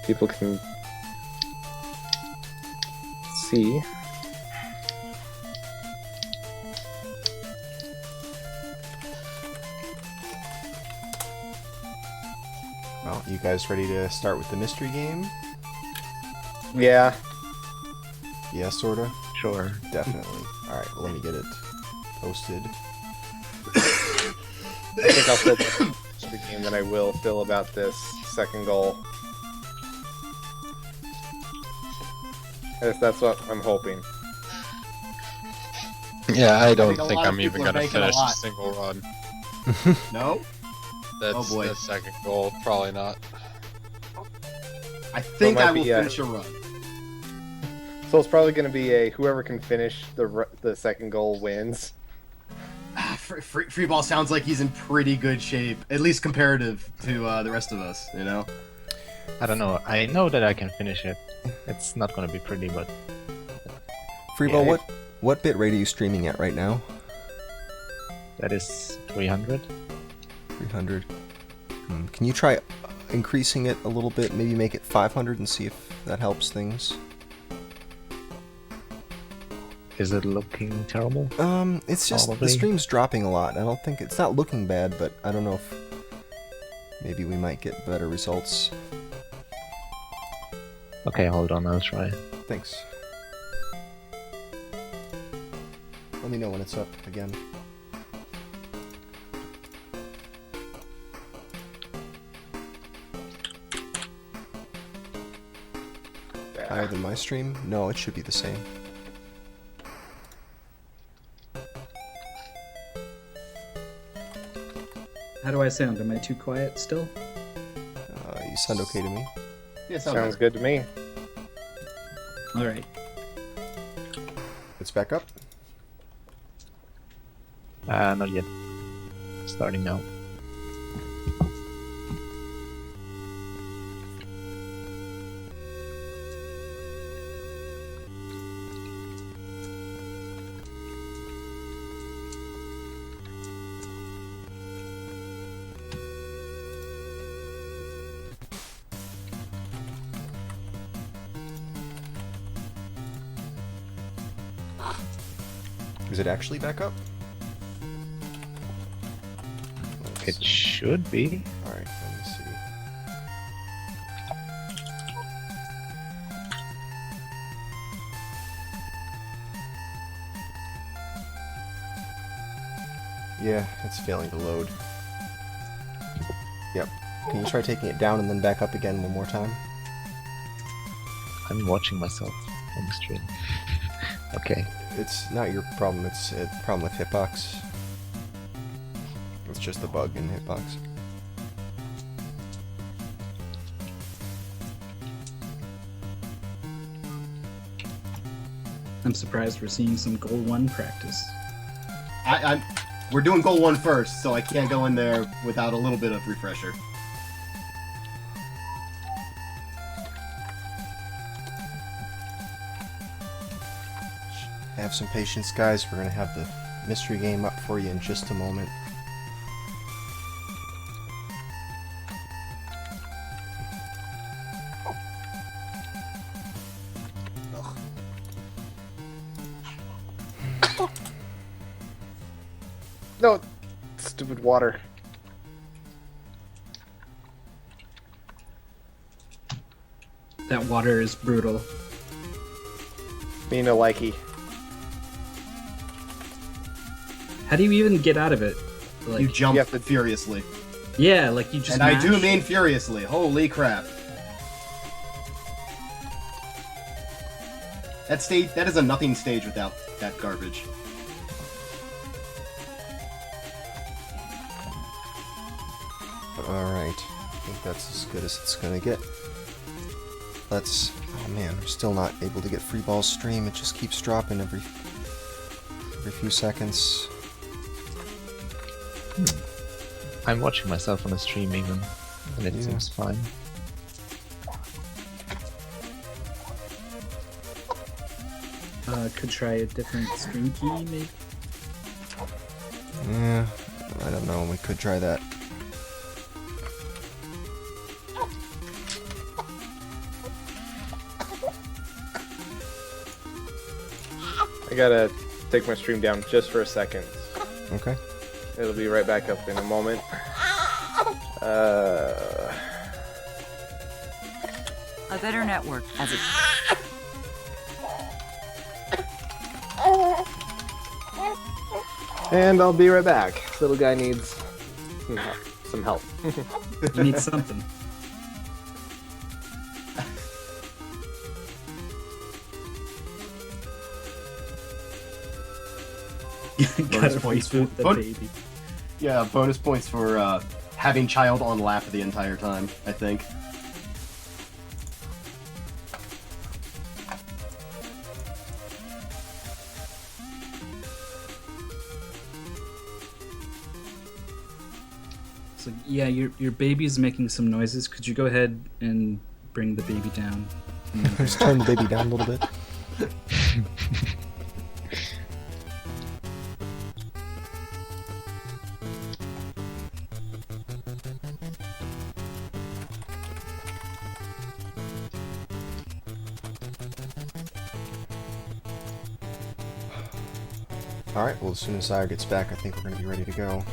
people can see. Well, you guys ready to start with the mystery game? Yeah. Yeah, sorta. Sure. Definitely. Alright, well, let me get it posted. I think I'll feel about the game than I will feel about this second goal. That's what I'm hoping. Yeah, I don't think a think lot of I'm even people are gonna banking a finish a lot. single run. No? That's Oh, boy. the second goal. Probably not. I think might I will be, finish a run. So it's probably going to be a whoever can finish the second goal wins. Free ball sounds like he's in pretty good shape, at least comparative to the rest of us, you know? I don't know. I know that I can finish it. It's not gonna be pretty, but Freeball, Yeah. what bit rate are you streaming at right now? that is 300. 300. Can you try increasing it a little bit? Maybe make it 500 and see if that helps things. Is it looking terrible? It's just the Probably. stream's dropping a lot. I don't think it's not looking bad, but I don't know if maybe we might get better results. Okay, hold on, I'll try. Thanks. Let me know when it's up again. Higher than my stream? No, it should be the same. How do I sound? Am I too quiet still? You sound okay to me. Yeah, Sounds good to me. Alright. It's back up. Not yet. Starting now. Is it actually back up? It should be. Alright, let me see. Yeah, it's failing to load. Yep. Can you try taking it down and then back up again one more time? I'm watching myself on the stream. Okay. It's not your problem, it's a problem with Hitbox. It's just a bug in Hitbox. I'm surprised we're seeing some goal 1 practice. We're doing goal 1 first, so I can't go in there without a little bit of refresher. Have some patience, guys. We're gonna have the mystery game up for you in just a moment. No, stupid water. That water is brutal. Me no likey. How do you even get out of it? Like, You jump you have to- furiously. yeah, like you just And I do mash? mean furiously. Holy crap. That is a nothing stage without that garbage. Alright. I think that's as good as it's gonna get. Let's... Oh man, we're still not able to get free ball stream. It just keeps dropping every few seconds. I'm watching myself on the stream even, and it Yeah. seems fine. Could try a different stream key, maybe? Yeah, I don't know. We could try that. gotta take my stream down just for a second. Okay. It'll be right back up in a moment. A better network as it. And I'll be right back. Little guy needs some help. You need something. Gotta points reboot the for- baby. Yeah, bonus points for having child on lap the entire time, I think. So yeah, your baby's making some noises. Could you go ahead and bring the baby down? Just turn the baby down a little bit. Alright, well as soon as Sire gets back, I think we're going to be ready to go.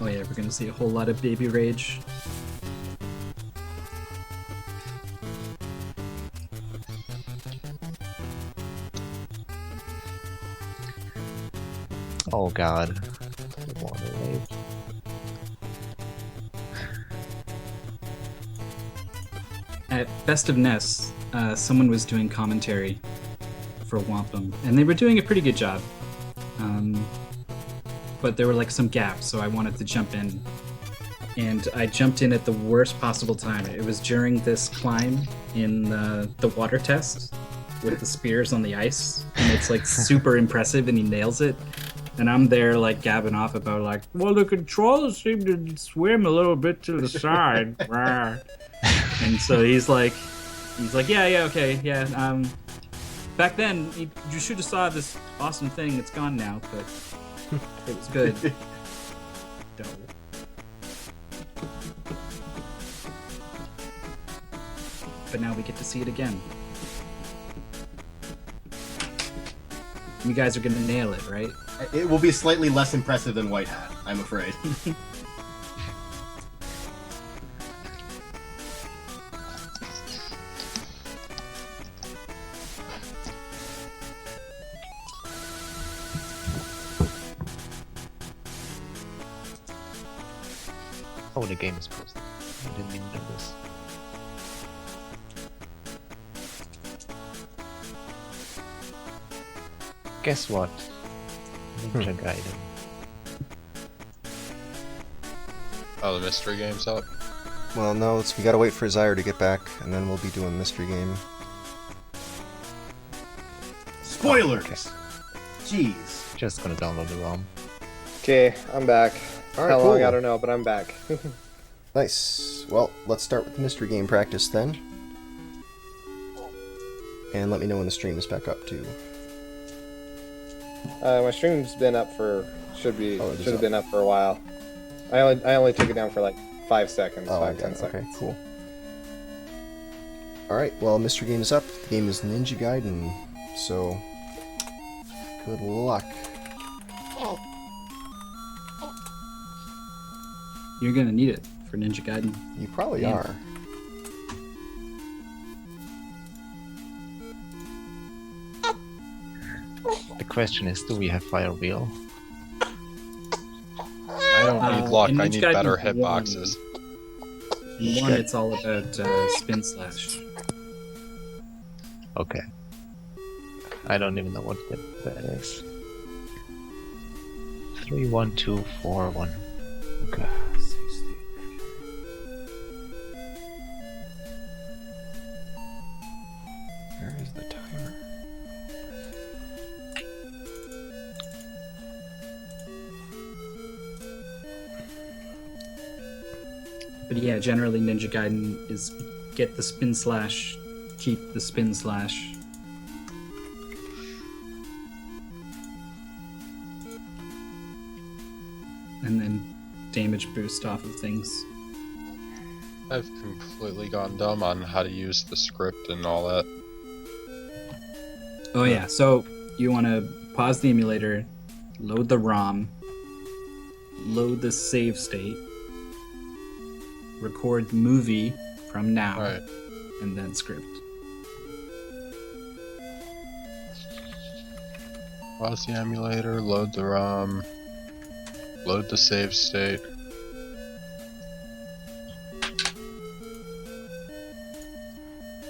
Oh yeah, we're gonna see a whole lot of baby rage. Oh god. Water wave. At Best of Ness, someone was doing commentary for Whomp, and they were doing a pretty good job. But there were like some gaps, so I wanted to jump in. And I jumped in at the worst possible time. It was during this climb in the water test with the spears on the ice, and it's like super impressive, and he nails it. And I'm there like gabbing off about like, well, the controls seem to swim a little bit to the side. Rah. And so he's like, yeah, okay, yeah. Back then, you should have saw this awesome thing. It's gone now, but it was good. No. But now we get to see it again. You guys are gonna nail it, right? It will be slightly less impressive than White Hat, I'm afraid. Oh, the game is posted. I didn't even know this. Guess what? Ninja Gaiden. Oh, the mystery game's up. Well, no, we gotta wait for Zyre to get back, and then we'll be doing mystery game. Spoilers! Okay. Jeez. Just gonna download the ROM. Okay, I'm back. Alright, How long, cool. I don't know, but I'm back. Nice. Well, let's start with mystery game practice then. And let me know when the stream is back up too. My stream's been up for should it is have up. been up for a while. I only took it down for like 5 seconds, Oh, I 5-10 got it. seconds. Okay, cool. Alright, well, mystery game is up. The game is Ninja Gaiden. So, good luck. You're gonna need it for Ninja Gaiden. You probably Yeah. are. The question is, do we have Fire Wheel? I don't need luck, in I Ninja need Gaiden better 1, hitboxes. In 1, it's all about spin slash. Okay. I don't even know what that is. 3, 1, 2, 4, 1. Okay. Where is the timer? But yeah, generally Ninja Gaiden is get the spin slash, keep the spin slash. And then damage boost off of things. I've completely gone dumb on how to use the script and all that. Oh yeah, so you want to pause the emulator, load the ROM, load the save state, record movie from now, Alright. and then script. Pause the emulator, load the ROM, load the save state.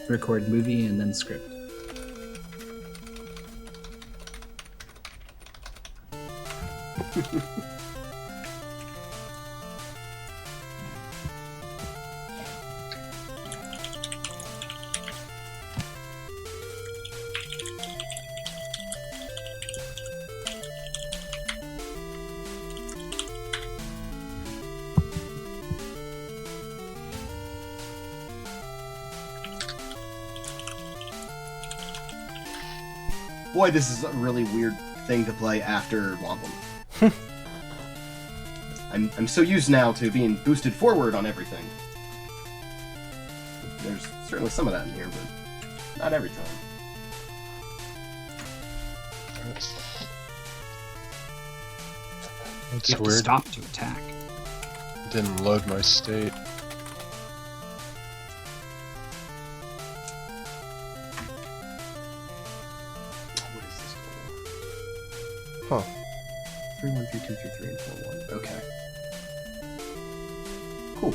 Record movie and then script. Boy, this is a really weird thing to play after Whomp. I'm so used now to being boosted forward on everything. There's certainly some of that in here, but not every time. That's You have to weird. stop to attack. Didn't load my state. What is this? Huh. 313233 and 41. Okay. Cool.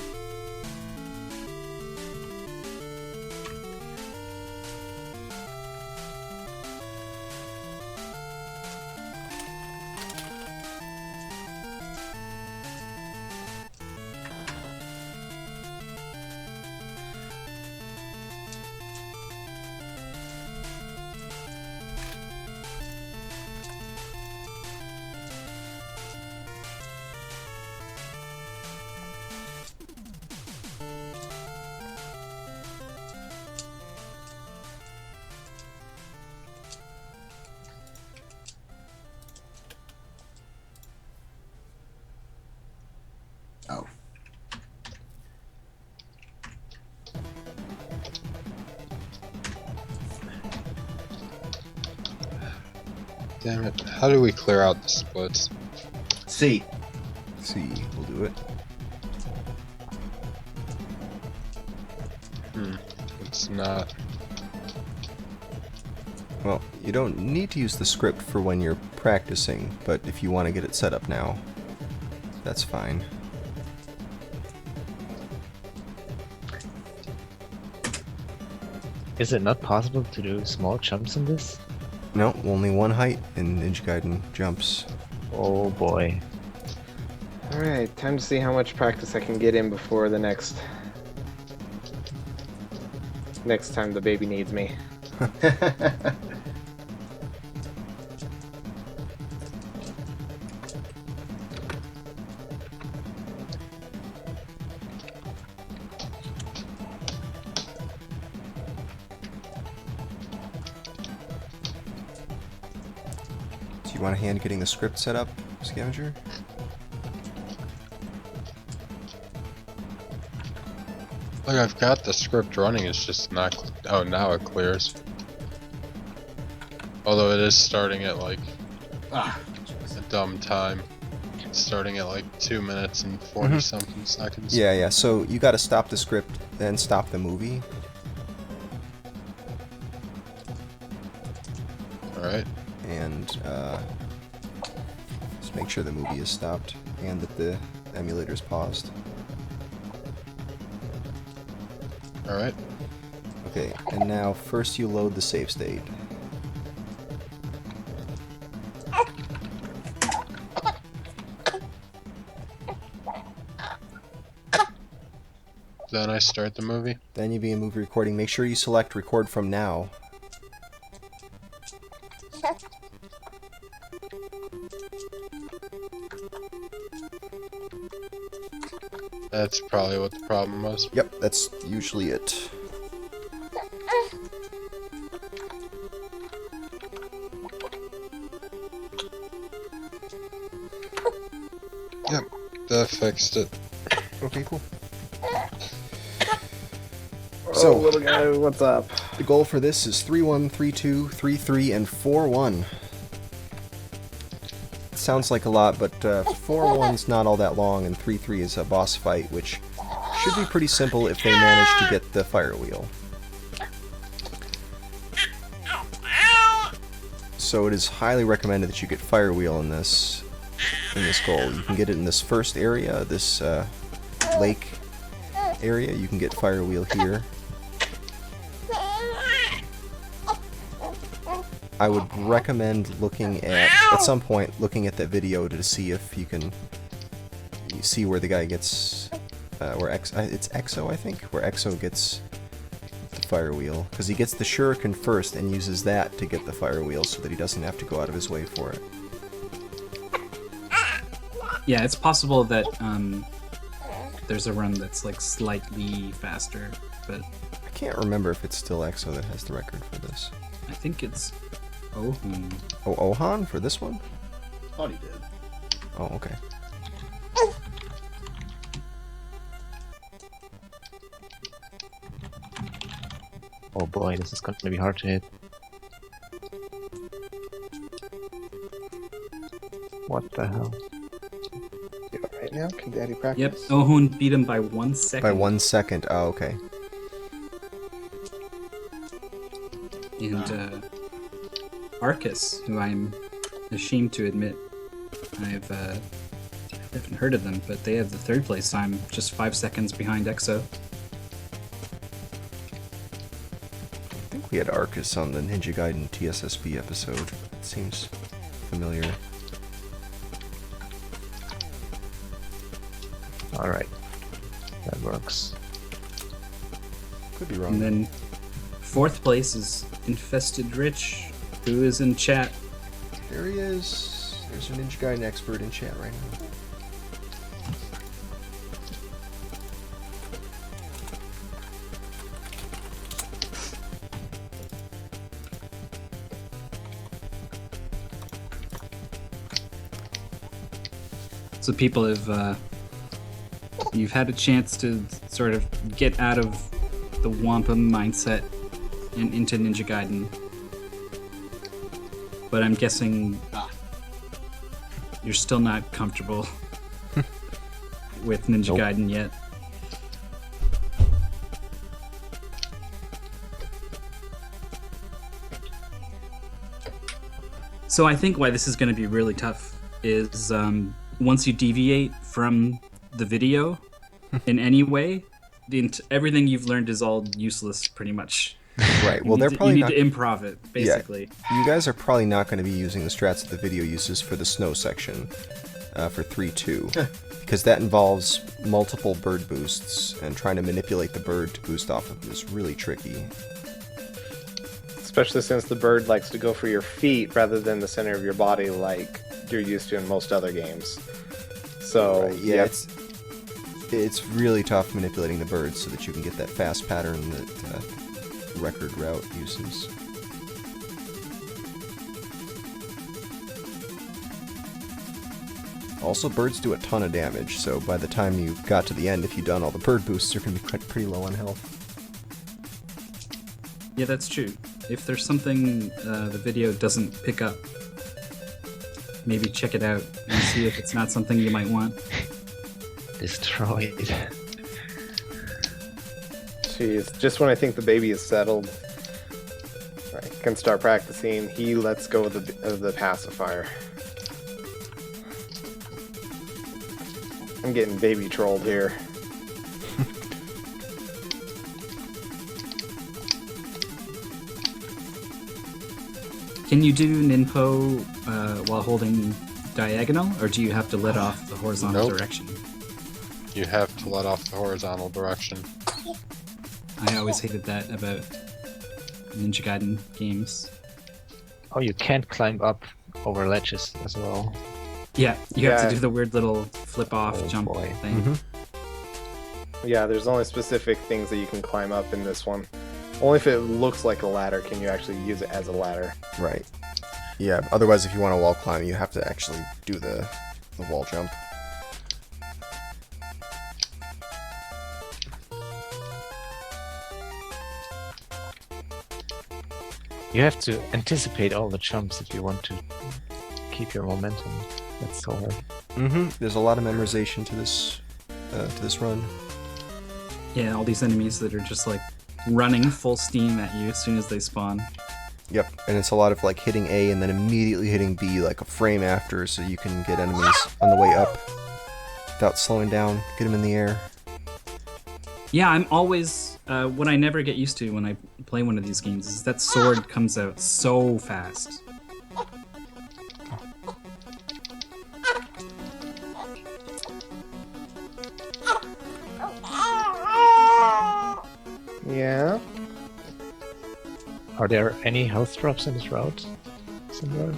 Oh. Damn it. How do we clear out the splits? C. See, we'll do it. It's not. Well, you don't need to use the script for when you're practicing, but if you want to get it set up now, that's fine. Is it not possible to do small jumps in this? No, only one height in Ninja Gaiden jumps. Oh boy. Alright, time to see how much practice I can get in before the next time the baby needs me. Do you want a hand getting the script set up, Scavenger? Like, I've got the script running, it's just not. Oh, now it clears. Although it is starting at like Ah. a dumb time. It's starting at like 2 minutes and 40 something seconds. Yeah, so you gotta stop the script, then stop the movie. Alright. And just make sure the movie is stopped and that the emulator is paused. Alright. Okay, and now first you load the save state. Then I start the movie. Then you begin movie recording. Make sure you select record from now. That's probably what the problem was. Yep, that's usually it. Yep, that fixed it. Okay, cool. So, little guy, what's up? the goal for this is 3-1, 3-2, 3-3, and 4-1. Sounds like a lot, but 4-1's not all that long, and 3-3 is a boss fight, which should be pretty simple if they manage to get the fire wheel. So it is highly recommended that you get fire wheel in this goal. You can get it in this first area, this lake area. You can get fire wheel here. I would recommend looking at some point, looking at that video to see if you see where the guy gets, it's Exo, I think, where Exo gets the fire wheel, because he gets the shuriken first and uses that to get the fire wheel so that he doesn't have to go out of his way for it. Yeah, it's possible that there's a run that's like slightly faster, but I can't remember if it's still Exo that has the record for this. I think it's Ohun. Oh, Ohan for this one? Thought he did. Oh, okay. Oh boy, this is going to be hard to hit. What the hell? You all right now? Can Daddy practice? Yep, Ohun beat him by 1 second. By 1 second. Oh, okay. And Arcus, who I'm ashamed to admit I haven't heard of them, but they have the 3rd place time, just 5 seconds behind Exo. I think we had Arcus on the Ninja Gaiden TSSB episode. It seems familiar. Alright. That works. Could be wrong. And then 4th place is Infested Rich, who is in chat. There he is. There's a Ninja Gaiden expert in chat right now. So people have, you've had a chance to sort of get out of the Whomp mindset and into Ninja Gaiden. But I'm guessing you're still not comfortable with Ninja Nope. Gaiden yet. So I think why this is going to be really tough is once you deviate from the video in any way, everything you've learned is all useless, pretty much. Right. Well, they're probably you not. need to improv it, basically. You guys are probably not going to be using the strats that the video uses for the snow section, for 3-2, because that involves multiple bird boosts, and trying to manipulate the bird to boost off of it is really tricky. Especially since the bird likes to go for your feet rather than the center of your body like you're used to in most other games. So, Right, yeah, it's really tough manipulating the birds so that you can get that fast pattern that record route uses. Also, birds do a ton of damage, so by the time you got to the end, if you've done all the bird boosts, you're going to be pretty low on health. Yeah, that's true. If there's something the video doesn't pick up, maybe check it out and see if it's not something you might want. Destroyed. Jeez, just when I think the baby is settled, I can start practicing. He lets go of the pacifier. I'm getting baby trolled here. Can you do Ninpo while holding diagonal, or do you have to let off the horizontal Nope. direction? You have to let off the horizontal direction. I always hated that about Ninja Gaiden games. Oh, you can't climb up over ledges as well. Yeah, you have Yeah. to do the weird little flip off Oh, jump boy. thing. Yeah, there's only specific things that you can climb up in this one. Only if it looks like a ladder can you actually use it as a ladder. Right. Yeah, otherwise if you want to wall climb, you have to actually do the wall jump. You have to anticipate all the jumps if you want to keep your momentum. That's so hard. There's a lot of memorization to this run. Yeah, all these enemies that are just like running full steam at you as soon as they spawn. Yep, and it's a lot of like hitting A and then immediately hitting B like a frame after, so you can get enemies on the way up without slowing down. Get them in the air. Yeah, I'm always what I never get used to when I play one of these games is that sword comes out so fast. Yeah. Are there any health drops in this route? Somewhere?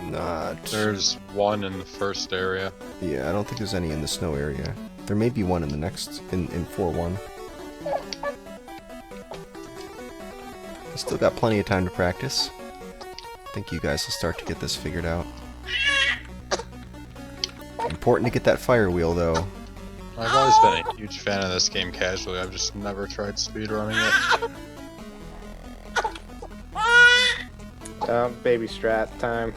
Not. There's one in the first area. Yeah, I don't think there's any in the snow area. There may be one in the next, in 4-1. Still got plenty of time to practice. I think you guys will start to get this figured out. Important to get that fire wheel, though. I've always been a huge fan of this game casually. I've just never tried speedrunning it. Baby strat time.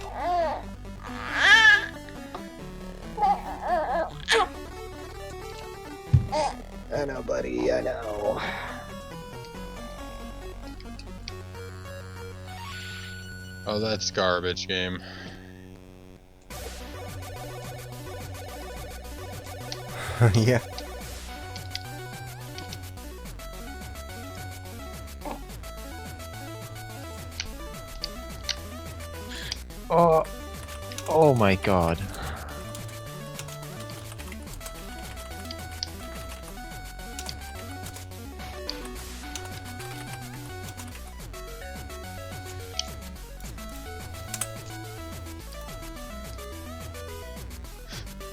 I know, buddy, I know. Oh, that's garbage game. Yeah. Oh my god.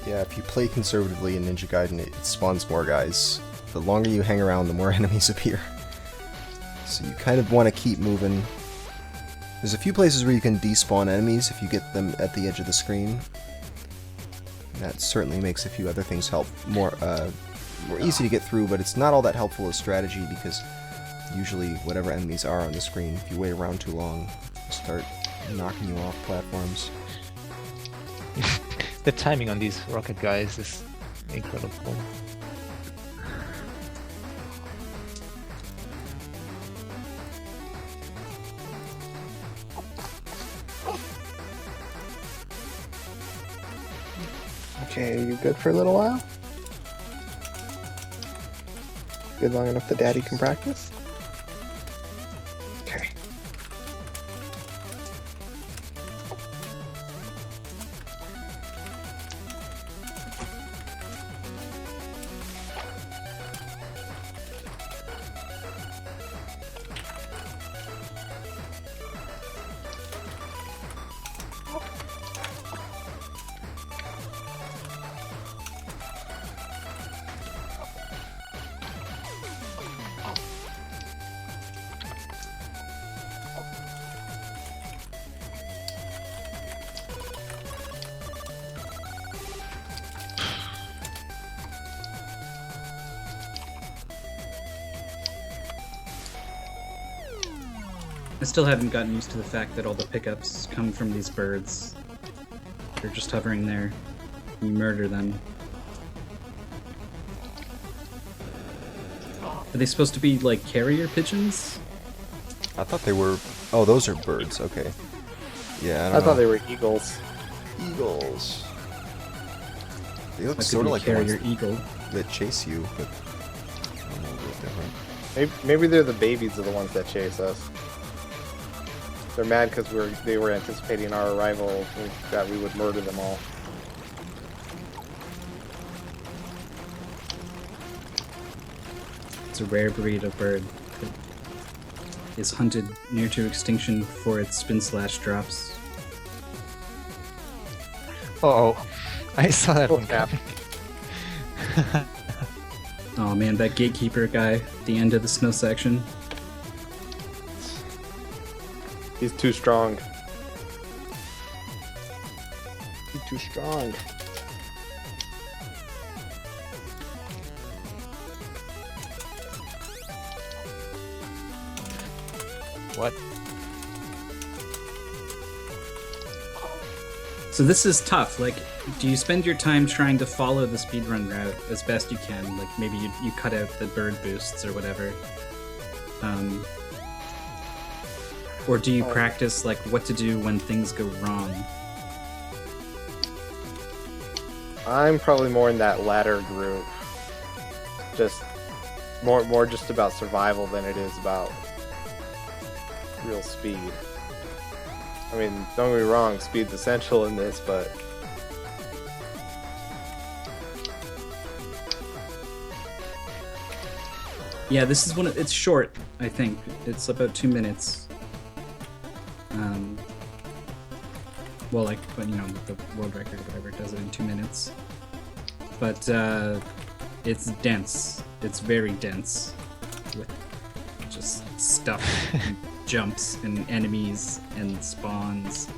Yeah, if you play conservatively in Ninja Gaiden, it spawns more guys. The longer you hang around, the more enemies appear. So you kind of want to keep moving. There's a few places where you can despawn enemies if you get them at the edge of the screen. That certainly makes a few other things help more easy to get through, but it's not all that helpful as strategy because usually whatever enemies are on the screen, if you wait around too long, they'll start knocking you off platforms. The timing on these rocket guys is incredible. Okay, you good for a little while? Good long enough that Daddy can practice? Okay. I still haven't gotten used to the fact that all the pickups come from these birds. They're just hovering there. You murder them. Are they supposed to be like carrier pigeons? I thought they were... Oh, those are birds, okay. Yeah, I don't I know. thought they were eagles. Eagles. They look That could sort be of a like the ones carrier eagle. that chase you, but... I don't know, a bit different. Maybe they're the babies of the ones that chase us. They're mad because they were anticipating our arrival, that we would murder them all. It's a rare breed of bird that is hunted near to extinction for its spin slash drops. Oh, I saw that Oh, one crap. coming. Oh man, that gatekeeper guy at the end of the snow section. He's too strong. He's too strong. What? So this is tough. Like, do you spend your time trying to follow the speedrun route as best you can? Like, maybe you cut out the bird boosts or whatever. Or do you practice, like, what to do when things go wrong? I'm probably more in that latter group. Just more just about survival than it is about real speed. I mean, don't get me wrong, speed's essential in this, but Yeah, this is one of, it's short, I think. It's about 2 minutes. Well, like, but, you know, with the world record or whatever, it does it in 2 minutes. But it's dense. It's very dense with just stuff and jumps and enemies and spawns.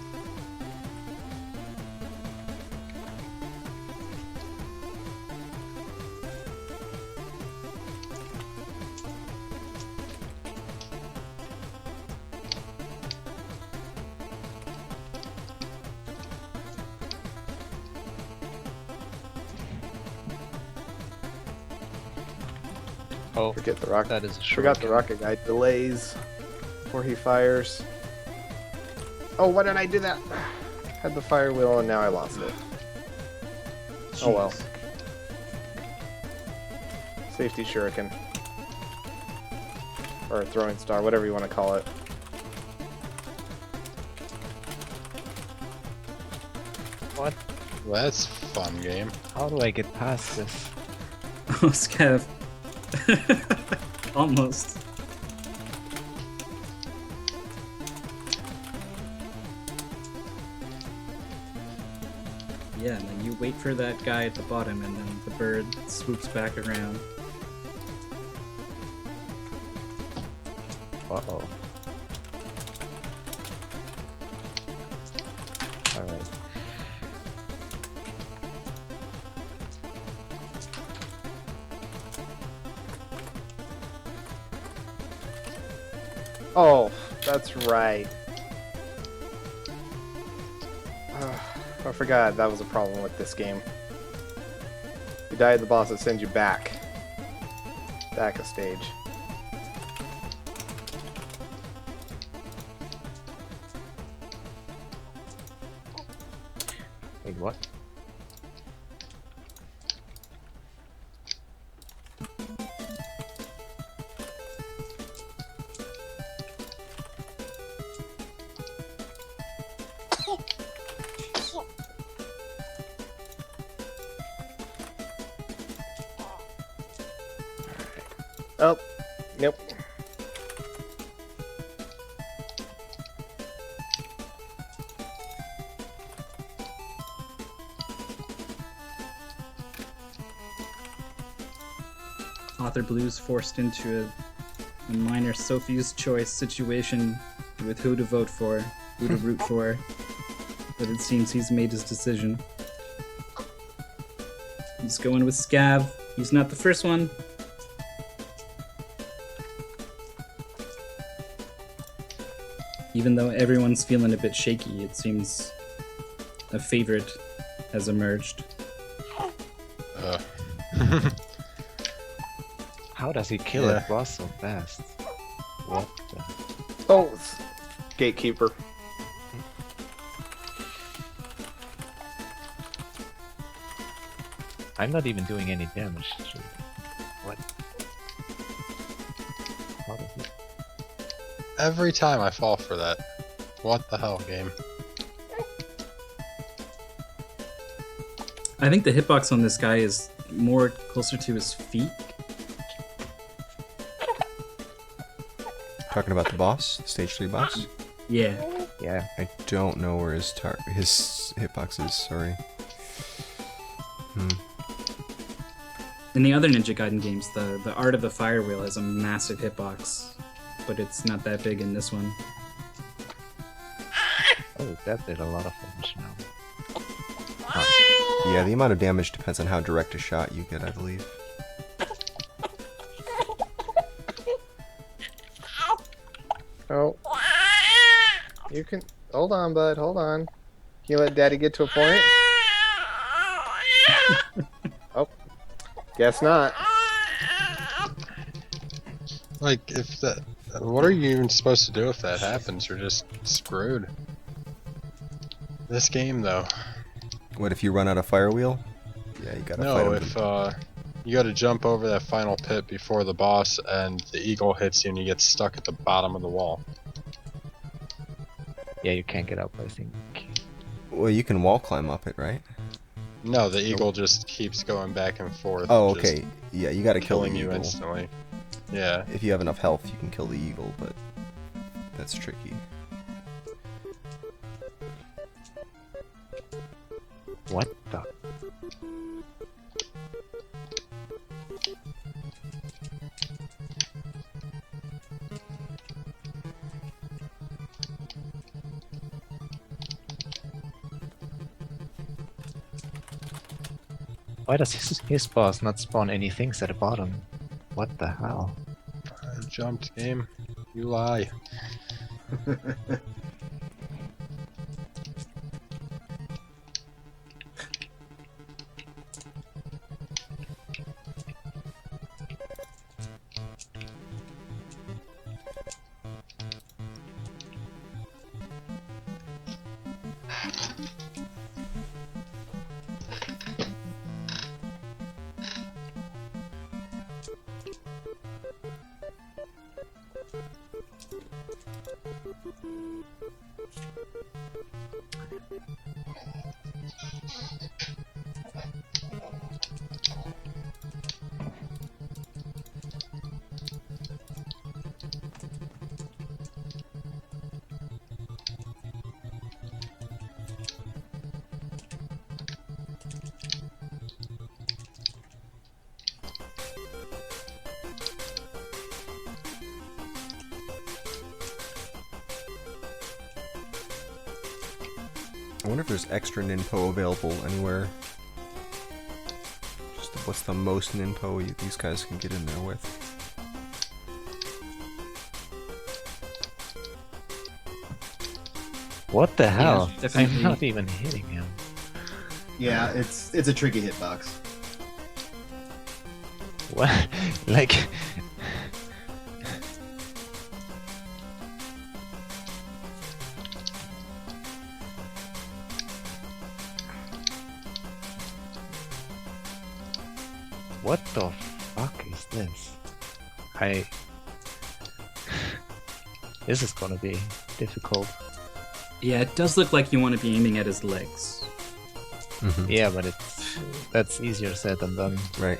Oh, forget the rocket. that is a Forgot the rocket guy delays before he fires. Oh, why did I do that? Had the fire wheel and now I lost it. Oh well. Jeez. Safety shuriken. Or a throwing star, whatever you want to call it. What? Well, that's a fun game. How do I get past this? Oh, Scav. Almost. Yeah, and then you wait for that guy at the bottom, and then the bird swoops back around. Uh-oh. Alright. Oh, that's right. I forgot that was a problem with this game. You die at the boss, it sends you back. Back a stage. Wait, what? Oh, nope. Author Blue's forced into a minor Sophie's choice situation with who to vote for, who to root for, but it seems he's made his decision. He's going with Scav. He's not the first one. Even though everyone's feeling a bit shaky, it seems a favorite has emerged. How does he kill a boss so fast? What the... Oh, it's gatekeeper. I'm not even doing any damage. What? How does he... Every time I fall for that. What the hell, game? I think the hitbox on this guy is more closer to his feet. Talking about the boss, the stage 3 boss? Yeah. Yeah. I don't know where his hitbox is, sorry. In the other Ninja Gaiden games, the Art of the Fire Wheel has a massive hitbox, but it's not that big in this one. Oh, that did a lot of damage now. Yeah, the amount of damage depends on how direct a shot you get, I believe. Oh. You can... Hold on, bud. Hold on. You let Daddy get to a point? Oh, guess not. Like, if that... What are you even supposed to do if that happens? You're just screwed. This game, though. What if you run out of fire wheel? Yeah, you gotta fight No, him. if, you gotta jump over that final pit before the boss, and the eagle hits you and you get stuck at the bottom of the wall. Yeah, you can't get up, I think. Well, you can wall climb up it, right? No, the eagle just keeps going back and forth. Oh, just okay. Yeah, you gotta kill the killing you eagle. instantly. Yeah. If you have enough health, you can kill the eagle, but that's tricky. What the? Why does his boss not spawn any things at the bottom? What the hell? I jumped, game. You lie. I wonder if there's extra ninpo available anywhere. Just what's the most ninpo these guys can get in there with? What the hell? definitely. I'm not even hitting him. Yeah, it's a tricky hitbox. What? Like... What the fuck is this? This is gonna be difficult. Yeah, it does look like you want to be aiming at his legs. Yeah, but that's easier said than done. Right.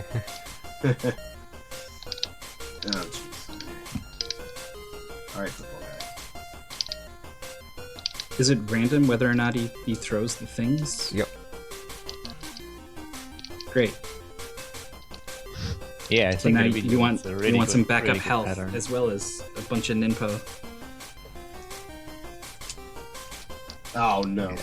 Oh, jeez. Alright, football guy. Is it random whether or not he throws the things? Yep. Great. Yeah, I So think now it'd be you want it's a really you want some good- backup really good health pattern. as well as a bunch of ninpo. Oh no.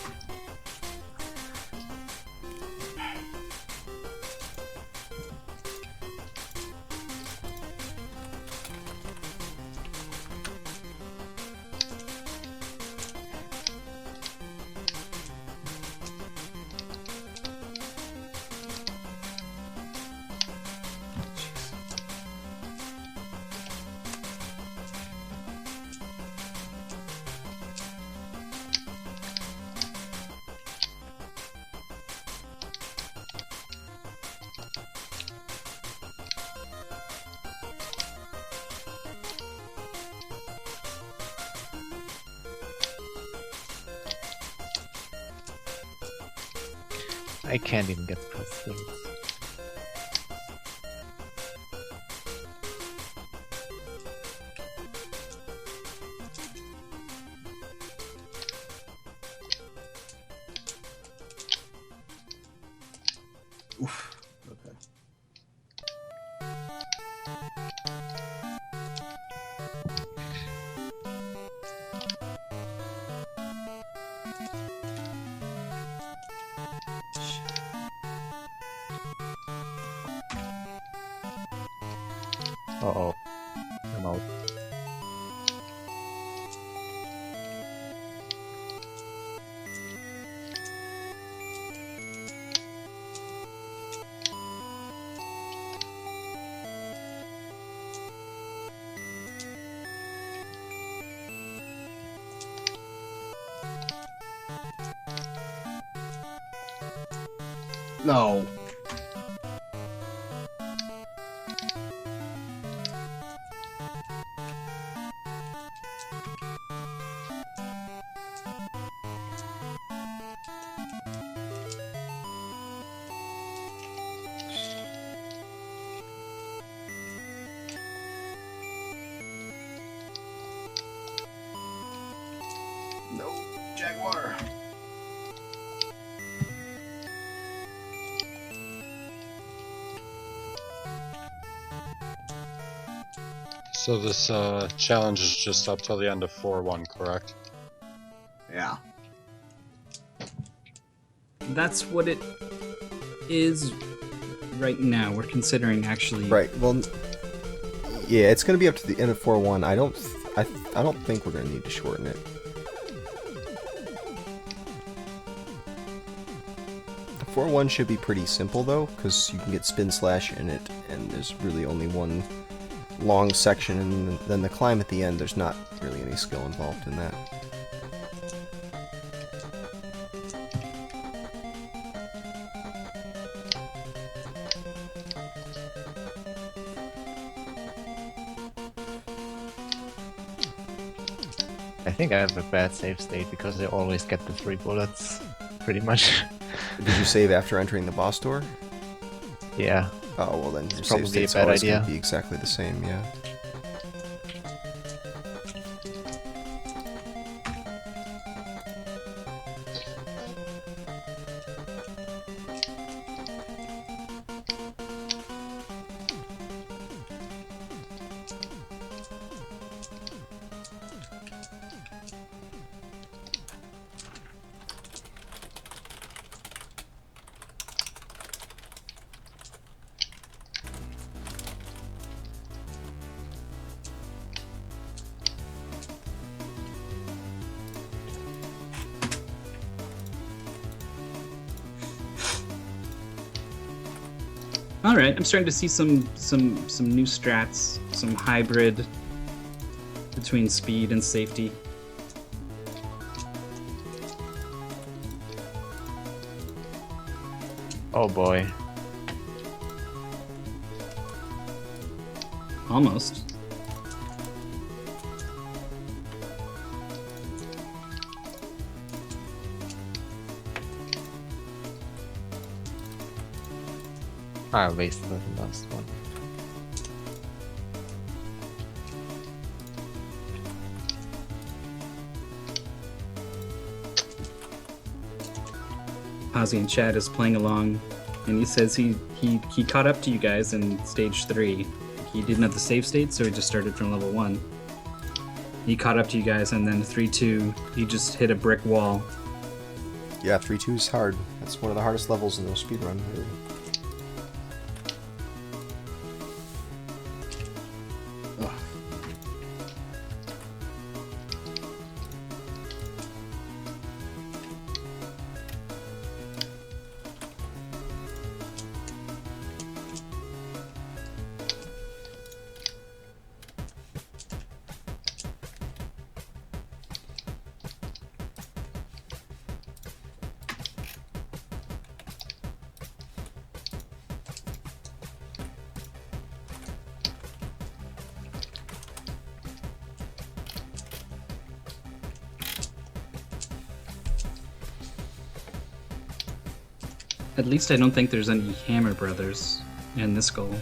I can't even get past things. Oof. Okay. Uh-oh. I'm out. No. No, Jaguar. So this challenge is just up till the end of 4-1, correct? Yeah. That's what it is right now. We're considering actually. Right. Well, yeah, it's gonna be up to the end of 4-1. I don't think we're gonna need to shorten it. 4-1 should be pretty simple though, because you can get spin slash in it, and there's really only one long section, and then the climb at the end. There's not really any skill involved in that. I think I have a bad save state because I always get the 3 bullets, pretty much. Did you save after entering the boss door? Yeah. Oh, well then your save Probably a state's bad always idea. gonna be exactly the same, yeah. All right, I'm starting to see some new strats, some hybrid between speed and safety. Oh boy. Almost. I wasted the last one. Ozzy in chat is playing along, and he says he caught up to you guys in stage 3. He didn't have the save state, so he just started from level 1. He caught up to you guys, and then 3-2, he just hit a brick wall. Yeah, 3-2 is hard. That's one of the hardest levels in the speedrun, really. At least I don't think there's any Hammer Brothers in this goal.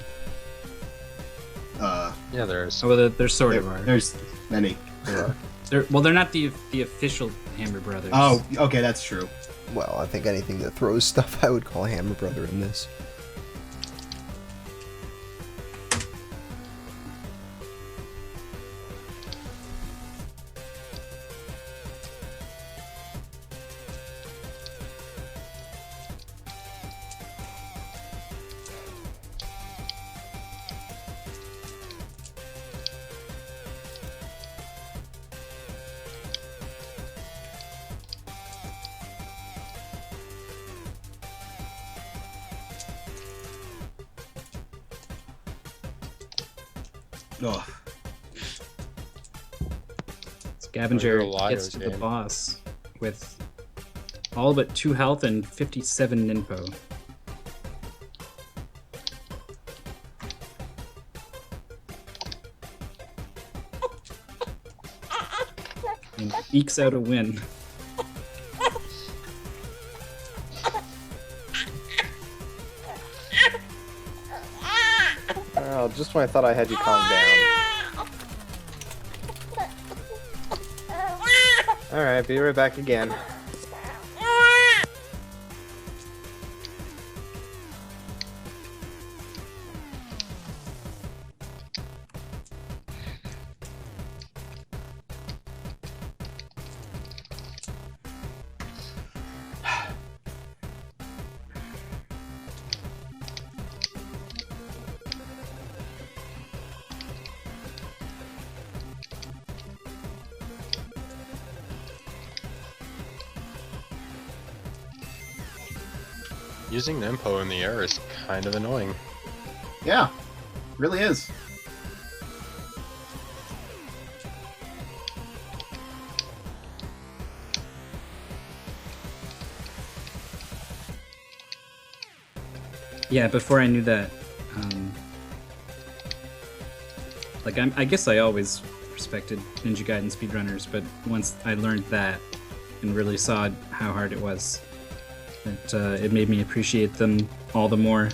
Yeah, there is. Oh, well, there sort of are. There's many. They're not the official Hammer Brothers. Oh, okay, that's true. Well, I think anything that throws stuff I would call Hammer Brother in this. Ugh. Scavenger You're a liar, gets to the game. boss with all but 2 health and 57 ninpo. and ekes out a win. Oh, just when I thought I had you calmed down. Alright, be right back again. Using the impo in the air is kind of annoying. Yeah, really is. Yeah, before I knew that, like I guess I always respected Ninja Gaiden speedrunners, but once I learned that and really saw how hard it was, it made me appreciate them all the more.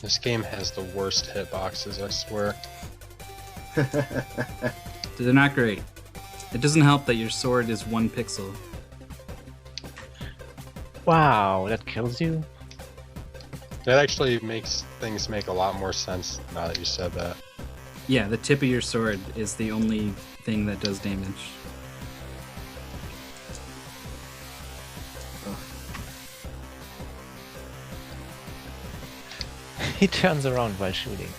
This game has the worst hitboxes, I swear. They're not great. It doesn't help that your sword is 1 pixel. Wow, that kills you? That actually makes things make a lot more sense now that you said that. Yeah, the tip of your sword is the only thing that does damage. He turns around while shooting.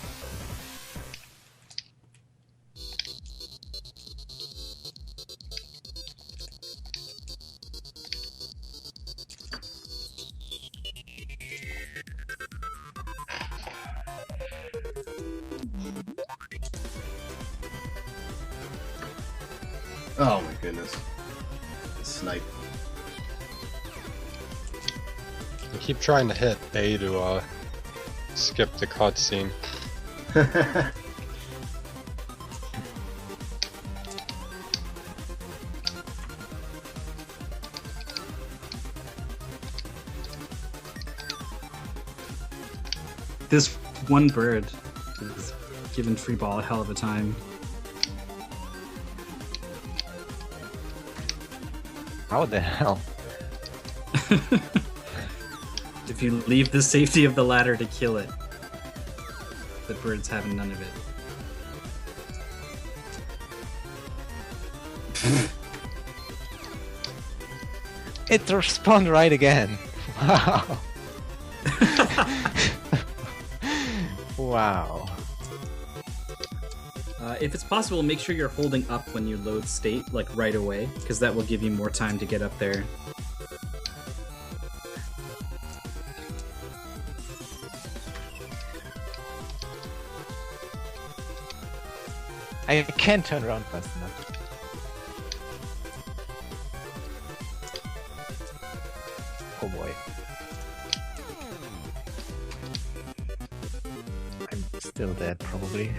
Oh my goodness. Snipe. I keep trying to hit A to skip the cutscene. This one bird is giving Free Ball a hell of a time. How the hell? If you leave the safety of the ladder to kill it, the bird's having none of it. It respawned right again. Wow. Wow. If it's possible, make sure you're holding up when you load state, like right away, because that will give you more time to get up there. I can't turn around fast enough. Oh boy. I'm still dead, probably.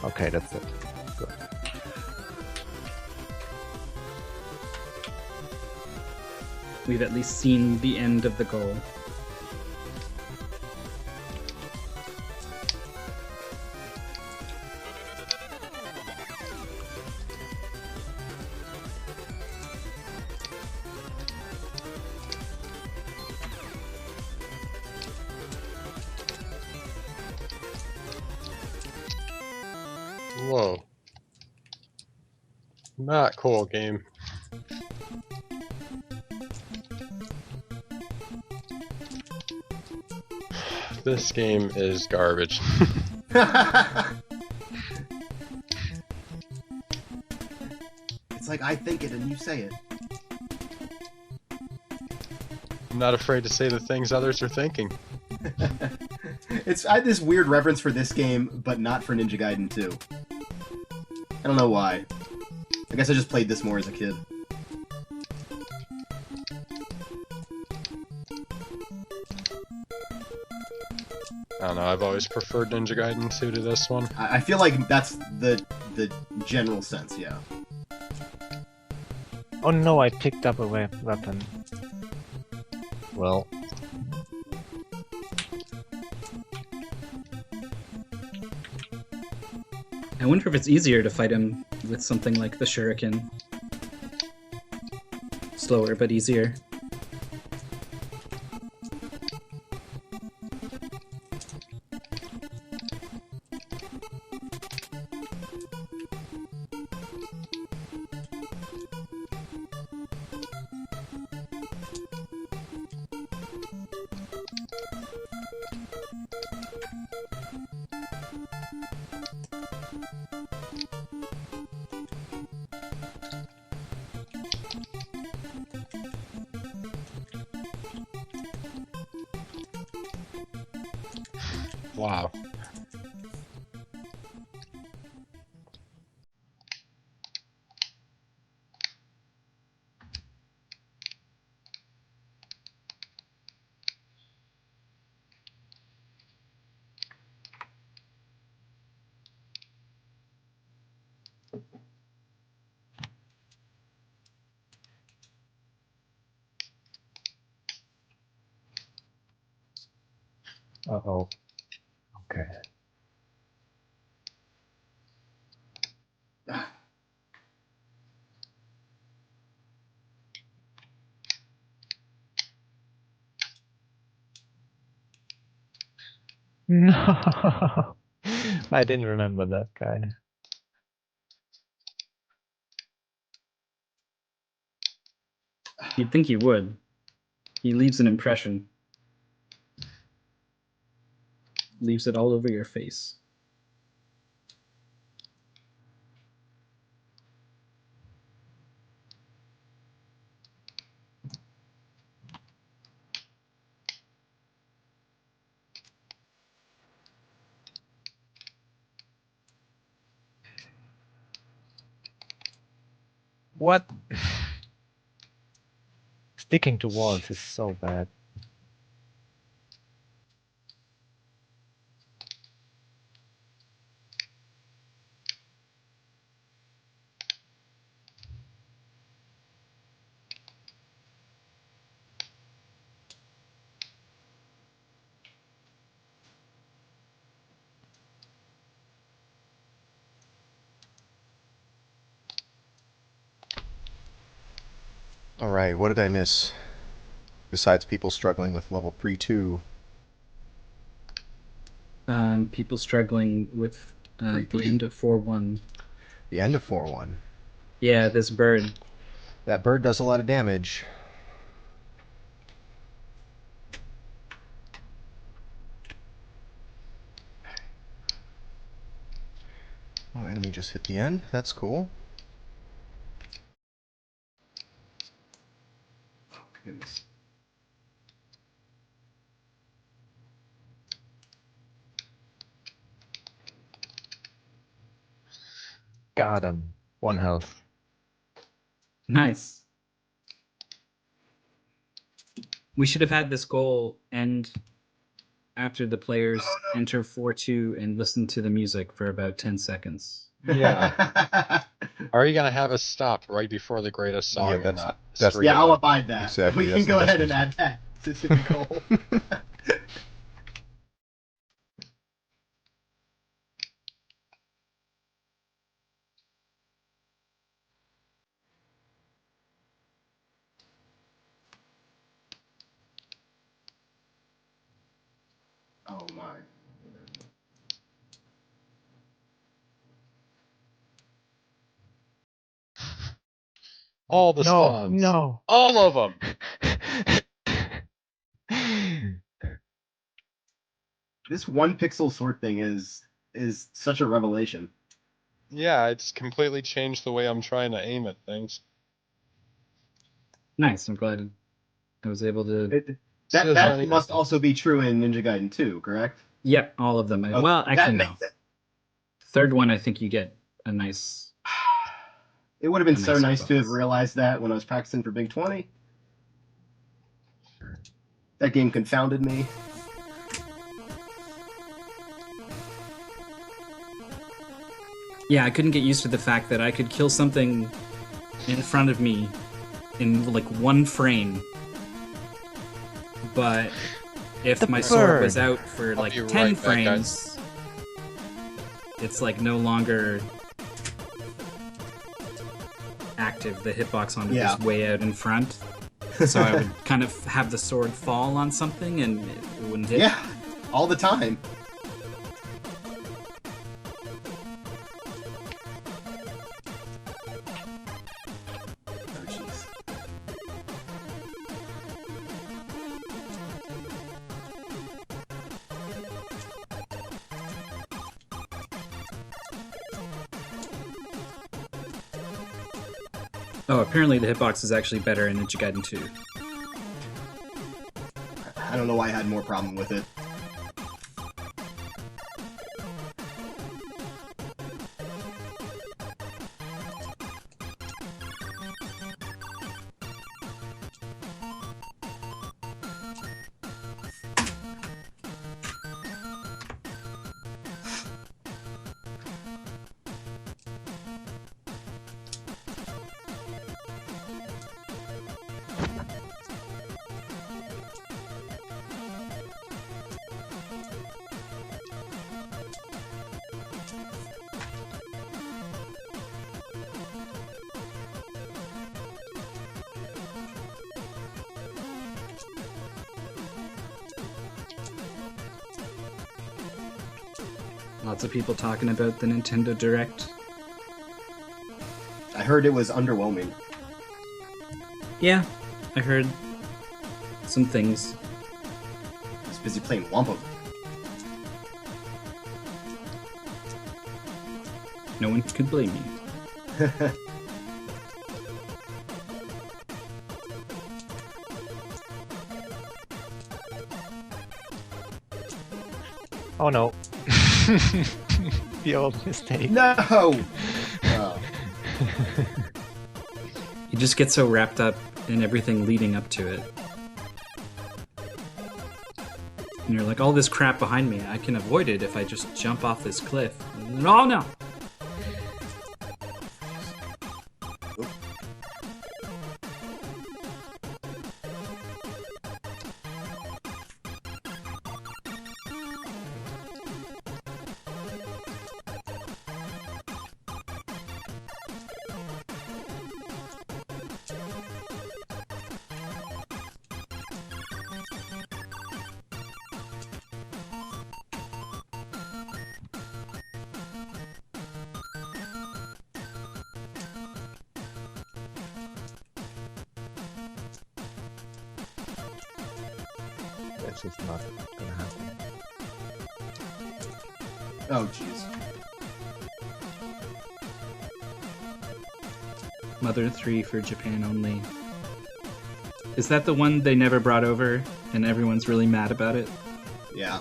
Okay, that's it. Good. We've at least seen the end of the goal. Whoa. Not cool, game. This game is garbage. It's like I think it and you say it. I'm not afraid to say the things others are thinking. I had this weird reverence for this game, but not for Ninja Gaiden 2. I don't know why. I guess I just played this more as a kid. I don't know, I've always preferred Ninja Gaiden 2 to this one. I feel like that's the general sense, yeah. Oh no, I picked up a weapon. Well. I wonder if it's easier to fight him with something like the shuriken. Slower, but easier. Wow. Uh-oh. Okay. No, I didn't remember that guy. You'd think he would. He leaves an impression. Leaves it all over your face. What? Sticking to walls is so bad. Alright, what did I miss? Besides people struggling with level 3-2. People struggling with the end of 4-1. The end of 4-1. Yeah, this bird. That bird does a lot of damage. Oh, enemy just hit the end. That's cool. Oh, goodness. Got him. 1 health. Nice. We should have had this goal end after the players enter 4-2 and listen to the music for about 10 seconds. Yeah. Are you gonna have us stop right before the greatest song Yeah, in that's- that that's- stream? Yeah, I'll abide that. Exactly, We that's can go the best ahead and add that to the goal. Oh my. All the spawns. No. All of them. This one pixel sword thing is such a revelation. Yeah, it's completely changed the way I'm trying to aim at things. Nice. I'm glad I was able to. That must also be true in Ninja Gaiden 2, correct? Yep, all of them. Okay, Well, actually, that no. Third one, I think you get a nice. It would have been A so nice nice to have bonus. realized that when I was practicing for Big 20. That game confounded me. Yeah, I couldn't get used to the fact that I could kill something in front of me in like 1 frame. But if The my sword was bird. out for like be 10 right back, frames, it's like no longer active. The hitbox on it Yeah. is way out in front. So I would kind of have the sword fall on something and it wouldn't hit. Yeah, all the time. Oh, jeez. Oh, apparently the hitbox is actually better in Ninja Gaiden 2. I don't know why I had more problem with it. Lots of people talking about the Nintendo Direct. I heard it was underwhelming. Yeah, I heard some things. I was busy playing Whomp. No one could blame you. Oh no. The old mistake. No! Oh. You just get so wrapped up in everything leading up to it. And you're like, all this crap behind me, I can avoid it if I just jump off this cliff. Oh no! That's just not gonna happen. Oh, jeez. Mother 3 for Japan only. Is that the one they never brought over and everyone's really mad about it? Yeah.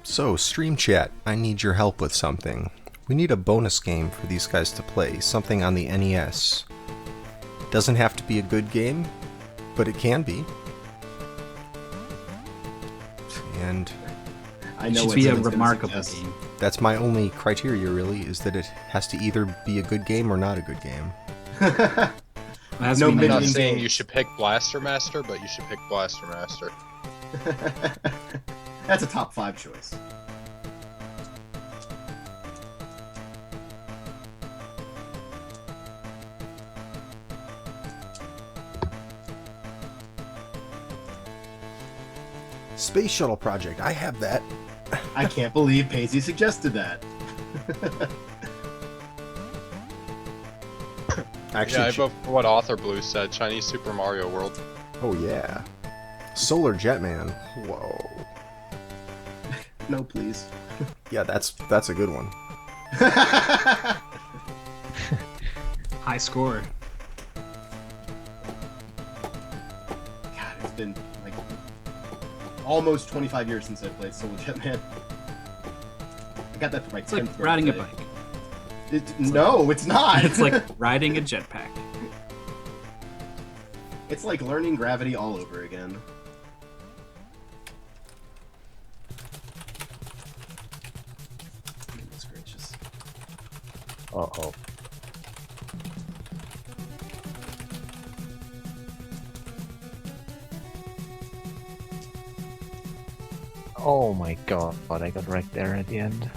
So, Stream Chat, I need your help with something. We need a bonus game for these guys to play, something on the NES. It doesn't have to be a good game, but it can be. And I It know should what be a someone's gonna remarkable suggest. game. that's my only criteria, really, is that it has to either be a good game or not a good game. It has No to be I'm not Minion saying games. you should pick Blaster Master, but you should pick Blaster Master. That's a top 5 choice. Space Shuttle Project, I have that. I can't believe Paisley suggested that. Actually, Yeah, I vote for what Author Blue said. Chinese Super Mario World. oh yeah. Solar Jetman. Whoa. No, please. Yeah, that's a good one. High score. God, it's been like almost 25 years since I played Solar Jetman. I got that for my 10th It's like birthday. riding a bike. No, it's not. It's like riding a jetpack. It's like learning gravity all over again. Goodness gracious. Uh-oh. Oh my god, I got wrecked there at the end.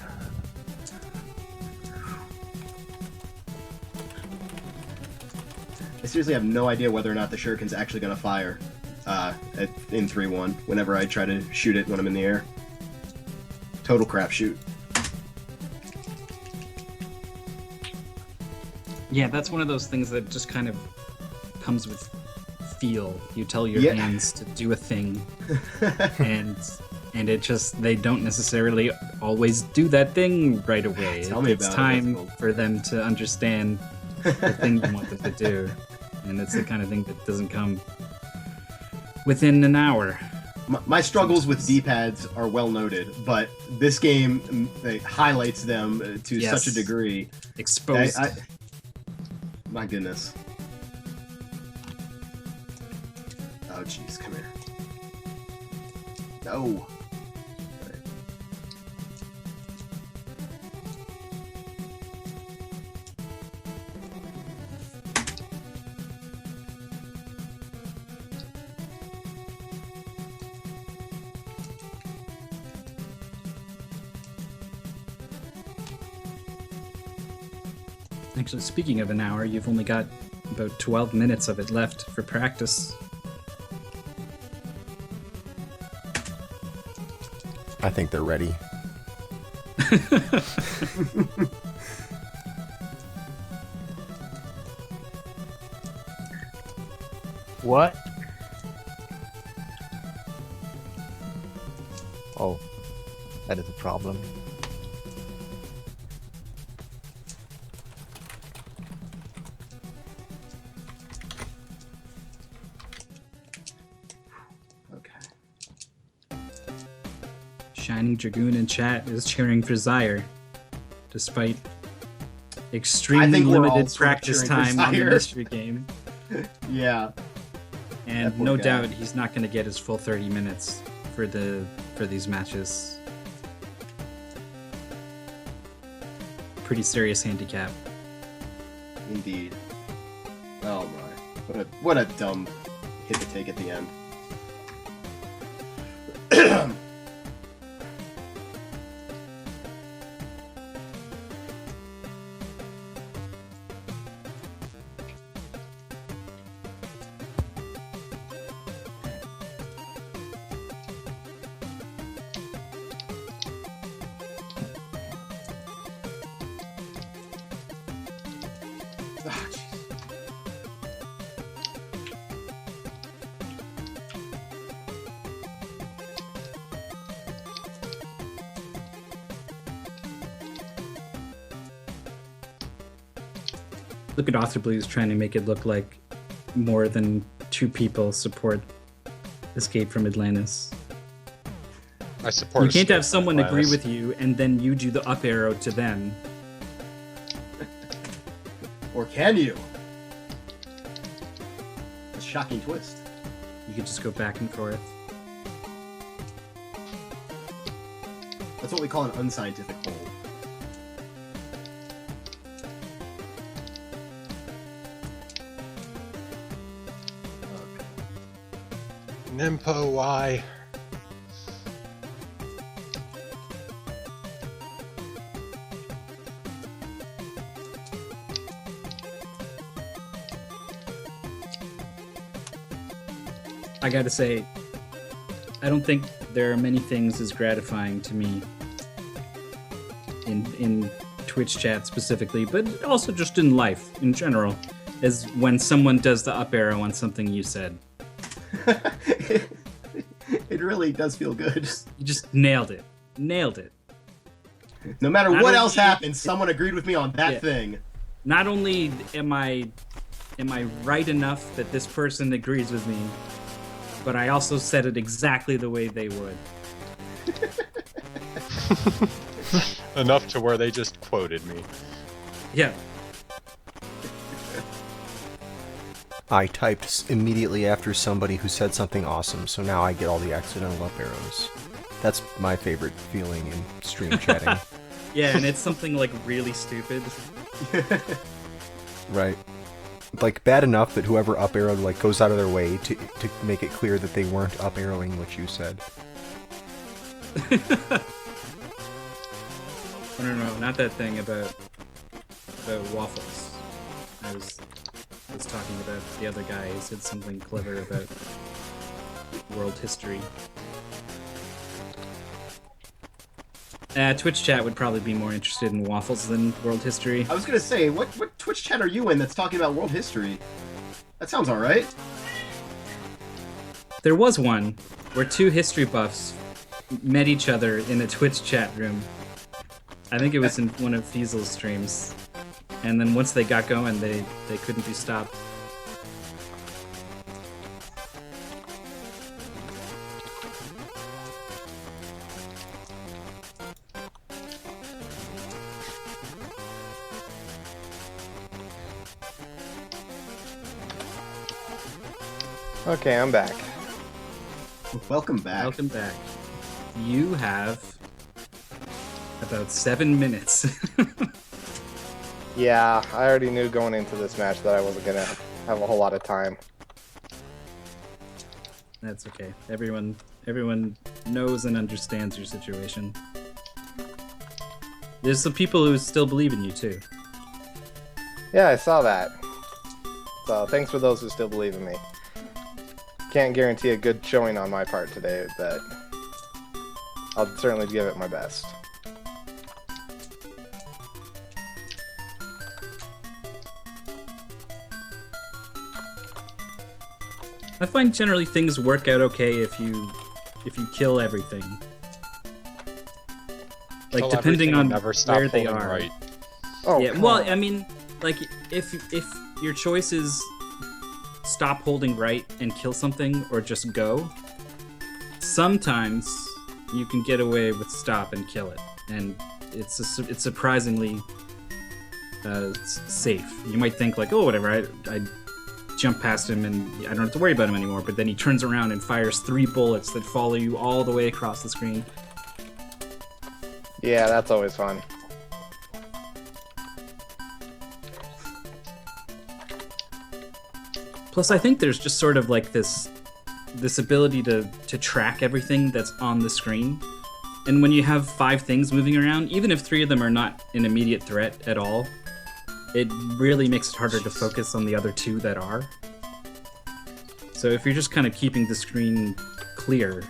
I seriously have no idea whether or not the shuriken's actually going to fire in 3-1 whenever I try to shoot it when I'm in the air. Total crapshoot. Yeah, that's one of those things that just kind of comes with feel. You tell your Yeah. hands to do a thing, and it just, they don't necessarily always do that thing right away. Tell me It's about it, time that's cool. for them to understand the thing you want them to do, and it's the kind of thing that doesn't come within an hour. My struggles with D-pads are well noted, but this game highlights them to Yes. such a degree. Exposed. My goodness. Oh, jeez, come here. No. Alright. Actually, speaking of an hour, you've only got about 12 minutes of it left for practice. I think they're ready. What? Oh, that is a problem. Okay. Shining Dragoon in chat is cheering for Zyre, despite extremely think we're all limited sort of practice cheering for time on the Zyre. mystery game. Yeah. And That poor no guy. doubt he's not going to get his full 30 minutes for these matches. Pretty serious handicap. Indeed. Oh my. What a dumb hit to take at the end. Ah, jeez. Look at Author Blues trying to make it look like more than 2 people support Escape from Atlantis. I support. You can't Escape have from someone agree Atlantis. with you and then you do the up arrow to them. Or can you? A shocking twist. You could just go back and forth. That's what we call an unscientific poll. Nimpo, why? I gotta say, I don't think there are many things as gratifying to me in Twitch chat specifically, but also just in life in general, is when someone does the up arrow on something you said. It really does feel good. You just nailed it. Nailed it. No matter Not what only- else happens, someone agreed with me on that Yeah. thing. Not only am I right enough that this person agrees with me, but I also said it exactly the way they would. Enough to where they just quoted me. Yeah. I typed immediately after somebody who said something awesome, so now I get all the accidental up arrows. That's my favorite feeling in stream chatting. Yeah, and it's something like really stupid. Right. Like, bad enough that whoever up arrowed like goes out of their way to make it clear that they weren't up arrowing what you said. I don't know, not that thing about waffles. I was talking about the other guy who said something clever about world history. Twitch chat would probably be more interested in waffles than world history. I was gonna say, what Twitch chat are you in that's talking about world history? That sounds alright. There was one where two history buffs met each other in a Twitch chat room. I think it was in one of Fiesel's streams. And then once they got going, they couldn't be stopped. Okay, I'm back. Welcome back. Welcome back. You have about 7 minutes. Yeah, I already knew going into this match that I wasn't gonna have a whole lot of time. That's okay. Everyone knows and understands your situation. There's some people who still believe in you too. Yeah, I saw that. So thanks for those who still believe in me. Can't guarantee a good showing on my part today, but I'll certainly give it my best. I find generally things work out okay if you kill everything. Like Kill depending everything on and never stop where they holding are. right. Oh, Yeah, come well, on. I mean, like if your choice is stop holding right and kill something or just go, sometimes you can get away with stop and kill it, and it's surprisingly safe. You might think like, oh, whatever, I jump past him and I don't have to worry about him anymore, but then he turns around and fires 3 bullets that follow you all the way across the screen. Yeah, that's always fun. Plus, I think there's just sort of like this ability to track everything that's on the screen. And when you have 5 things moving around, even if 3 of them are not an immediate threat at all, it really makes it harder to focus on the other 2 that are. So if you're just kind of keeping the screen clear,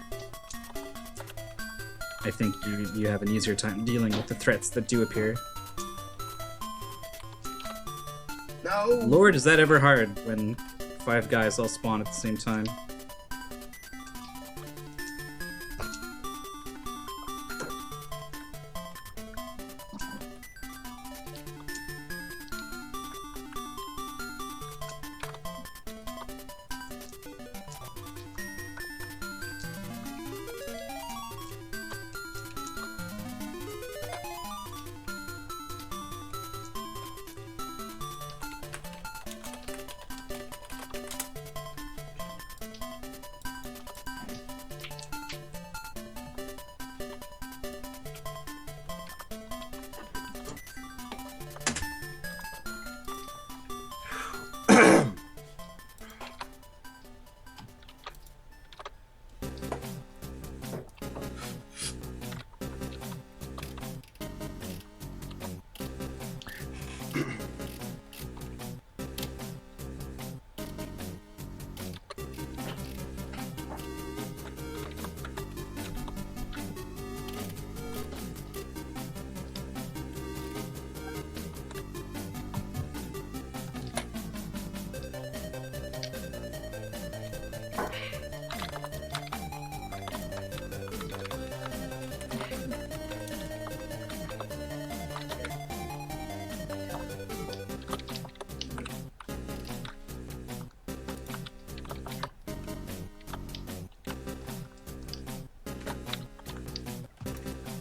I think you have an easier time dealing with the threats that do appear. No! Lord, is that ever hard when 5 guys all spawn at the same time?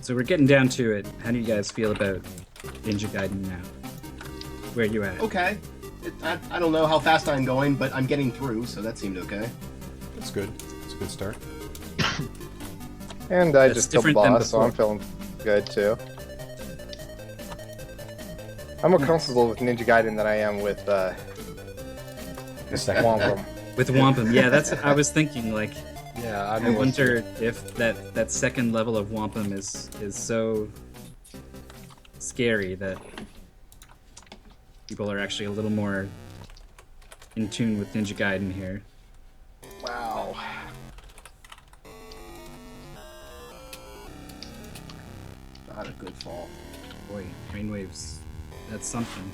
So we're getting down to it. How do you guys feel about Ninja Gaiden now? Where you at? Okay. I don't know how fast I'm going, but I'm getting through, so that seemed okay. That's good. It's a good start. And I That's just killed the different than boss, so I'm before. feeling good too. I'm more comfortable with Ninja Gaiden than I am with The second Whomp. With Whompum, yeah, that's. I was thinking, like, Yeah, I wonder if that second level of Whompum is so scary that people are actually a little more in tune with Ninja Gaiden here. Wow. Not a good fall. Boy, brainwaves, that's something.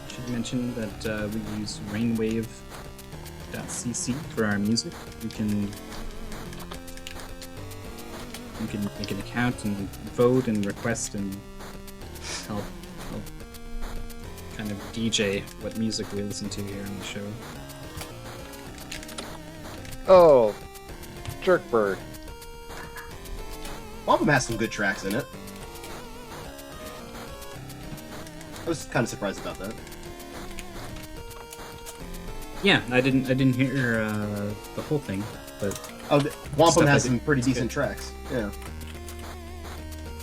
Should mention that we use rainwave.cc for our music. You can make an account and vote and request and help kind of DJ what music we listen to here on the show. Oh, Jerkbird. Whomp has some good tracks in it. I was kind of surprised about that. Yeah, I didn't hear the whole thing, but Oh, Whompum Stuff I has did- some pretty it's decent good. tracks. Yeah.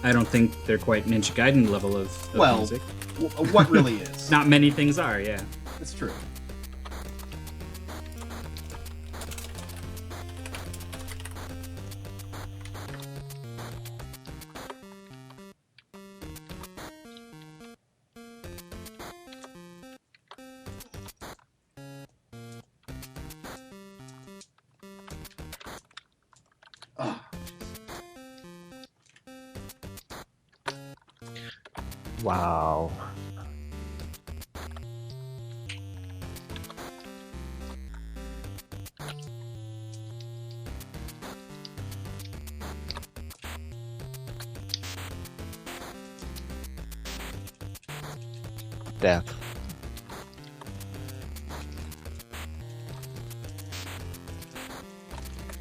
I don't think they're quite Ninja Gaiden level of Well, music. What really is? Not many things are, yeah. It's true. Ah, Wow. Death.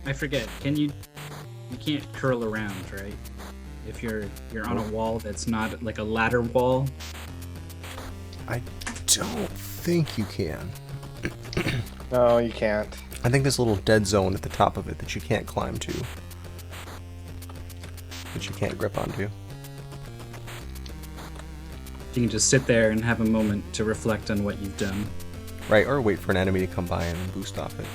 I forget. You can't curl around, right? If you're on a wall that's not like a ladder wall. I don't think you can. No, you can't. I think there's a little dead zone at the top of it that you can't climb to. That you can't grip onto. You can just sit there and have a moment to reflect on what you've done. Right, or wait for an enemy to come by and boost off it.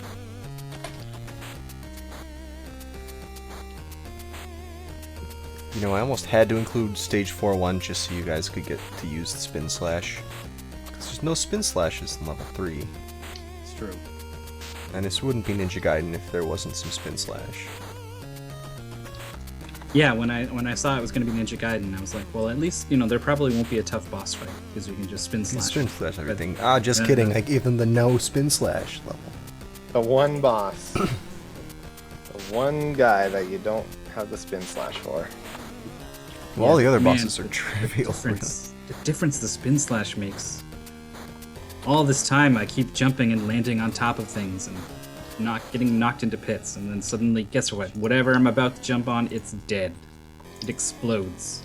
You know, I almost had to include Stage 4-1 just so you guys could get to use the Spin Slash. Because there's no Spin Slashes in level 3. it's true. And this wouldn't be Ninja Gaiden if there wasn't some Spin Slash. Yeah, when I saw it was going to be Ninja Gaiden, I was like, well, at least there probably won't be a tough boss fight because we can just spin You can slash. Spin Slash everything. Ah, just Uh, kidding. I gave them the no Spin Slash level. The one boss. The one guy that you don't have the spin slash for. Well, all the other Man, bosses are trivial. The difference the spin slash makes. All this time, I keep jumping and landing on top of things and getting knocked into pits, and then suddenly, guess what? Whatever I'm about to jump on, it's dead. It explodes.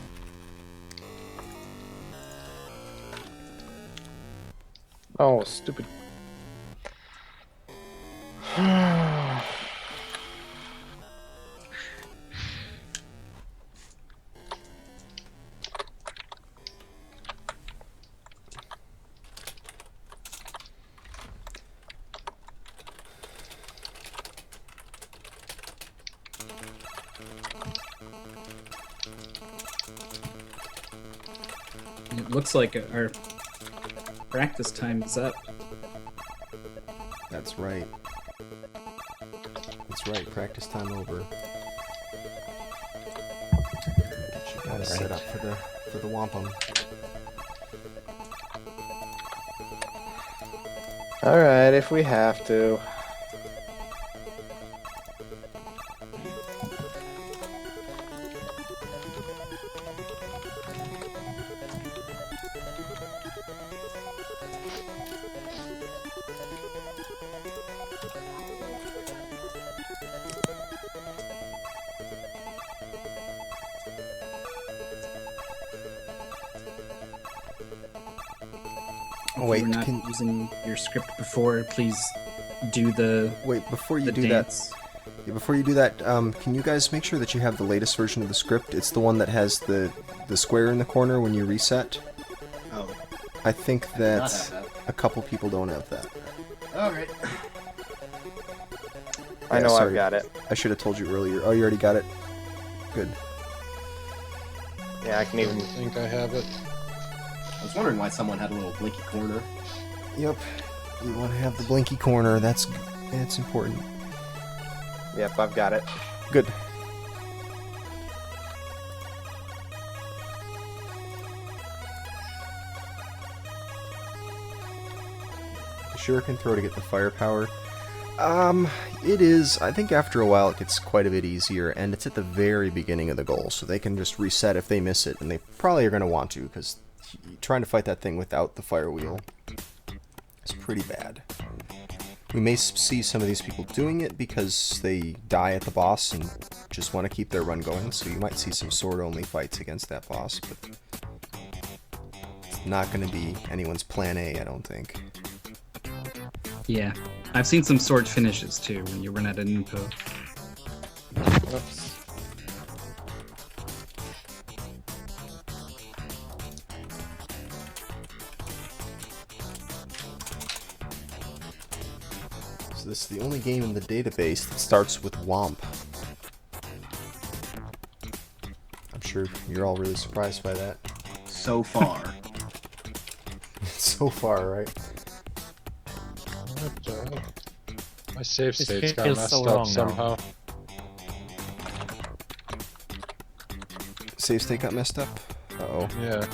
Oh, stupid. It looks like our practice time is up. That's right. That's right. Practice time over. Get you guys set up for the wampum. Alright, if we have to. Oh wait, you were not using your script before, please do the wait before you the do dance. that. Yeah, before you do that, can you guys make sure that you have the latest version of the script? It's the one that has the square in the corner when you reset. Oh, I think not that have that. a couple people don't have that. Alright. I Yeah, know sorry. I've got it. I should have told you earlier. Oh, you already got it? Good. Yeah, I can even. I think I have it. I was wondering why someone had a little blinky corner. Yep. You want to have the blinky corner. That's important. Yep, I've got it. Good. The shuriken throw to get the firepower. It is. I think after a while it gets quite a bit easier, and it's at the very beginning of the goal, so they can just reset if they miss it, and they probably are going to want to, because trying to fight that thing without the fire wheel is pretty bad. We may see some of these people doing it because they die at the boss and just want to keep their run going, so you might see some sword-only fights against that boss, but it's not going to be anyone's plan A, I don't think. Yeah, I've seen some sword finishes too when you run out of Nupo. Oops. So this is the only game in the database that starts with Whomp. I'm sure you're all really surprised by that. So far. So far, right? What the heck? My save This state's got feels messed so up long now. somehow. Save state got messed up? Uh-oh. Yeah,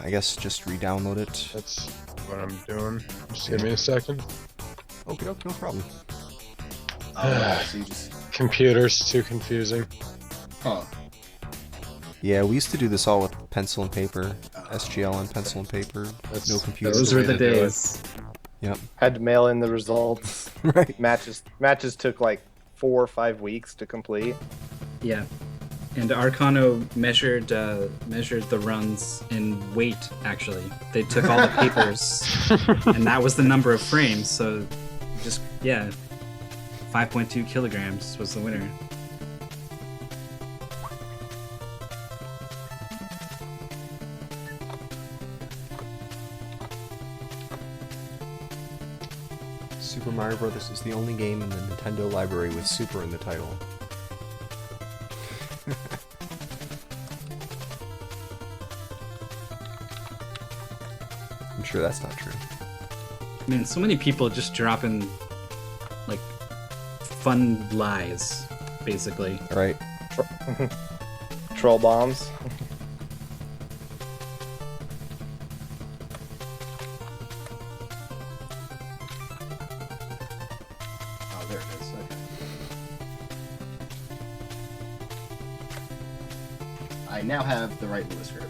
I guess just re-download it. that's what I'm doing. Just give me a second. Okay, no problem. Oh, so you just... Computer's too confusing. Huh. Yeah, we used to do this all with pencil and paper. SGL on pencil and paper. That's- No computer. Those the were way the to do it. days. Yep. Had to mail in the results. Right. Matches took like 4 or 5 weeks to complete. Yeah, and Arcano measured the runs in weight. Actually, they took all the papers, and that was the number of frames. So, just 5.2 kilograms was the winner. Super Mario Bros. Is the only game in the Nintendo library with Super in the title. I'm sure that's not true. I mean, so many people just dropping like fun lies, basically. Alright. Troll bombs. Oh, there it is. Okay. I now have the right Lewis script.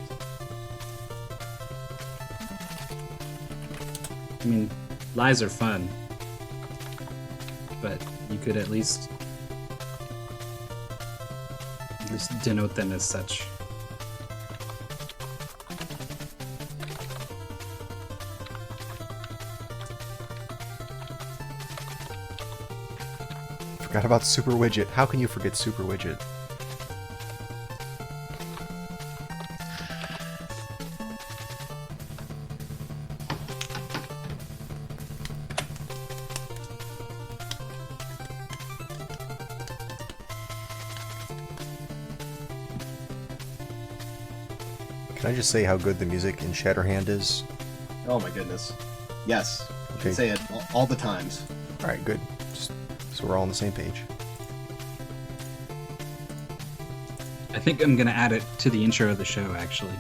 I mean, lies are fun, but you could at least denote them as such. Forgot about Super Widget. How can you forget Super Widget? Can I just say how good the music in Shatterhand is? Oh my goodness. Yes. You Okay. can say it all the times. Alright, good. Just so we're all on the same page. I think I'm gonna add it to the intro of the show, actually.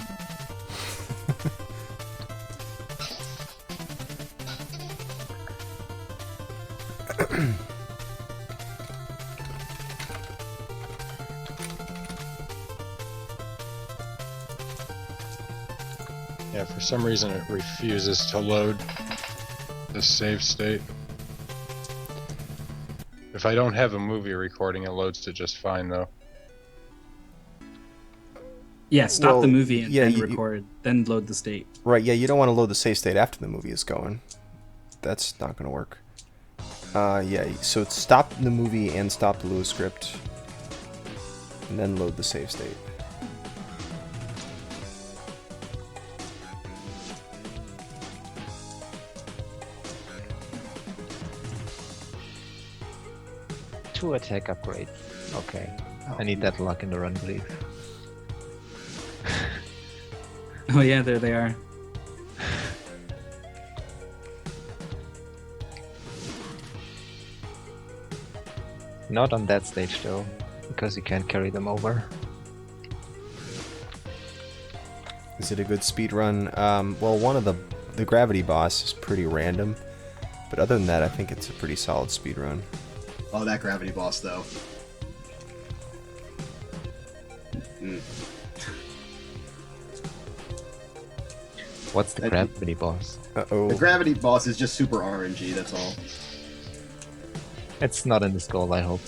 Yeah, for some reason it refuses to load the save state. If I don't have a movie recording, it loads it just fine though. Yeah, stop Well, the movie and yeah, then you- record, then load the state. Right, yeah, you don't want to load the save state after the movie is going. That's not going to work. Yeah, so stop the movie and stop the Lua script. And then load the save state. Two attack upgrade. Okay. I need that luck in the run, please. Oh yeah, there they are. Not on that stage though, because you can't carry them over. Is it a good speed run? Well, one of the gravity boss is pretty random, but other than that, I think it's a pretty solid speed run. Oh, that gravity boss, though. What's the gravity boss? Uh-oh. The gravity boss is just super RNG, that's all. It's not in this goal, I hope.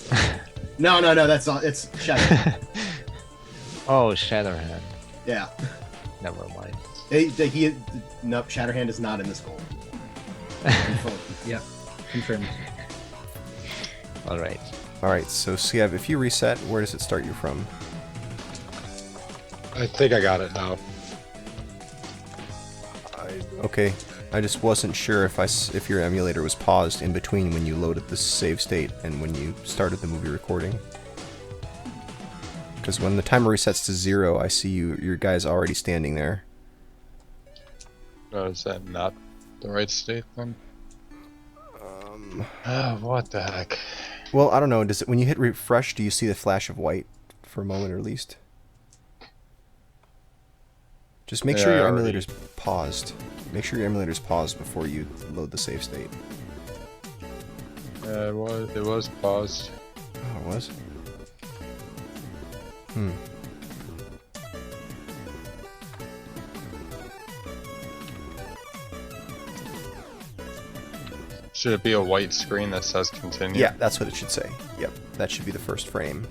No, that's not. It's Shadow. Oh, Shatterhand. Yeah. Never mind. No, Shatterhand is not in this goal. Yep, confirmed. Alright. Alright, so Siev, if you reset, where does it start you from? I think I got it now. Okay, I just wasn't sure if your emulator was paused in between when you loaded the save state and when you started the movie recording. Because when the timer resets to 0, I see your guy's already standing there. Oh, is that not the right state then? What the heck? Well, I don't know. Does it when you hit refresh, do you see the flash of white for a moment at least? Just make sure Yeah, your already. emulator's paused. Make sure your emulator's paused before you load the save state. It was paused. Oh, it was? Should it be a white screen that says continue? Yeah, that's what it should say. Yep, that should be the first frame.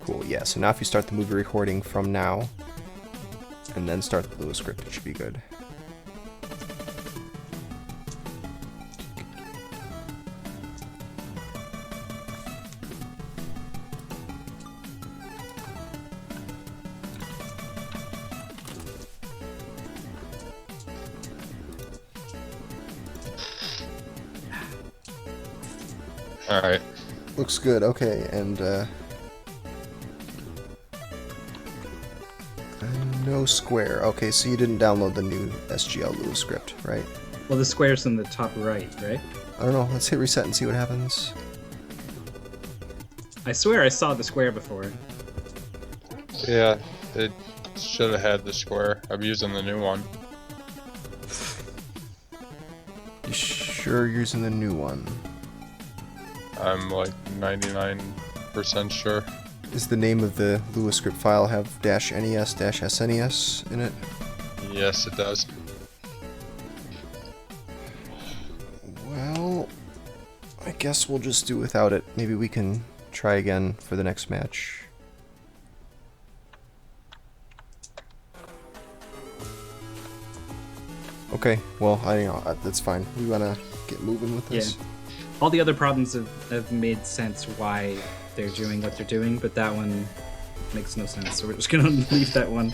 Cool, yeah, so now if you start the movie recording from now, and then start the Lua script, it should be good. Alright. Looks good, okay, and no square. Okay, so you didn't download the new SGL Lua script, right? Well, the square's in the top right, right? I don't know, let's hit reset and see what happens. I swear I saw the square before. Yeah, it should have had the square. I'm using the new one. You sure you're using the new one? I'm like 99% sure. Does the name of the Lua script file have -nes-snes in it? Yes, it does. Well, I guess we'll just do without it. Maybe we can try again for the next match. Okay, well, that's fine. We wanna get moving with this. Yeah. All the other problems have made sense why they're doing what they're doing, but that one makes no sense, so we're just gonna leave that one.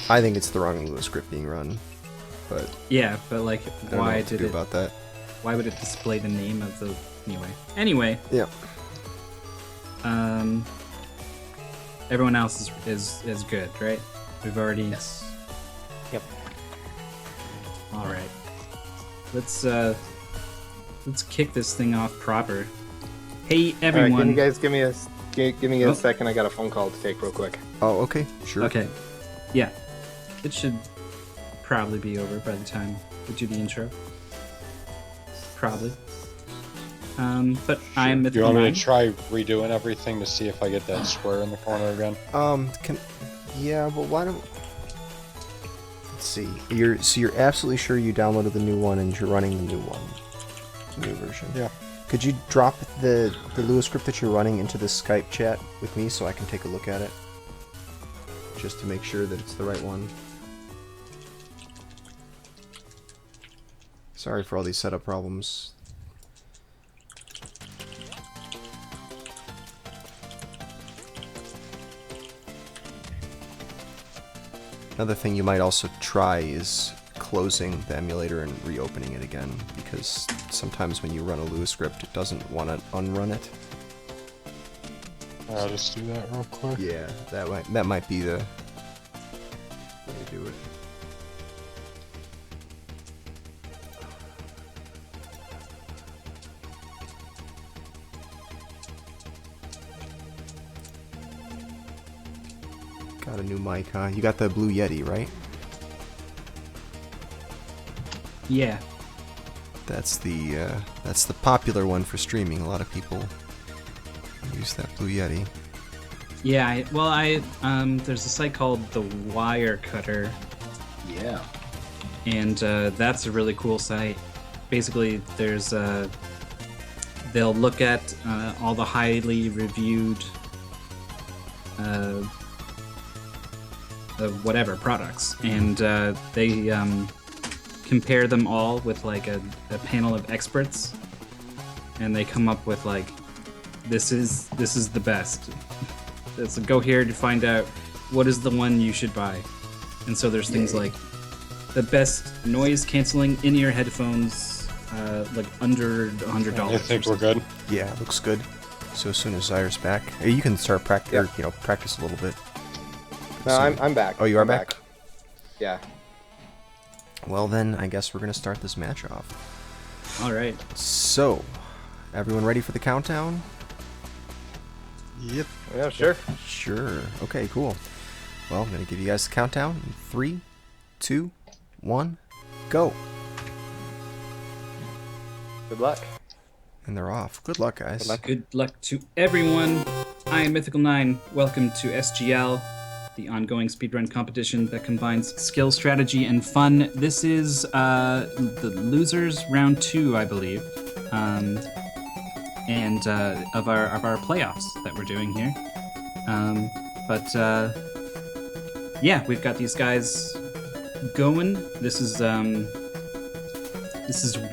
I think it's the wrong Lua script being run, but Yeah, but like, I don't know why what to did do it? about that. Why would it display the name of the? Anyway. Yeah. Everyone else is good, right? We've already. Yes. Yep. All right. Let's kick this thing off proper. Hey Alright, everyone. can you guys give me a Oh. second? I got a phone call to take real quick. Oh, okay, sure. Okay. Yeah. It should probably be over by the time we do the intro. Probably. But I'm Do you Mythical want me Nine. to try redoing everything to see if I get that square in the corner again? Yeah, but why don't... Let's see. You're absolutely sure you downloaded the new one and you're running the new one. New version. Yeah. Could you drop the Lua script that you're running into the Skype chat with me so I can take a look at it? Just to make sure that it's the right one. Sorry for all these setup problems. Another thing you might also try is closing the emulator and reopening it again, because sometimes when you run a Lua script, it doesn't want to unrun it. I'll just do that real quick. Yeah, that might be the way to do it. Got a new mic, huh? You got the Blue Yeti, right? Yeah. That's the popular one for streaming. A lot of people use that Blue Yeti. Yeah, there's a site called The Wire Cutter, Yeah. and that's a really cool site. Basically, they'll look at all the highly reviewed whatever products, and they compare them all with like a panel of experts, and they come up with like, this is the best. So go here to find out what is the one you should buy. And so there's things like the best noise canceling in-ear headphones, like under $100. I think we're good. Yeah, looks good. So as soon as Zaire's back, you can start practice a little bit. No, So- I'm back. Oh, you are I'm back? Yeah. Well then, I guess we're gonna start this match off. All right. So, everyone ready for the countdown? Yep. Yeah, sure. Sure. Okay, cool. Well, I'm gonna give you guys the countdown in 3, 2, 1, go. Good luck. And they're off. Good luck, guys. Good luck. Good luck to everyone. I am Mythical9. Welcome to SGL, the ongoing speedrun competition that combines skill, strategy, and fun. This is the losers round 2, I believe, and of our playoffs that we're doing here. Yeah, we've got these guys going. This is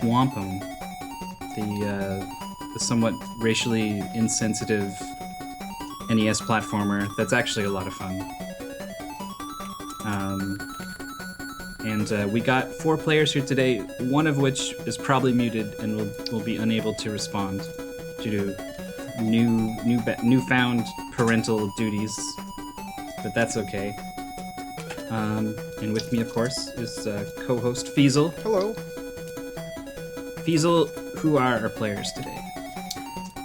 Whomp, the somewhat racially insensitive NES platformer that's actually a lot of fun. And we got 4 players here today, one of which is probably muted and will be unable to respond due to newfound parental duties, but that's okay. And with me, of course, is co-host Feasel. Hello. Feasel, who are our players today?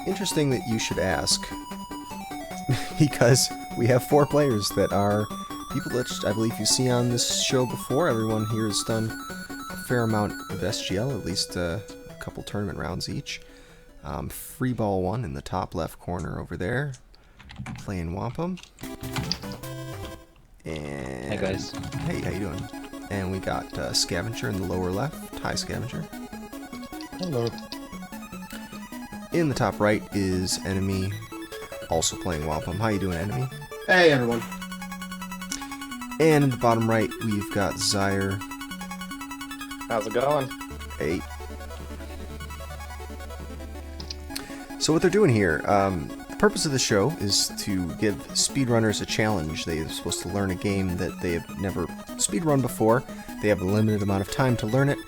Interesting that you should ask, because we have 4 players that are people that I believe you see on this show before. Everyone here has done a fair amount of SGL, at least a couple tournament rounds each. Freeball 1 in the top left corner over there, playing Whomp. And Hey guys. Hey, how you doing? And we got Scavenger in the lower left. Hi, Scavenger. Hello. In the top right is Enemy, also playing Whomp. How you doing, Enemy? Hey, everyone. And in the bottom right, we've got Zaire. How's it going? Hey. So what they're doing here, the purpose of the show is to give speedrunners a challenge. They're supposed to learn a game that they have never speedrun before. They have a limited amount of time to learn it,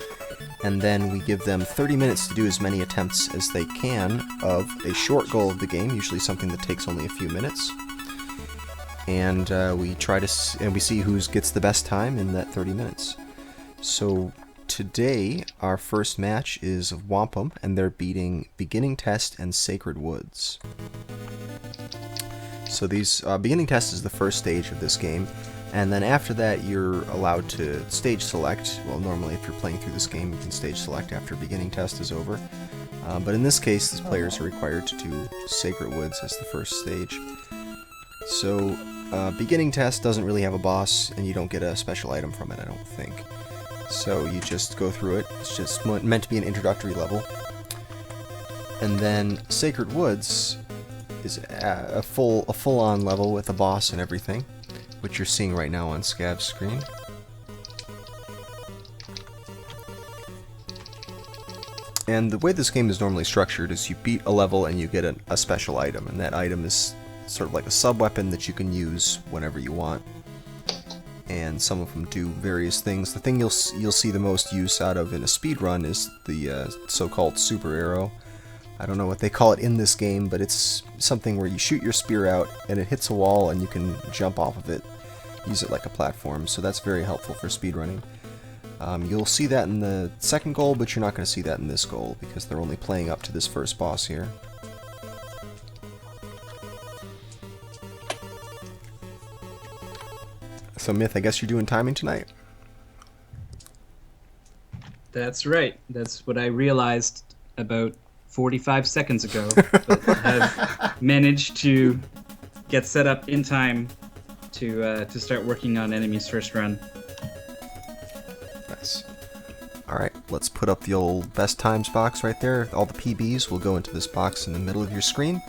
and then we give them 30 minutes to do as many attempts as they can of a short goal of the game, usually something that takes only a few minutes. And we try to and we see who gets the best time in that 30 minutes. So today, our first match is Whomp, and they're beating Beginning Test and Sacred Woods. So these Beginning Test is the first stage of this game, and then after that you're allowed to stage select. Well, normally if you're playing through this game, you can stage select after Beginning Test is over. But in this case, the players are required to do Sacred Woods as the first stage. So, Beginning Test doesn't really have a boss, and you don't get a special item from it, I don't think. So you just go through it. It's just meant to be an introductory level. And then Sacred Woods is a full-on level with a boss and everything, which you're seeing right now on Scav's screen. And the way this game is normally structured is you beat a level and you get a special item, and that item is sort of like a sub-weapon that you can use whenever you want. And some of them do various things. The thing you'll see the most use out of in a speedrun is the so-called super arrow. I don't know what they call it in this game, but it's something where you shoot your spear out and it hits a wall and you can jump off of it, use it like a platform, so that's very helpful for speedrunning. You'll see that in the second goal, but you're not going to see that in this goal because they're only playing up to this first boss here. So Myth, I guess you're doing timing tonight? That's right. That's what I realized about 45 seconds ago. But I've managed to get set up in time to start working on Enemy's first run. Nice. Alright, let's put up the old best times box right there. All the PBs will go into this box in the middle of your screen.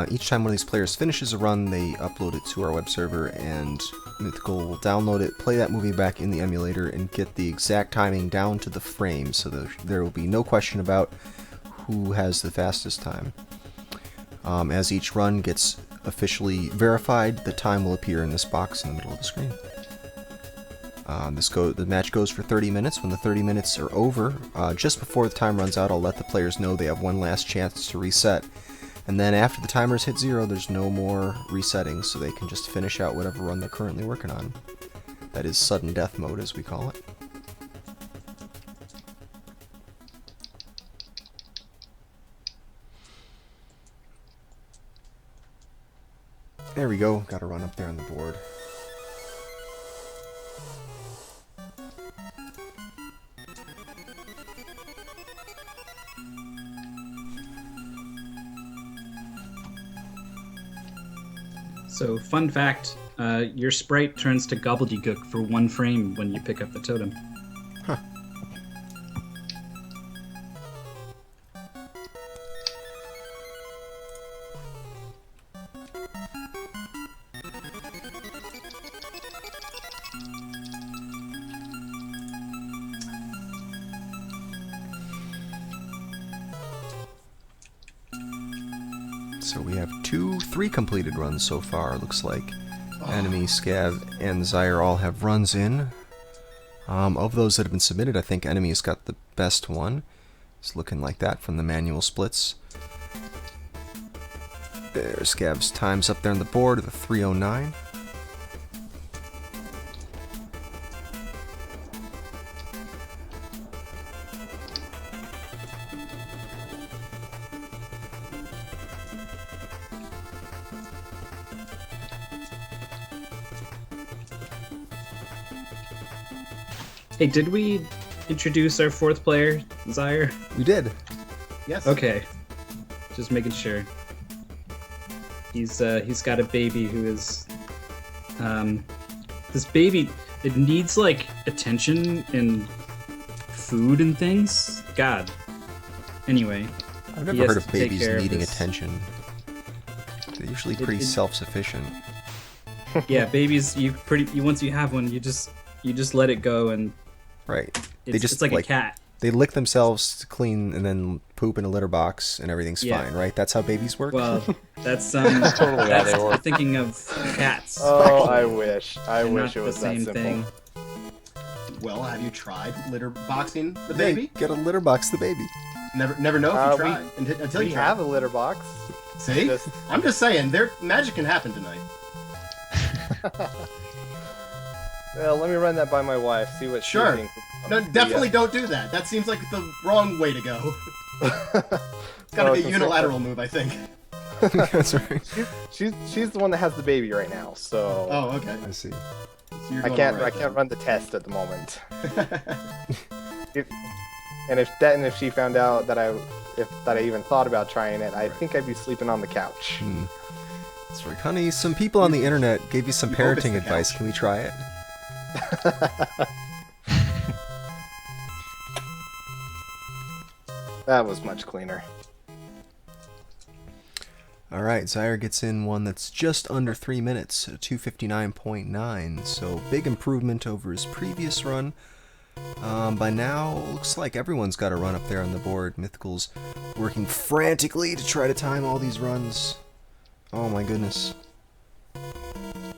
Each time one of these players finishes a run, they upload it to our web server, and Mythical will download it, play that movie back in the emulator, and get the exact timing down to the frame, so there will be no question about who has the fastest time. As each run gets officially verified, the time will appear in this box in the middle of the screen. The match goes for 30 minutes. When the 30 minutes are over, just before the time runs out, I'll let the players know they have one last chance to reset. And then after the timers hit 0, there's no more resetting, so they can just finish out whatever run they're currently working on. That is sudden death mode, as we call it. There we go, gotta run up there on the board. So, fun fact, your sprite turns to gobbledygook for 1 frame when you pick up the totem. Huh. So we have 3 completed runs so far, looks like. Enemy, Scav, and Zyre all have runs in. Of those that have been submitted, I think Enemy's got the best one. It's looking like that from the manual splits. There's Scav's times up there on the board, the 3:09. Hey, did we introduce our 4th player, Zyre? We did. Yes. Okay. Just making sure. He's got a baby who is... this baby, it needs, like, attention and food and things. God. Anyway. I've he never has heard of to take babies care of needing this. attention. They're usually pretty self-sufficient. Yeah, babies, once you have one, you just let it go, and Right. it's like a cat. They lick themselves to clean and then poop in a litter box and everything's Yeah. fine, right? That's how babies work? Well, that's totally how they we're work. thinking of cats. Oh, I wish. I and wish not it was the same that simple. thing. Well, have you tried litter boxing the Hey, baby? get a litter box the baby. Never know if you We- try until We you try. have a litter box. See? Just- I'm just saying, magic can happen tonight. Well, let me run that by my wife, see what Sure. she thinks. No, definitely don't do that. That seems like the wrong way to go. It's gotta Well, be a it's unilateral move, I think. That's right. She's the one that has the baby right now, so Oh, okay. I see. So you're I going can't all right run the test at the moment. If she found out that I even thought about trying it, I think I'd be sleeping on the couch. That's right. Honey, some people on the internet gave you some You hope it's parenting the advice. couch. Can we try it? That was much cleaner. Alright, Zaire gets in one that's just under 3 minutes, 2:59.9, so big improvement over his previous run. By now, looks like everyone's got a run up there on the board. Mythical's working frantically to try to time all these runs. Oh my goodness.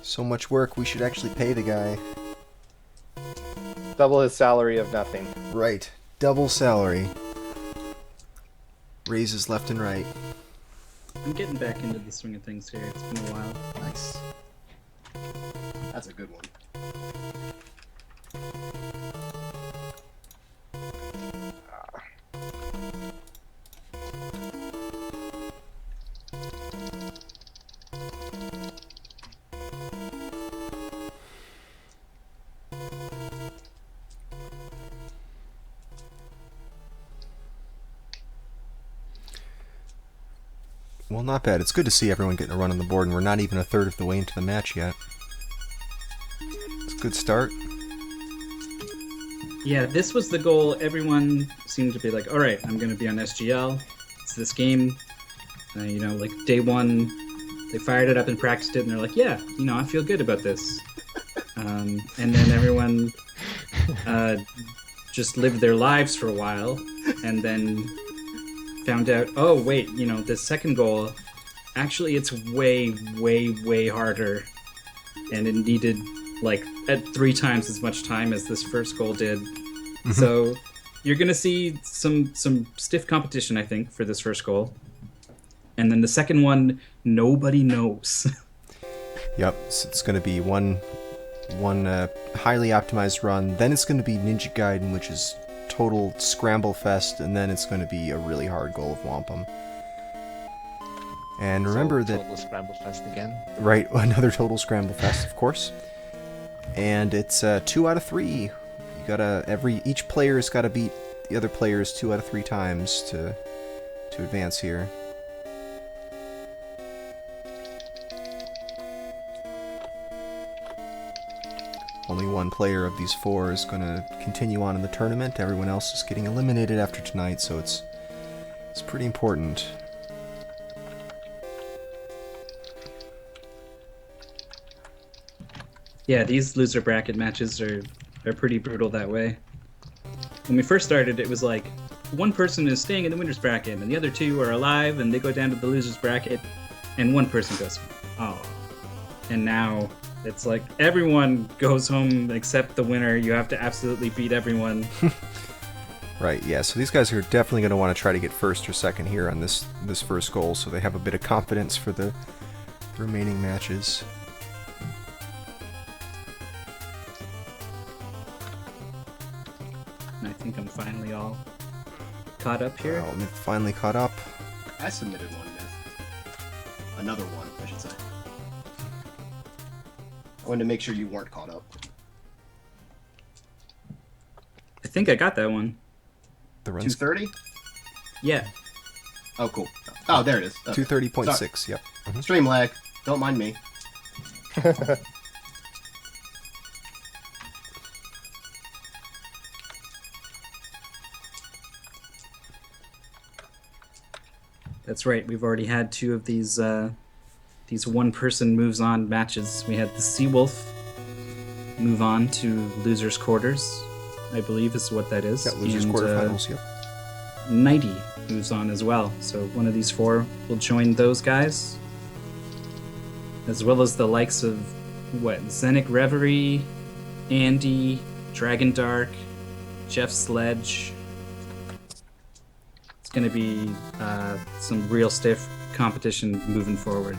So much work, we should actually pay the guy. Double his salary of nothing. Right, double salary. Raises left and right. I'm getting back into the swing of things here. It's been a while. Nice. That's a good one. Well, not bad. It's good to see everyone getting a run on the board, and we're not even a third of the way into the match yet. It's a good start. Yeah, this was the goal. Everyone seemed to be like, all right, I'm going to be on SGL. It's this game. You know, like day one, they fired it up and practiced it, and they're like, yeah, you know, I feel good about this. And then everyone just lived their lives for a while, and then found out, oh, wait, you know, this second goal, actually it's way, way, way harder. And it needed, like, at 3 times as much time as this first goal did. Mm-hmm. So you're going to see some stiff competition, I think, for this first goal. And then the second one, nobody knows. Yep, so it's going to be one highly optimized run. Then it's going to be Ninja Gaiden, which is total scramble fest, and then it's going to be a really hard goal of Whomp. And remember that total scramble fest again. Right, another total scramble fest, of course. And it's 2 out of 3. You gotta each player's got to beat the other players 2 out of 3 times to advance here. Only one player of these 4 is going to continue on in the tournament. Everyone else is getting eliminated after tonight, so it's pretty important. Yeah, these loser bracket matches are pretty brutal that way. When we first started, it was like one person is staying in the winner's bracket, and the other 2 are alive, and they go down to the loser's bracket, and one person goes, oh. And now it's like everyone goes home except the winner. You have to absolutely beat everyone. Right, yeah, so these guys are definitely going to want to try to get first or second here on this first goal, so they have a bit of confidence for the remaining matches. I think I'm finally all caught up here. Well, Myth finally caught up. I submitted one, Myth. Another one, I should say. I wanted to make sure you weren't caught up. I think I got that one. The run's 230? Yeah. Oh, cool. Oh, there it is. Okay. 230.6, yep. Mm-hmm. Stream lag. Don't mind me. That's right. We've already had 2 of these one-person moves on matches. We had the Seawolf move on to losers' quarters, I believe is what that is. Yeah, losers' quarterfinals, yep. Nighty moves on as well. So one of these 4 will join those guys, as well as the likes of Zenic Reverie, Andy, Dragon Dark, Jeff Sledge. It's going to be some real stiff competition moving forward.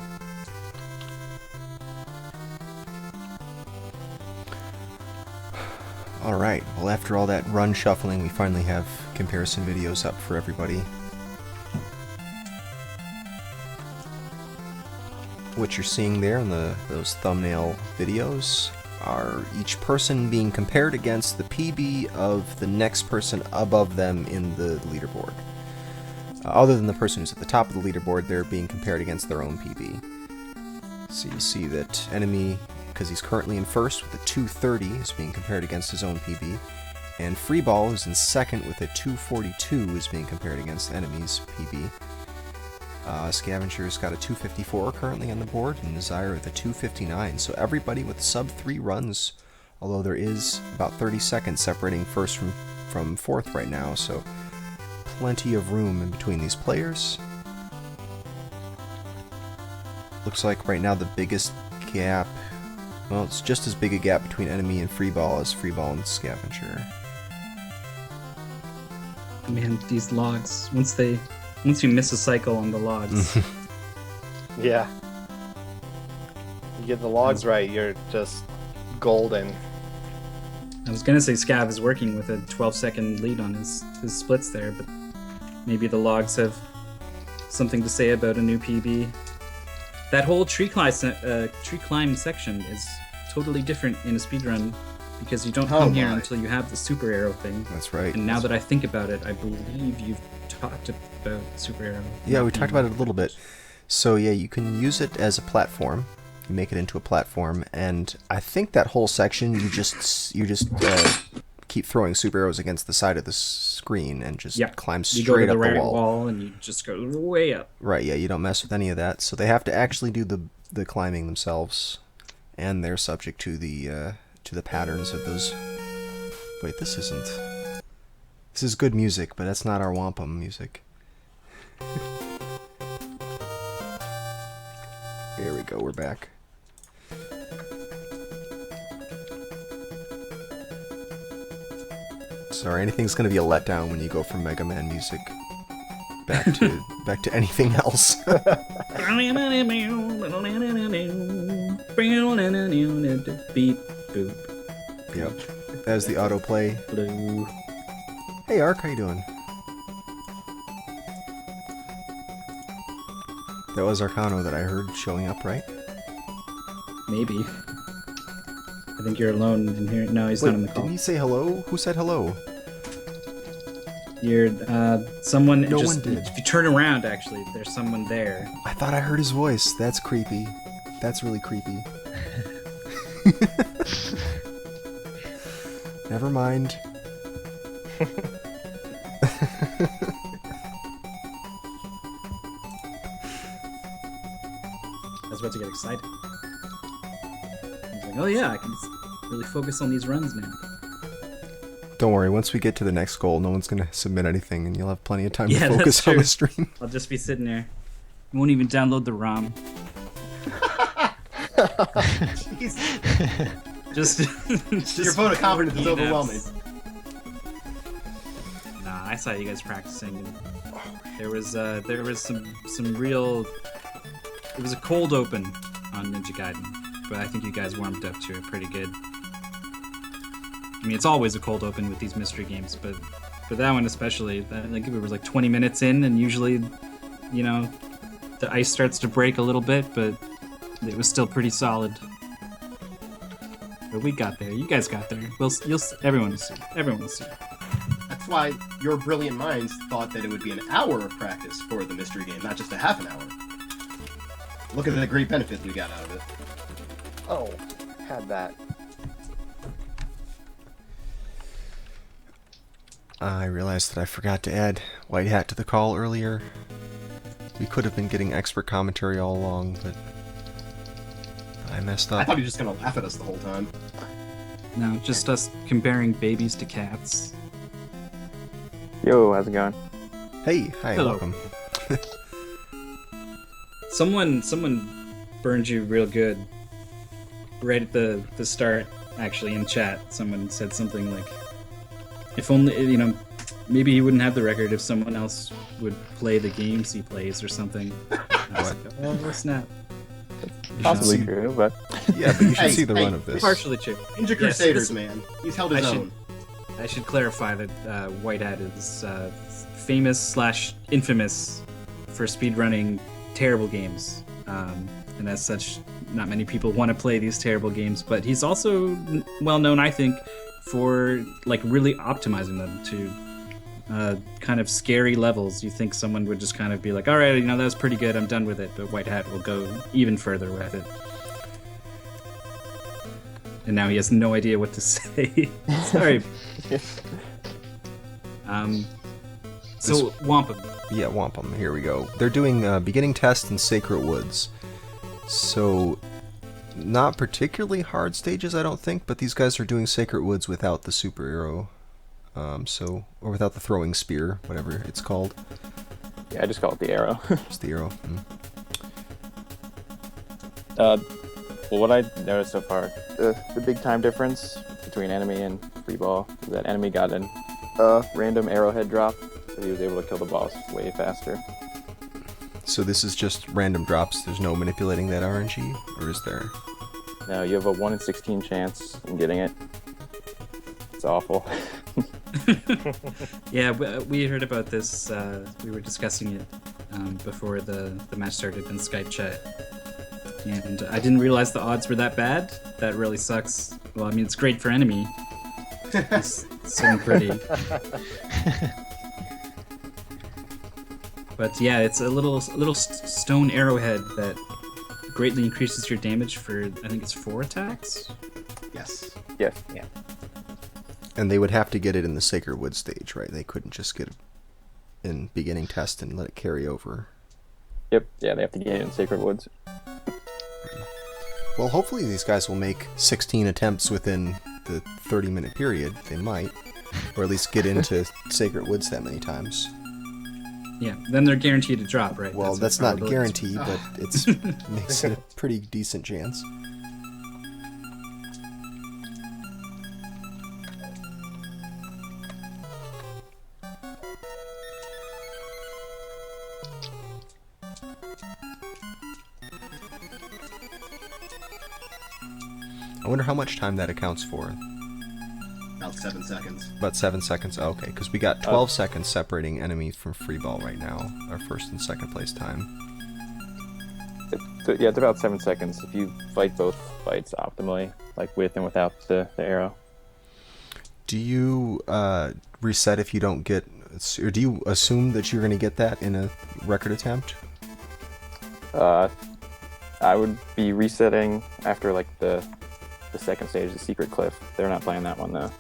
Alright, well after all that run shuffling, we finally have comparison videos up for everybody. What you're seeing there in those thumbnail videos are each person being compared against the PB of the next person above them in the leaderboard. Other than the person who's at the top of the leaderboard, they're being compared against their own PB. So you see that Enemy, because he's currently in first with a 230, is being compared against his own PB. And Freeball is in second with a 242, is being compared against Enemy's PB. Scavenger's got a 254 currently on the board, and Desire with a 259. So everybody with sub 3 runs, although there is about 30 seconds separating first from fourth right now, so plenty of room in between these players. Looks like right now the biggest gap, well, it's just as big a gap between enemy and free ball as free ball and Scavenger. Man, these logs, once you miss a cycle on the logs, Yeah. You get the logs right, you're just golden. I was gonna say Scav is working with a 12-second lead on his splits there, but maybe the logs have something to say about a new PB. That whole tree climb section is totally different in a speedrun because you don't come here until you have the super arrow thing. That's right. And now that I think about it, I believe you've talked about super arrow. Yeah, we talked about it a little bit. So yeah, you can use it as a platform. You make it into a platform, and I think that whole section you just keep throwing super arrows against the side of the screen and just climb straight up the up the right wall. And you just go way up. Right, yeah, you don't mess with any of that. So they have to actually do the climbing themselves, and they're subject to the patterns of those. Wait, this is good music, but that's not our wampum music. Here we go, we're back. Sorry, anything's gonna be a letdown when you go from Mega Man music back to anything else. Beep boop. Yep. That was the autoplay. Blue. Hey Ark, how you doing? That was Arcano that I heard showing up, right? Maybe. I think you're alone in here. No, he's Wait, not on the call. didn't you say hello? Who said hello? You're someone. No just, one did. If you turn around, actually, there's someone there. I thought I heard his voice. That's creepy. That's really creepy. Never mind. I was about to get excited. I was like, oh yeah, I can really focus on these runs now. Don't worry, once we get to the next goal, no one's gonna submit anything and you'll have plenty of time Yeah, to that's focus on true. the stream. I'll just be sitting there. I won't even download the ROM. Jeez. Just Your vote of confidence is peanuts. overwhelming. Nah, I saw you guys practicing. And there was some real. It was a cold open on Ninja Gaiden, but I think you guys warmed up to it pretty good. I mean, it's always a cold open with these mystery games, but for that one especially, I think we were like 20 minutes in, and usually, you know, the ice starts to break a little bit, but it was still pretty solid. But we got there. You guys got there. Everyone will see. Everyone will see. That's why your brilliant minds thought that it would be an hour of practice for the mystery game, not just a half an hour. Look at the great benefit we got out of it. Oh, had that. I realized that I forgot to add White Hat to the call earlier. We could have been getting expert commentary all along, but I messed I up. thought he was just gonna laugh at us the whole time. No, just us comparing babies to cats. Yo, how's it going? Hey, hi, Hello. welcome. Someone burned you real good. Right at the start, actually, in chat, someone said something like, if only, you know, maybe he wouldn't have the record if someone else would play the games he plays or something. I was like, oh, snap. Possibly see- true, but Yeah, but you should Hey, see the hey, run of this. Partially true. Ninja Yes, Crusaders, this- man. He's held his I own. I should clarify that White Hat is famous / infamous for speedrunning terrible games. And as such, not many people want to play these terrible games, but he's also well known, I think, for like really optimizing them to kind of scary levels. You think someone would just kind of be like, all right, you know, that was pretty good, I'm done with it, but White Hat will go even further with it. And now he has no idea what to say. Sorry. So, Wampum. Yeah, Wampum. Here we go. They're doing beginning test in Sacred Woods. So, not particularly hard stages, I don't think, but these guys are doing Sacred Woods without the super arrow. Or without the throwing spear, whatever it's called. Yeah, I just call it the arrow. Just the arrow. Well, what I noticed so far, the big time difference between enemy and free ball is that enemy got an random arrowhead drop, so he was able to kill the boss way faster. So this is just random drops. There's no manipulating that RNG, or is there? No, you have a 1 in 16 chance in getting it. It's awful. Yeah, we heard about this. We were discussing it before the match started in Skype chat. And I didn't realize the odds were that bad. That really sucks. Well, I mean, it's great for enemy. It's so pretty. But yeah, it's a little stone arrowhead that greatly increases your damage for, I think it's 4 attacks? Yes. Yes. Yeah. And they would have to get it in the Sacred Wood stage, right? They couldn't just get it in beginning test and let it carry over. Yep. Yeah, they have to get it in Sacred Woods. Well, hopefully these guys will make 16 attempts within the 30-minute period. They might. Or at least get into Sacred Woods that many times. Yeah, then they're guaranteed to drop, right? Well, that's not a guarantee, but it's makes it a pretty decent chance. I wonder how much time that accounts for. About 7 seconds. About 7 seconds? Oh, okay, because we got 12 seconds separating enemies from free ball right now. Our first and second place time. Yeah, it's about 7 seconds if you fight both fights optimally, like with and without the arrow. Do you reset if you don't get... Or do you assume that you're going to get that in a record attempt? I would be resetting after like the second stage, the secret cliff. They're not playing that one though.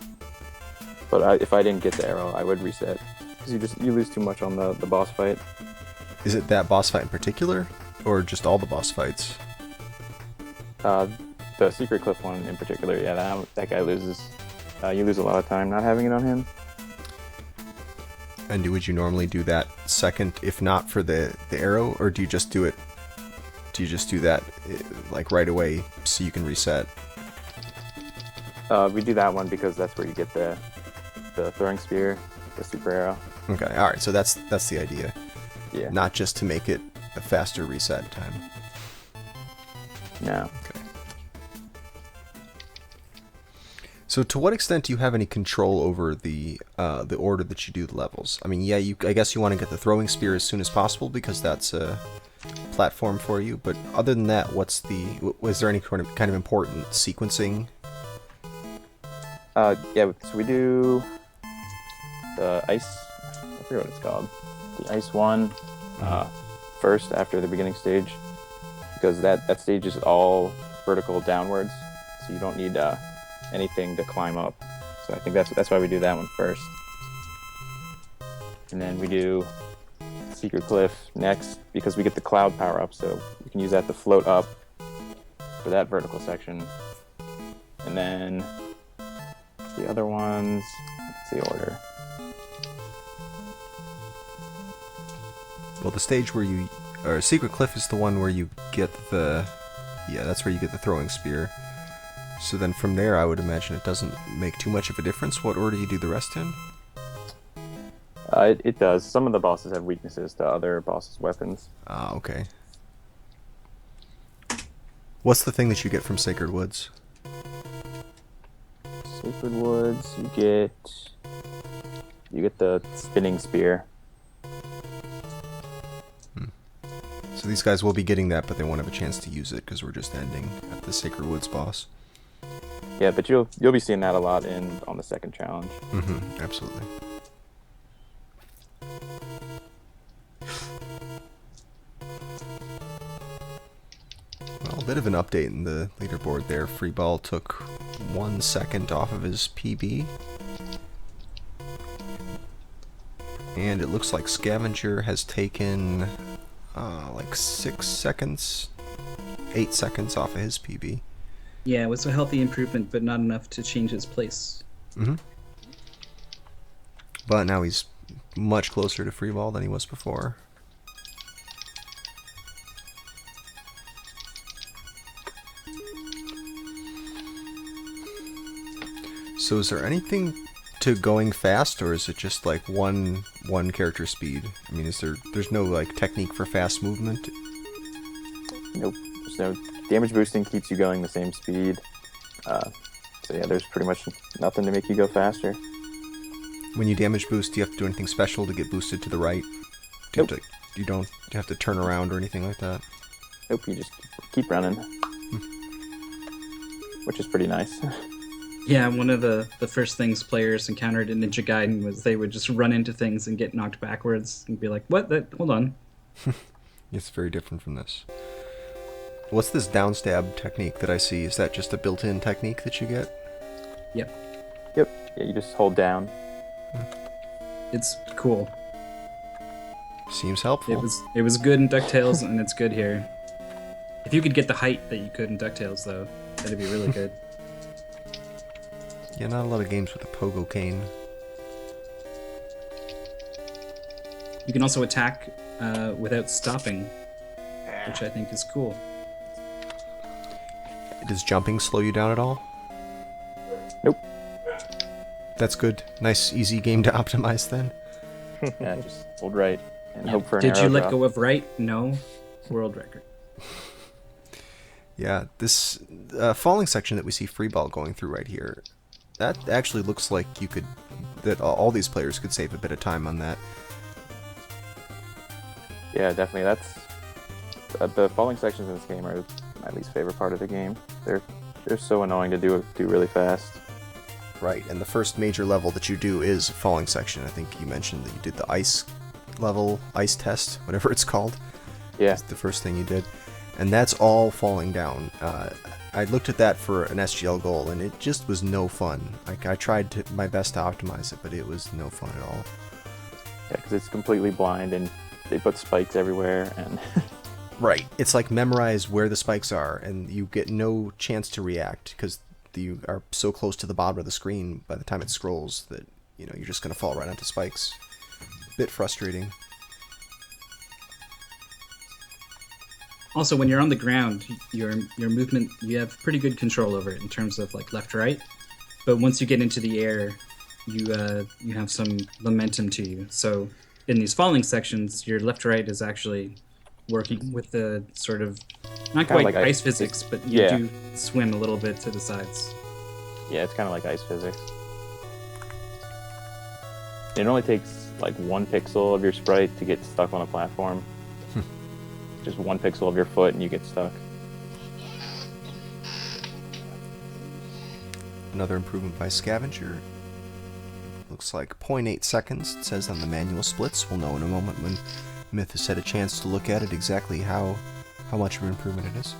But if I didn't get the arrow, I would reset because you lose too much on the boss fight. Is it that boss fight in particular, or just all the boss fights? The secret cliff one in particular, yeah, that guy loses. You lose a lot of time not having it on him. And would you normally do that second, if not for the arrow, or do you just do it? Do you just do that like right away so you can reset? We do that one because that's where you get the throwing spear, the super arrow. Okay, all right. So that's the idea. Yeah. Not just to make it a faster reset time. No. Okay. So to what extent do you have any control over the order that you do the levels? I mean, yeah, I guess you want to get the throwing spear as soon as possible because that's a platform for you. But other than that, was there any kind of important sequencing? Yeah, so we do the ice, I forget what it's called, the ice one first after the beginning stage, because that stage is all vertical downwards, so you don't need anything to climb up. So I think that's why we do that one first. And then we do Secret Cliff next, because we get the cloud power up, so we can use that to float up for that vertical section. And then the other ones, what's the order? Well, the stage where Secret Cliff is the one where you get that's where you get the throwing spear. So then from there, I would imagine it doesn't make too much of a difference what order you do the rest in? It does. Some of the bosses have weaknesses to other bosses' weapons. Ah, okay. What's the thing that you get from Sacred Woods? Sacred Woods, you get the spinning spear. So these guys will be getting that, but they won't have a chance to use it because we're just ending at the Sacred Woods boss. Yeah, but you'll be seeing that a lot on the second challenge. Mm-hmm, absolutely. Well, a bit of an update in the leaderboard there. Freeball took 1 second off of his PB. And it looks like Scavenger has taken like 6 seconds, 8 seconds off of his PB. Yeah, it was a healthy improvement, but not enough to change his place. Mm-hmm. But now he's much closer to free ball than he was before. So is there anything to going fast, or is it just like one character speed? I mean, there's no like technique for fast movement? Nope. There's no damage boosting, keeps you going the same speed. So yeah, there's pretty much nothing to make you go faster. When you damage boost, do you have to do anything special to get boosted to the right? Do you don't have to turn around or anything like that? Nope, you just keep running. Which is pretty nice. Yeah, one of the first things players encountered in Ninja Gaiden was they would just run into things and get knocked backwards and be like, what? Hold on. It's very different from this. What's this down stab technique that I see? Is that just a built-in technique that you get? Yep. Yep. Yeah, you just hold down. It's cool. Seems helpful. It was good in DuckTales, and it's good here. If you could get the height that you could in DuckTales, though, that'd be really good. Yeah, not a lot of games with a pogo cane. You can also attack without stopping, which I think is cool. Does jumping slow you down at all? Nope. That's good. Nice, easy game to optimize then. Yeah, just hold right and hope for an Did arrow you let drop. go of right? No. World record. Yeah, this falling section that we see Freeball going through right here, that actually looks like that all these players could save a bit of time on that. Yeah, definitely. That's the falling sections in this game are my least favorite part of the game. They're so annoying to do really fast. Right, and the first major level that you do is falling section. I think you mentioned that you did the ice level, ice test, whatever it's called. Yeah. That's the first thing you did. And that's all falling down. I looked at that for an SGL goal, and it just was no fun. Like, I tried my best to optimize it, but it was no fun at all. Yeah, because it's completely blind, and they put spikes everywhere, and... Right. It's like memorize where the spikes are, and you get no chance to react, because you are so close to the bottom of the screen by the time it scrolls that, you're just going to fall right onto spikes. Bit frustrating. Also, when you're on the ground, your movement, you have pretty good control over it in terms of like left to right. But once you get into the air, you have some momentum to you. So in these falling sections, your left to right is actually working with the sort of not quite like ice physics, but you do swim a little bit to the sides. Yeah, it's kind of like ice physics. It only takes like 1 pixel of your sprite to get stuck on a platform. Just 1 pixel of your foot and you get stuck. Another improvement by Scavenger. Looks like 0.8 seconds, it says on the manual splits. We'll know in a moment when Myth has had a chance to look at it exactly how much of an improvement it is.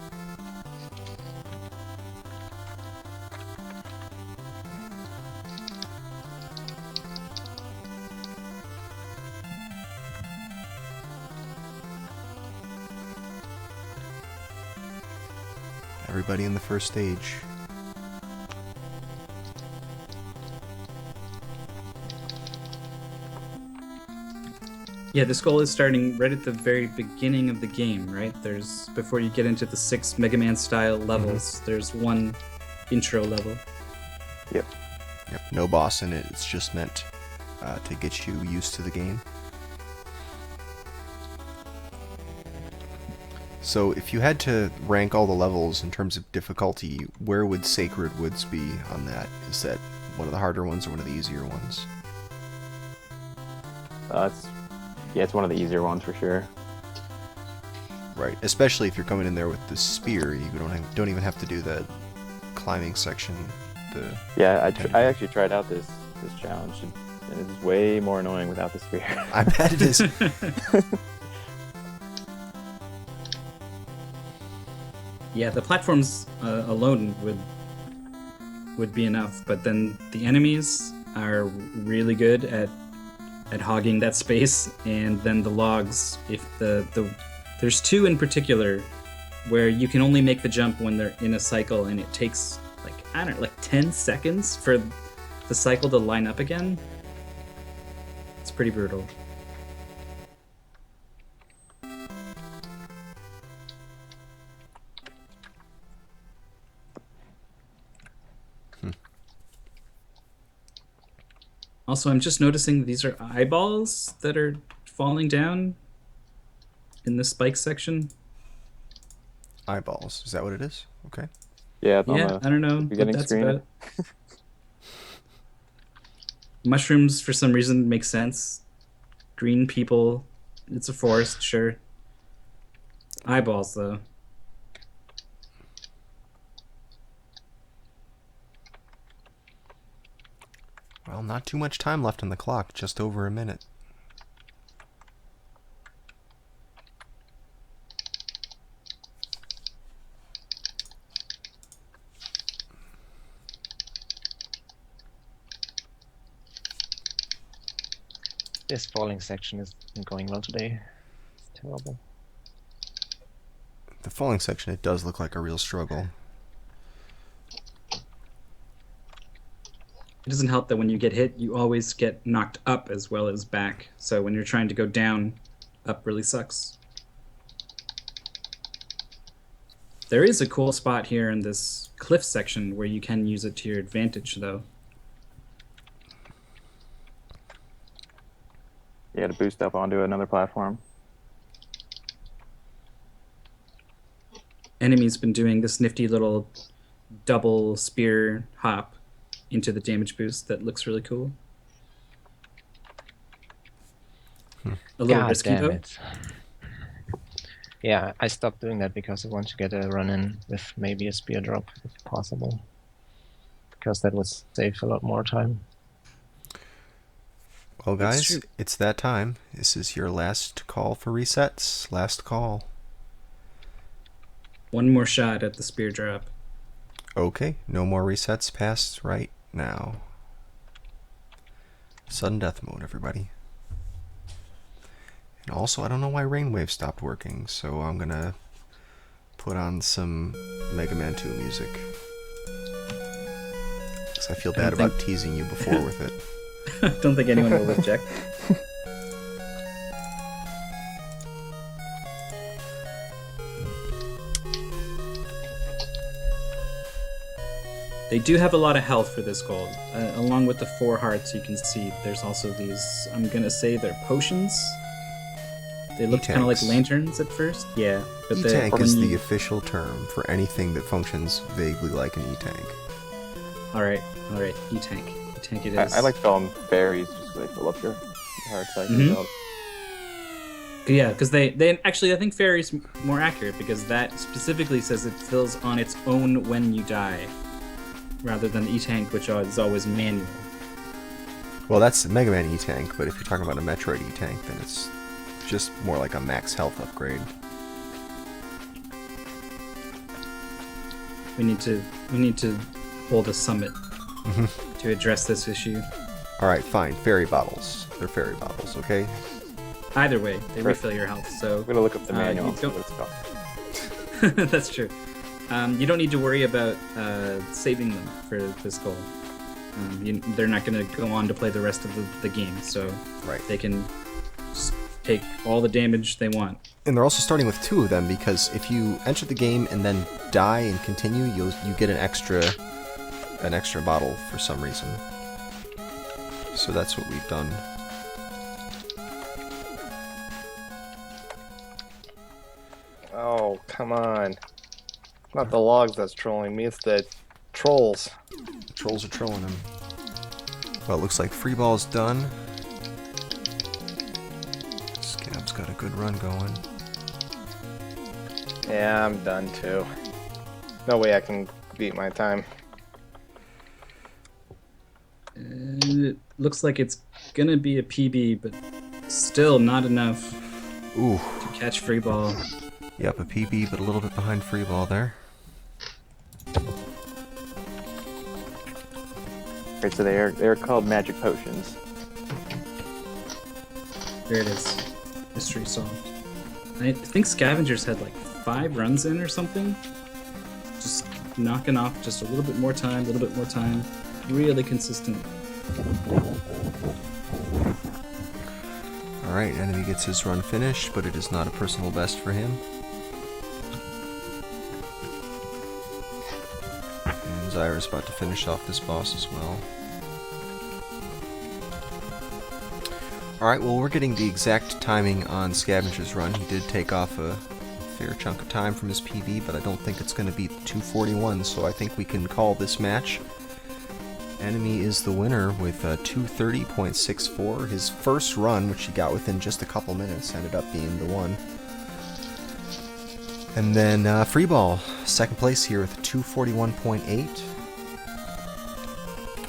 Everybody in the first stage. Yeah, this goal is starting right at the very beginning of the game, right? Before you get into the 6 Mega Man style levels, there's one intro level. Yep. No boss in it, it's just meant to get you used to the game. So if you had to rank all the levels in terms of difficulty, where would Sacred Woods be on that? Is that one of the harder ones or one of the easier ones? It's one of the easier ones for sure. Right, especially if you're coming in there with the spear, you don't even have to do the climbing section. I actually tried out this challenge, and it's way more annoying without the spear. I bet it is. Yeah, the platforms alone would be enough, but then the enemies are really good at at hogging that space, and then the logs, if there's two in particular where you can only make the jump when they're in a cycle, and it takes like, I don't know, like 10 seconds for the cycle to line up again. It's pretty brutal. Also, I'm just noticing these are eyeballs that are falling down in the spike section. Eyeballs. Is that what it is? Okay. Yeah, Yeah, I don't know what beginning that's screen. about. Mushrooms, for some reason, make sense. Green people. It's a forest, sure. Eyeballs, though. Well, not too much time left on the clock. Just over a minute. This falling section isn't going well today. It's terrible. The falling section, it does look like a real struggle. It doesn't help that when you get hit, you always get knocked up as well as back. So when you're trying to go down, up really sucks. There is a cool spot here in this cliff section where you can use it to your advantage, though. Yeah, to boost up onto another platform. Enemy's been doing this nifty little double spear hop into the damage boost that looks really cool. A little God risky, damn though. it. Yeah, I stopped doing that because I want to get a run in with maybe a spear drop if possible. Because that would save a lot more time. Well, That's guys, true. it's that time. This is your last call for resets. Last call. One more shot at the spear drop. Okay, no more resets past right now. Sudden death mode, everybody. And also, I don't know why Rainwave stopped working, so I'm gonna put on some Mega Man 2 music. Because I feel bad about teasing you before with it. Don't think anyone will object. They do have a lot of health for this gold. Along with the 4 hearts, you can see there's also these, I'm gonna say they're potions. They look kind of like E-tanks. lanterns at first. Yeah, but E-tank when is you- the official term for anything that functions vaguely like an E-tank. Alright, E-tank. E-tank it is. I like to call them fairies just because they fill up your hearts. I Mhm. can Yeah, because they actually, I think fairy's more accurate because that specifically says it fills on its own when you die, rather than the E-tank, which is always manual. Well, that's the Mega Man E-tank, but if you're talking about a Metroid E-tank, then it's just more like a max health upgrade. We need to hold a summit to address this issue. Alright, fine. Fairy bottles. They're fairy bottles, okay? Either way, they Right. refill your health. So I'm gonna look up the manual you and see don't- what it's called. that's true. You don't need to worry about saving them for this goal. They're not going to go on to play the rest of the game, so Right. they can just take all the damage they want. And they're also starting with 2 of them because if you enter the game and then die and continue, you get an extra bottle for some reason. So that's what we've done. Oh, come on. It's not the logs that's trolling me, it's the trolls. The trolls are trolling him. Well, it looks like free ball's done. Scab's got a good run going. Yeah, I'm done too. No way I can beat my time. It looks like it's going to be a PB, but still not enough Ooh. to catch free ball. Yep, a PB, but a little bit behind free ball there. Right, so they're called magic potions. There it is. Mystery solved. I think Scavengers had like 5 runs in or something. Just knocking off just a little bit more time, a little bit more time. Really consistent. Alright, enemy gets his run finished, but it is not a personal best for him. And Zyra's about to finish off this boss as well. Alright, well we're getting the exact timing on Scavenger's run. He did take off a fair chunk of time from his PB, but I don't think it's going to beat 241, so I think we can call this match. Enemy is the winner with 230.64. His first run, which he got within just a couple minutes, ended up being the one. And then Freeball, second place here with 241.8.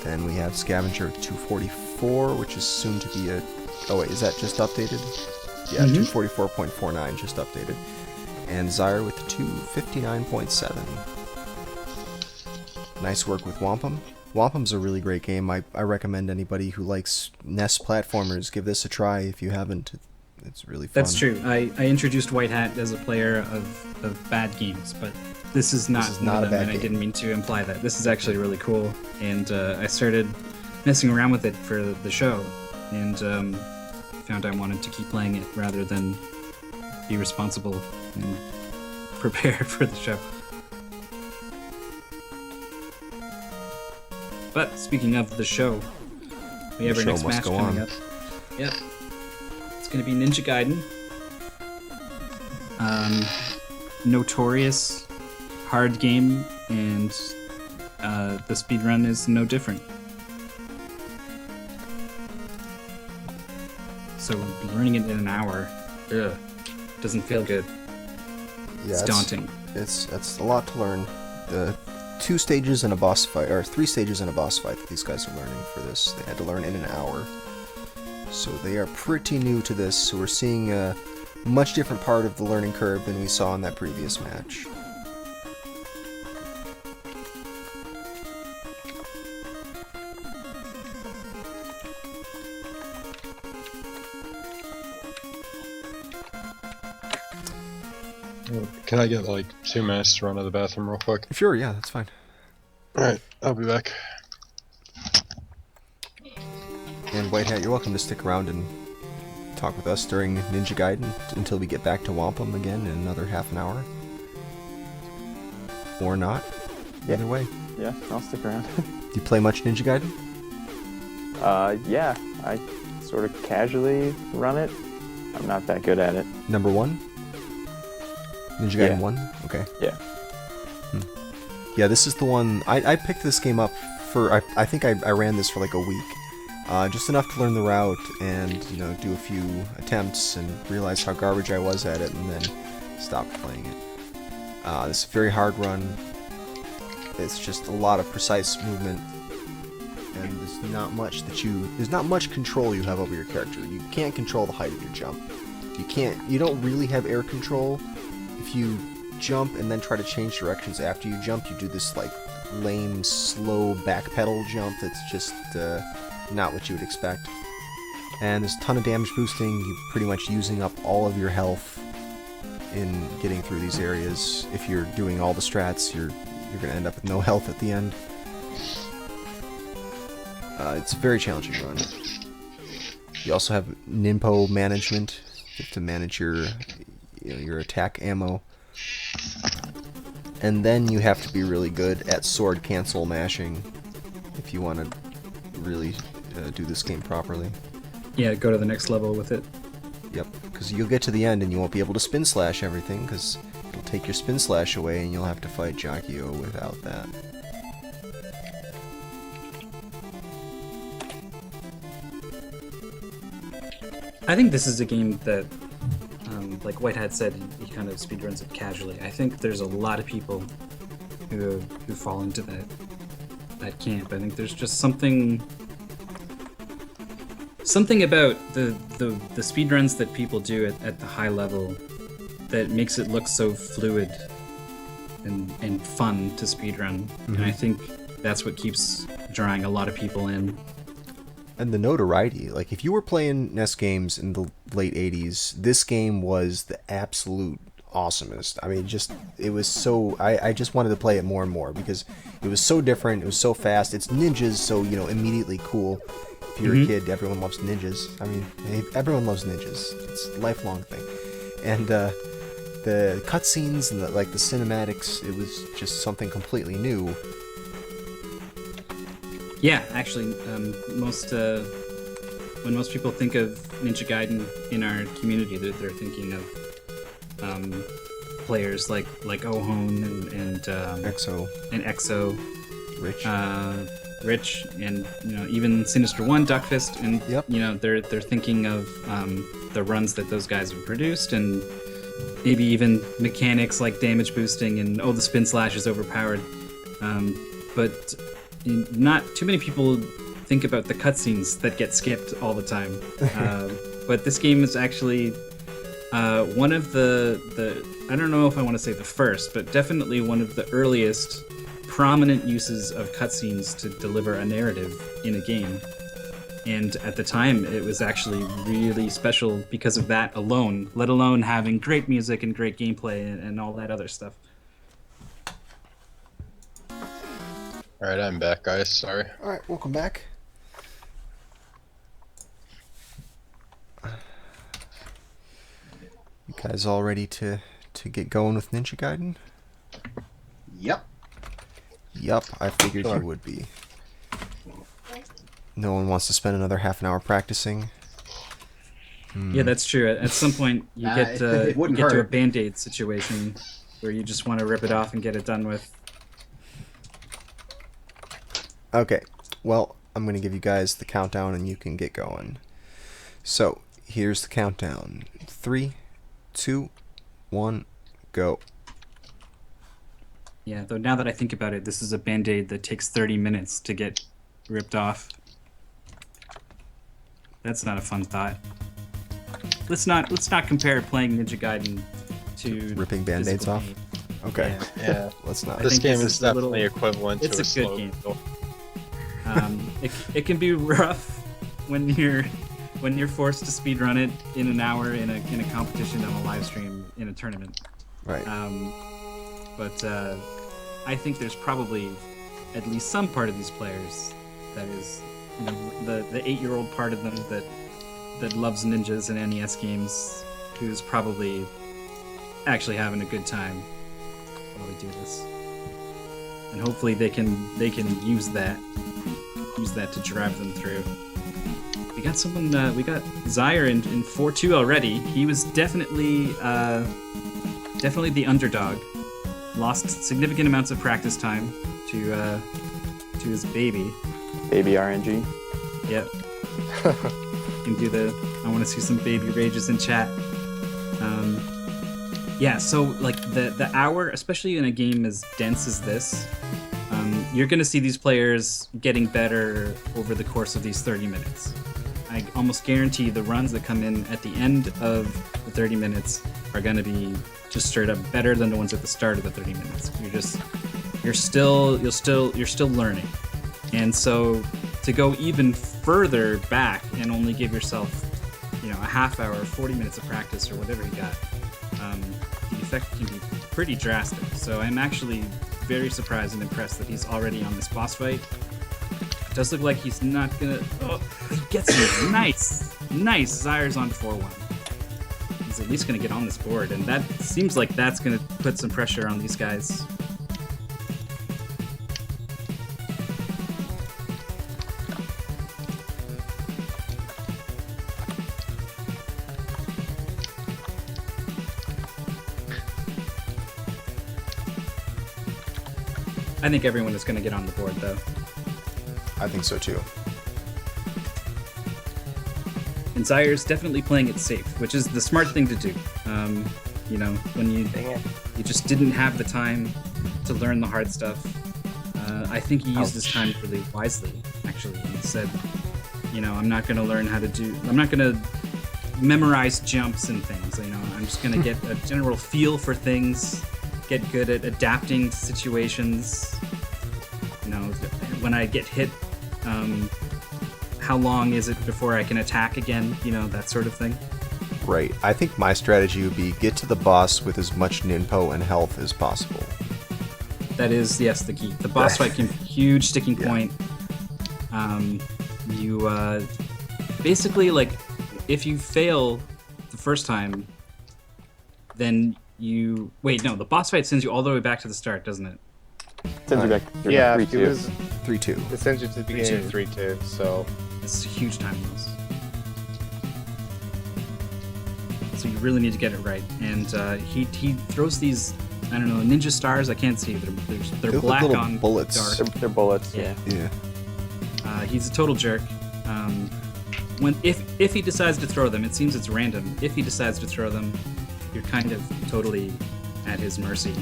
Then we have Scavenger at 244, which is soon to be a... Oh wait, is that just updated? Yeah, 244.49 just updated. And Zyra with 259.7. Nice work with Whompum. Whompum's a really great game. I recommend anybody who likes NES platformers give this a try if you haven't. It's really fun. That's true. I introduced White Hat as a player of bad games, but this is not a one of them, bad and game. I didn't mean to imply that. This is actually really cool, and I started messing around with it for the show, and found I wanted to keep playing it rather than be responsible and prepare for the show. But speaking of the show, we have our next match coming up. Yep. It's going to be Ninja Gaiden. Notorious hard game, and the speedrun is no different. So learning it in an hour, doesn't feel good. Yeah, it's daunting. It's a lot to learn. The 2 stages in a boss fight, or 3 stages in a boss fight that these guys are learning for this. They had to learn in an hour. So they are pretty new to this, so we're seeing a much different part of the learning curve than we saw in that previous match. Can I get like 2 minutes to run to the bathroom real quick? Sure, yeah, that's fine. Alright, I'll be back. And White Hat, you're welcome to stick around and talk with us during Ninja Gaiden until we get back to Whompum again in another half an hour. Or not. Either way. Yeah, I'll stick around. Do you play much Ninja Gaiden? Yeah, I sort of casually run it. I'm not that good at it. Number 1? Ninja Gaiden 1? Okay. Yeah. Yeah, this is the one... I picked this game up for... I think I ran this for like a week. Just enough to learn the route and, you know, do a few attempts and realize how garbage I was at it, and then stopped playing it. This is a very hard run. It's just a lot of precise movement, and there's not much there's not much control you have over your character. You can't control the height of your jump. You don't really have air control. If you jump and then try to change directions after you jump, you do this like lame, slow backpedal jump that's just not what you would expect. And there's a ton of damage boosting. You're pretty much using up all of your health in getting through these areas. If you're doing all the strats, you're going to end up with no health at the end. It's a very challenging run. You also have Nimpo management. You have to manage your attack ammo. And then you have to be really good at sword cancel mashing if you want to really do this game properly. Yeah, go to the next level with it. Yep, because you'll get to the end and you won't be able to spin slash everything, because it'll take your spin slash away and you'll have to fight Jakio without that. I think this is a game that, like White Hat said, he kind of speedruns it casually. I think there's a lot of people who fall into that camp. I think there's just something about the speedruns that people do at the high level that makes it look so fluid and fun to speedrun. And I think that's what keeps drawing a lot of people in. And the notoriety, like if you were playing NES games in the late 80s, this game was the absolute awesomest. I mean, just, it was so, I just wanted to play it more and more because it was so different, it was so fast. It's ninjas, so, you know, immediately cool. If you're a kid, everyone loves ninjas. I mean, everyone loves ninjas. It's a lifelong thing. And the cutscenes and the cinematics, it was just something completely new. Yeah, actually, when most people think of Ninja Gaiden in our community, they're thinking of players like Ohon and Exo, Rich, and even Sinister One, Duckfist, and they're thinking of the runs that those guys have produced, and maybe even mechanics like damage boosting and the spin slash is overpowered, but not too many people think about the cutscenes that get skipped all the time. But this game is actually one of the I don't know if I want to say the first, but definitely one of the earliest prominent uses of cutscenes to deliver a narrative in a game. And at the time, it was actually really special because of that alone, let alone having great music and great gameplay and all that other stuff. Alright, I'm back, guys. Sorry. Alright, welcome back. You guys all ready to get going with Ninja Gaiden? Yep. Yup, I figured you would be. No one wants to spend another half an hour practicing. Yeah, that's true. At some point, you get to a Band-Aid situation where you just want to rip it off and get it done with. Okay, well, I'm going to give you guys the countdown and you can get going. So, here's the countdown. 3, 2, 1, go. Yeah, though now that I think about it, this is a Band-Aid that takes 30 minutes to get ripped off. That's not a fun thought. Let's not compare playing Ninja Gaiden to ripping Band-Aids off. Okay. Yeah. Let's not. This game is definitely equivalent to a good slow game. build. It can be rough when you're forced to speedrun it in an hour in a competition on a live stream in a tournament. Right. But I think there's probably at least some part of these players that is, the 8-year-old part of them that loves ninjas and NES games, who's probably actually having a good time while we do this. And hopefully they can use that to drive them through. We got someone. We got Zyre in 4-2 already. He was definitely the underdog. Lost significant amounts of practice time to his baby. Baby RNG. Yep. Can do the. I want to see some baby rages in chat. Yeah. So like the hour, especially in a game as dense as this, you're gonna see these players getting better over the course of these 30 minutes. I almost guarantee the runs that come in at the end of the 30 minutes are gonna be just straight up better than the ones at the start of the 30 minutes. You're still learning. And so to go even further back and only give yourself, a half hour, 40 minutes of practice or whatever you got, the effect can be pretty drastic. So I'm actually very surprised and impressed that he's already on this boss fight. It does look like he's not gonna. Oh, he gets it. Nice. Zyre's on 4-1. He's at least gonna get on this board, and that seems like that's gonna put some pressure on these guys. I think everyone is going to get on the board, though. I think so too. And Zyre's definitely playing it safe, which is the smart thing to do. When you just didn't have the time to learn the hard stuff. I think he used his time really wisely, actually. He said, I'm not going to memorize jumps and things. I'm just going to get a general feel for things, get good at adapting to situations. When I get hit, how long is it before I can attack again? You know, that sort of thing. Right. I think my strategy would be get to the boss with as much ninpo and health as possible. That is, yes, the key. The boss fight can be a huge sticking point. You basically, like, if you fail the first time, then you... Wait, no, the boss fight sends you all the way back to the start, doesn't it? Sends you back to Yeah, 3-2. it was 3-2. it sends you to the beginning of 3-2, so It's a huge time loss. So you really need to get it right. And he throws these, I don't know, ninja stars. I can't see. They're They look black like little on bullets. dark. They're bullets. Yeah. Yeah. He's a total jerk. If he decides to throw them, it seems it's random. If he decides to throw them, you're kind of totally at his mercy.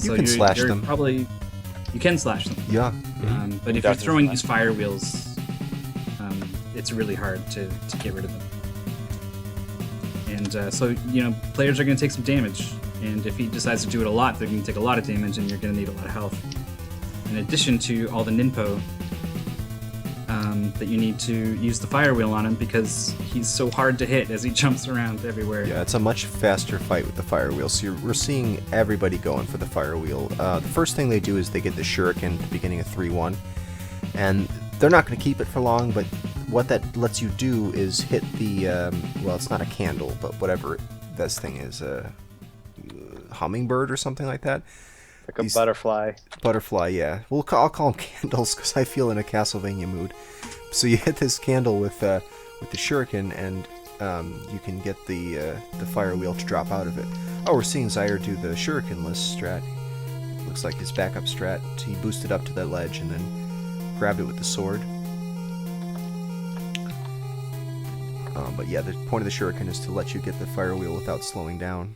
You can slash them. You can slash them. Yeah. But if you're throwing these fire wheels, it's really hard to get rid of them. And so, you know, players are going to take some damage. And if he decides to do it a lot, they're going to take a lot of damage, and you're going to need a lot of health. In addition to all the ninpo, that you need to use the fire wheel on him because he's so hard to hit as he jumps around everywhere. Yeah, it's a much faster fight with the fire wheel. So we're seeing everybody going for the fire wheel. The first thing they do is they get the shuriken at the beginning of 3-1. And they're not going to keep it for long, but what that lets you do is hit the, well, it's not a candle, but whatever this thing is, a hummingbird or something like that. like a butterfly. Butterfly, yeah. I'll call them candles because I feel in a Castlevania mood. So you hit this candle with the shuriken, and you can get the fire wheel to drop out of it. Oh, we're seeing Zaire do the shurikenless strat. Looks like his backup strat. He boosted up to that ledge and then grabbed it with the sword. But yeah, the point of the shuriken is to let you get the fire wheel without slowing down.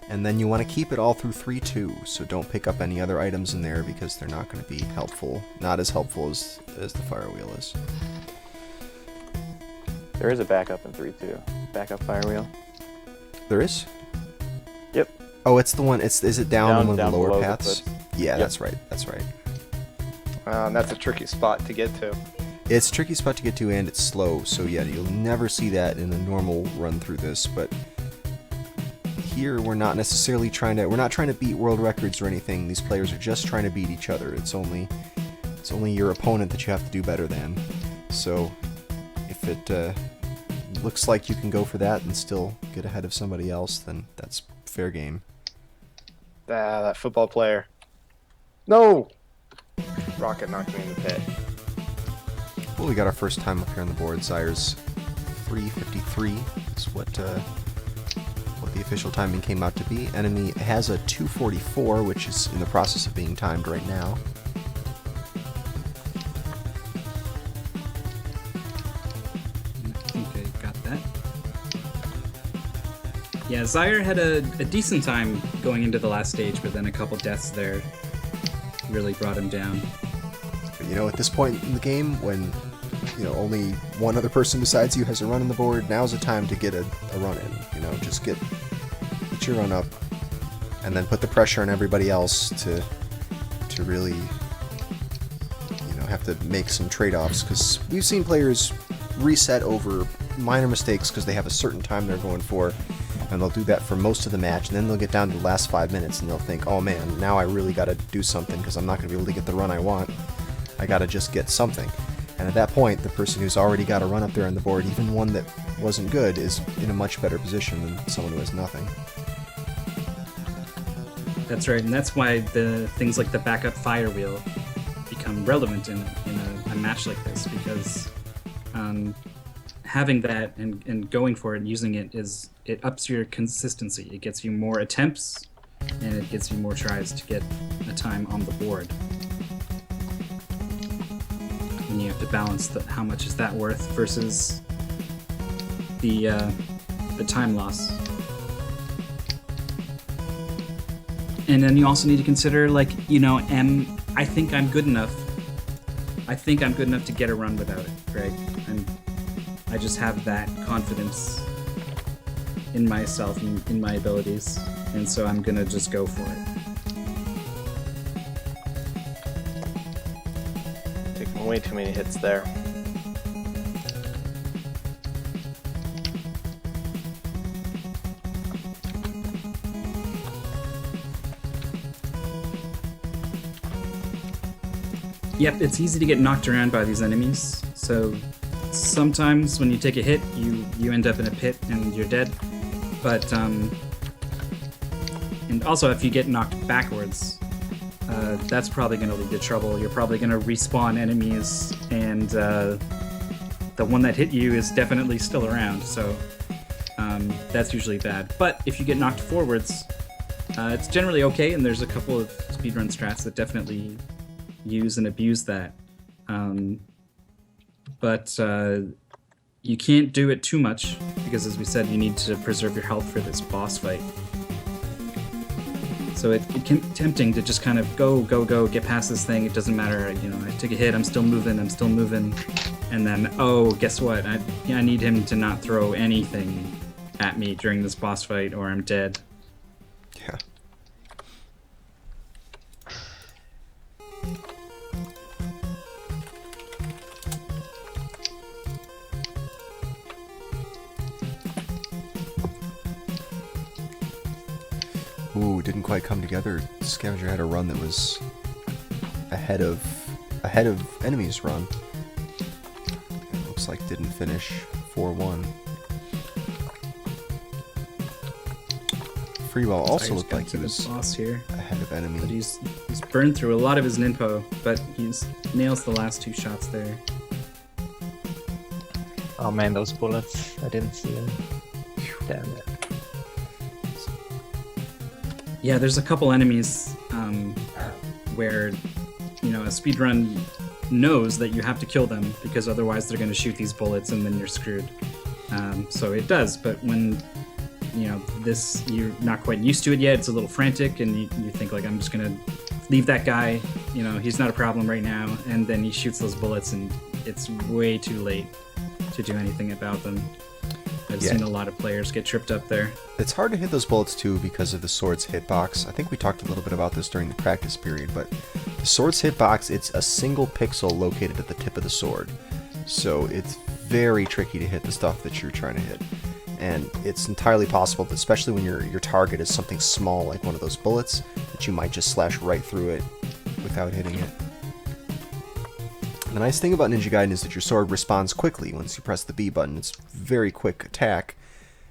And then you want to keep it all through 3-2, so don't pick up any other items in there because they're not going to be helpful. Not as helpful as the fire wheel is. There is a backup in 3-2. Backup fire wheel. There is? Yep. Oh, it's the one. Is it down on one of the lower below paths? Yeah, Yep. that's right. That's right. And that's a tricky spot to get to. It's a tricky spot to get to, and it's slow. So yeah, you'll never see that in a normal run through this. But here, we're not necessarily trying to beat world records or anything. These players are just trying to beat each other. It's only your opponent that you have to do better than. So if it looks like you can go for that and still get ahead of somebody else, then that's fair game. That football player. No! Rocket knocked me in the pit. Well, we got our first time up here on the board. Zaire's 3:53 is what the official timing came out to be. Enemy has a 2:44, which is in the process of being timed right now. Okay, got that. Yeah, Zaire had a decent time going into the last stage, but then a couple deaths there really brought him down. But you know, at this point in the game, when only one other person besides you has a run on the board, now's the time to get a run in. Just get your run up, and then put the pressure on everybody else to really have to make some trade-offs, because we've seen players reset over minor mistakes because they have a certain time they're going for, and they'll do that for most of the match, and then they'll get down to the last 5 minutes and they'll think, oh man, now I really got to do something because I'm not going to be able to get the run I want. I got to just get something. And at that point, the person who's already got a run up there on the board, even one that wasn't good, is in a much better position than someone who has nothing. That's right, and that's why the things like the backup fire wheel become relevant in a match like this, because having that and going for it and using it it ups your consistency. It gets you more attempts, and it gets you more tries to get a time on the board. And you have to balance how much is that worth versus the time loss. And then you also need to consider, I think I'm good enough. I think I'm good enough to get a run without it, right? I just have that confidence in myself and in my abilities, and so I'm gonna just go for it. Taking way too many hits there. Yep, it's easy to get knocked around by these enemies. So sometimes when you take a hit, you end up in a pit and you're dead. But and also if you get knocked backwards, that's probably going to lead to trouble. You're probably going to respawn enemies, and the one that hit you is definitely still around. So that's usually bad. But if you get knocked forwards, it's generally okay. And there's a couple of speedrun strats that definitely use and abuse that, but you can't do it too much because, as we said, you need to preserve your health for this boss fight. So it can be tempting to just kind of go, get past this thing. It doesn't matter, you know, I take a hit, I'm still moving, and then, oh, guess what? I need him to not throw anything at me during this boss fight or I'm dead. Yeah. Ooh, didn't quite come together. Scavenger had a run that was ahead of enemy's run. It looks like didn't finish 4-1. Freewell also looked like he was boss here, ahead of enemy. but he's burned through a lot of his ninpo, but he's nails the last two shots there. Oh man, those bullets! I didn't see them. Damn it. Yeah, there's a couple enemies where, you know, a speedrun knows that you have to kill them because otherwise they're going to shoot these bullets and then you're screwed. So it does, but when, you know, this, you're not quite used to it yet, it's a little frantic and you think like, I'm just going to leave that guy, you know, he's not a problem right now, and then he shoots those bullets and it's way too late to do anything about them. I've seen a lot of players get tripped up there. It's hard to hit those bullets too because of the sword's hitbox. I think we talked a little bit about this during the practice period, but the sword's hitbox, it's a single pixel located at the tip of the sword. So it's very tricky to hit the stuff that you're trying to hit. And it's entirely possible that, especially when your target is something small like one of those bullets, that you might just slash right through it without hitting it. The nice thing about Ninja Gaiden is that your sword responds quickly once you press the B button. It's very quick attack.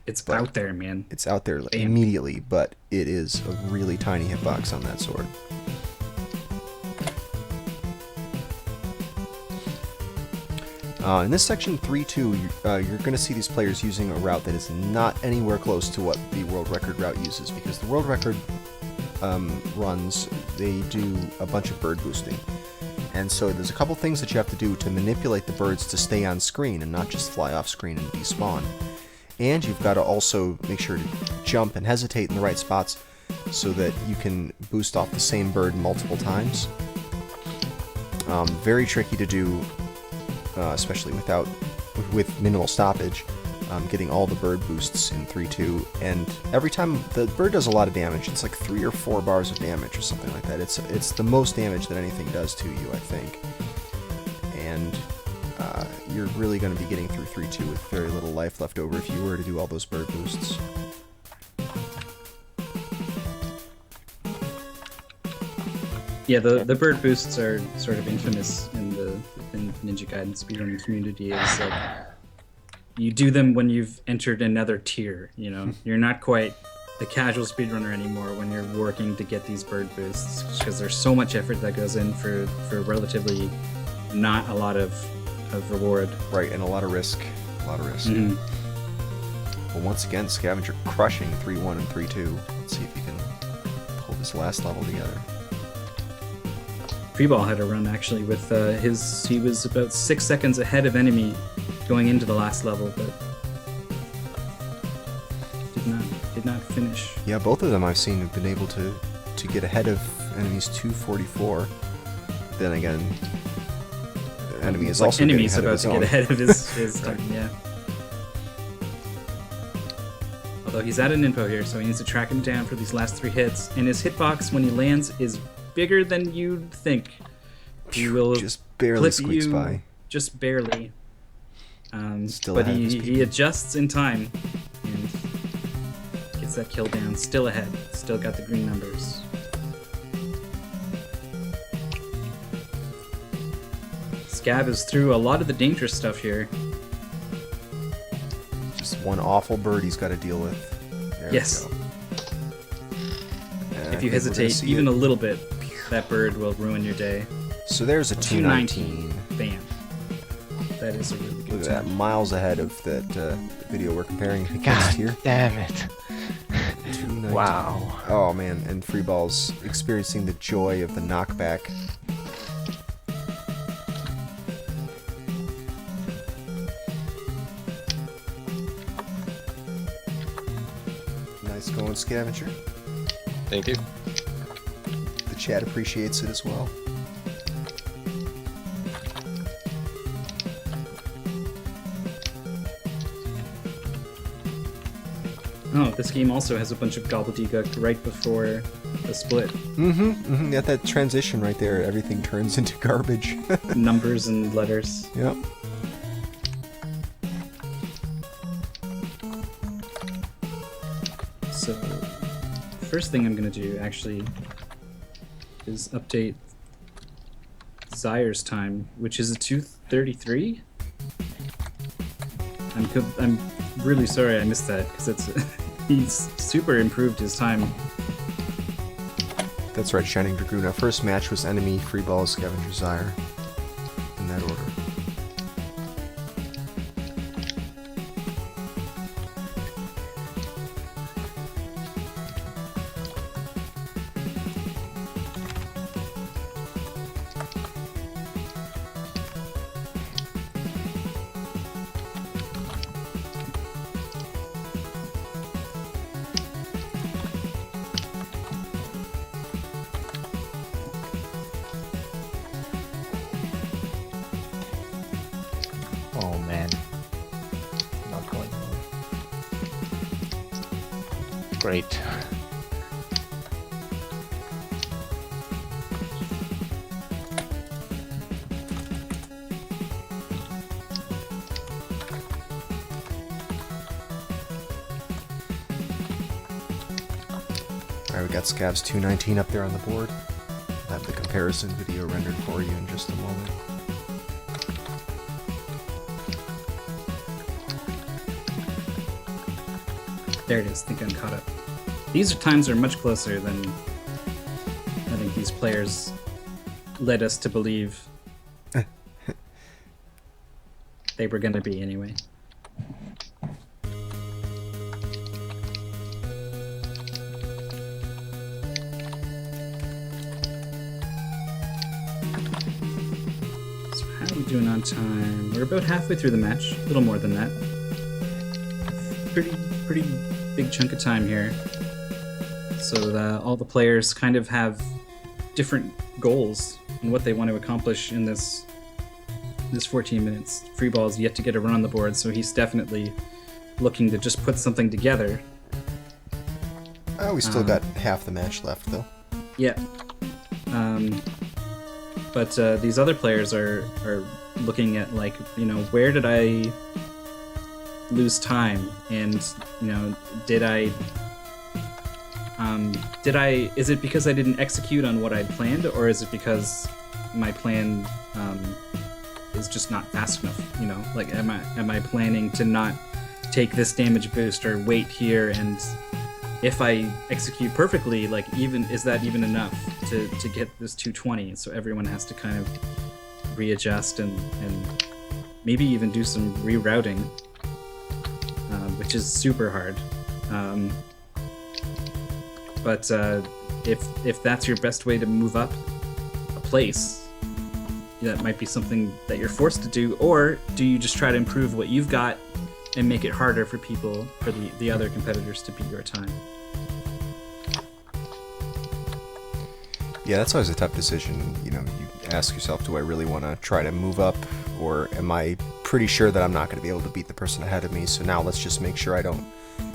It's out there, man. It's out there immediately, but it is a really tiny hitbox on that sword. In this section 3-2, you're going to see these players using a route that is not anywhere close to what the world record route uses, because the world record runs, they do a bunch of bird boosting. And so there's a couple things that you have to do to manipulate the birds to stay on screen and not just fly off screen and despawn. And you've got to also make sure to jump and hesitate in the right spots so that you can boost off the same bird multiple times. Very tricky to do, especially with minimal stoppage, getting all the bird boosts in 3-2. And every time the bird does a lot of damage, it's like 3 or 4 bars of damage or something like that. It's the most damage that anything does to you, I think. And you're really going to be getting through 3-2 with very little life left over if you were to do all those bird boosts. Yeah, the bird boosts are sort of infamous in the Ninja Gaiden speedrunning community. It's like you do them when you've entered another tier, you know? You're not quite a casual speedrunner anymore when you're working to get these bird boosts, because there's so much effort that goes in for relatively not a lot of reward. Right, and a lot of risk. Mm-hmm. Well, once again, Scavenger crushing 3-1 and 3-2. Let's see if he can pull this last level together. Freeball had a run actually with he was about 6 seconds ahead of enemy going into the last level, but did not finish. Yeah, both of them I've seen have been able to get ahead of enemies 244. Then again, enemy is also enemy's getting about to get ahead of his time, yeah. Although he's at an info here, so he needs to track him down for these last 3 hits, and his hitbox when he lands is bigger than you'd think. He will just barely clip squeaks you by. just barely. Still But ahead of his he people. adjusts in time and gets that kill down. Still ahead. Still got the green numbers. Scab is through a lot of the dangerous stuff here. Just one awful bird he's got to deal with. There Yes. we go. And I If you think we're gonna hesitate see even it. a little bit, that bird will ruin your day. So there's a 219. 219. Bam. That is a really Look good at that, time. miles ahead of that video we're comparing against God here. damn it. 219. Wow. Oh man, and Freeball's experiencing the joy of the knockback. Nice going, Scavenger. Thank you. The chat appreciates it as well. Oh, this game also has a bunch of gobbledygook right before the split. Got that transition right there. Everything turns into garbage. Numbers and letters. Yep. So, first thing I'm going to do, actually, is update Zaire's time, which is a 2:33. I'm really sorry I missed that, because it's he's super improved his time. That's right, Shining Dragoon. Our first match was Enemy, Freeball, Scavenger, Zaire. In that order. Oh man. Not going well. Great. Alright, we got Scab's 219 up there on the board. I'll have the comparison video rendered for you in just a moment. There it is. I think I'm caught up. These times are much closer than I think these players led us to believe they were going to be anyway. So how are we doing on time? We're about halfway through the match. A little more than that. Pretty big chunk of time here. So all the players kind of have different goals and what they want to accomplish in this 14 minutes. Freeball's yet to get a run on the board, so he's definitely looking to just put something together. Oh, we still got half the match left, though. Yeah. But these other players are looking at, like, you know, where did I lose time? And, you know, is it because I didn't execute on what I'd planned, or is it because my plan is just not fast enough? You know, like, am I planning to not take this damage boost or wait here, and if I execute perfectly, like, is that even enough to get this 220? So everyone has to kind of readjust and maybe even do some rerouting, which is super hard. But if that's your best way to move up a place, that might be something that you're forced to do. Or do you just try to improve what you've got and make it harder for people, for the other competitors, to beat your time? Yeah, that's always a tough decision. You know, you ask yourself, do I really want to try to move up, or am I pretty sure that I'm not going to be able to beat the person ahead of me, so now let's just make sure I don't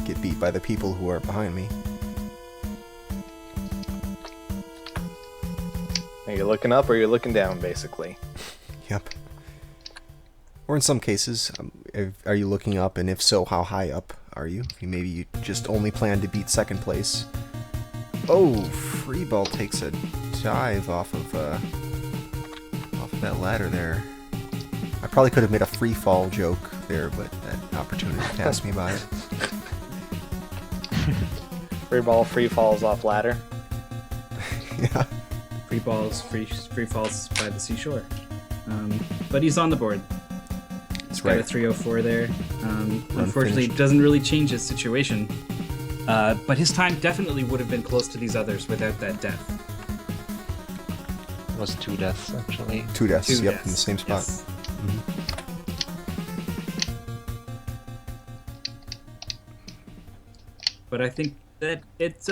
get beat by the people who are behind me. Are you looking up or you're looking down, basically? Yep. Or in some cases, are you looking up, and if so, how high up are you? Maybe you just only plan to beat second place. Oh, Freeball takes a dive off of that ladder there. I probably could have made a free fall joke there, but that opportunity passed me by. Free falls off ladder. Yeah. Free falls by the seashore. But he's on the board. He's got a 304 there. Unfortunately, it doesn't really change his situation. But his time definitely would have been close to these others without that death. It was 2 deaths, actually. 2 deaths, Two yep, deaths, in the same spot. yes. But I think that it's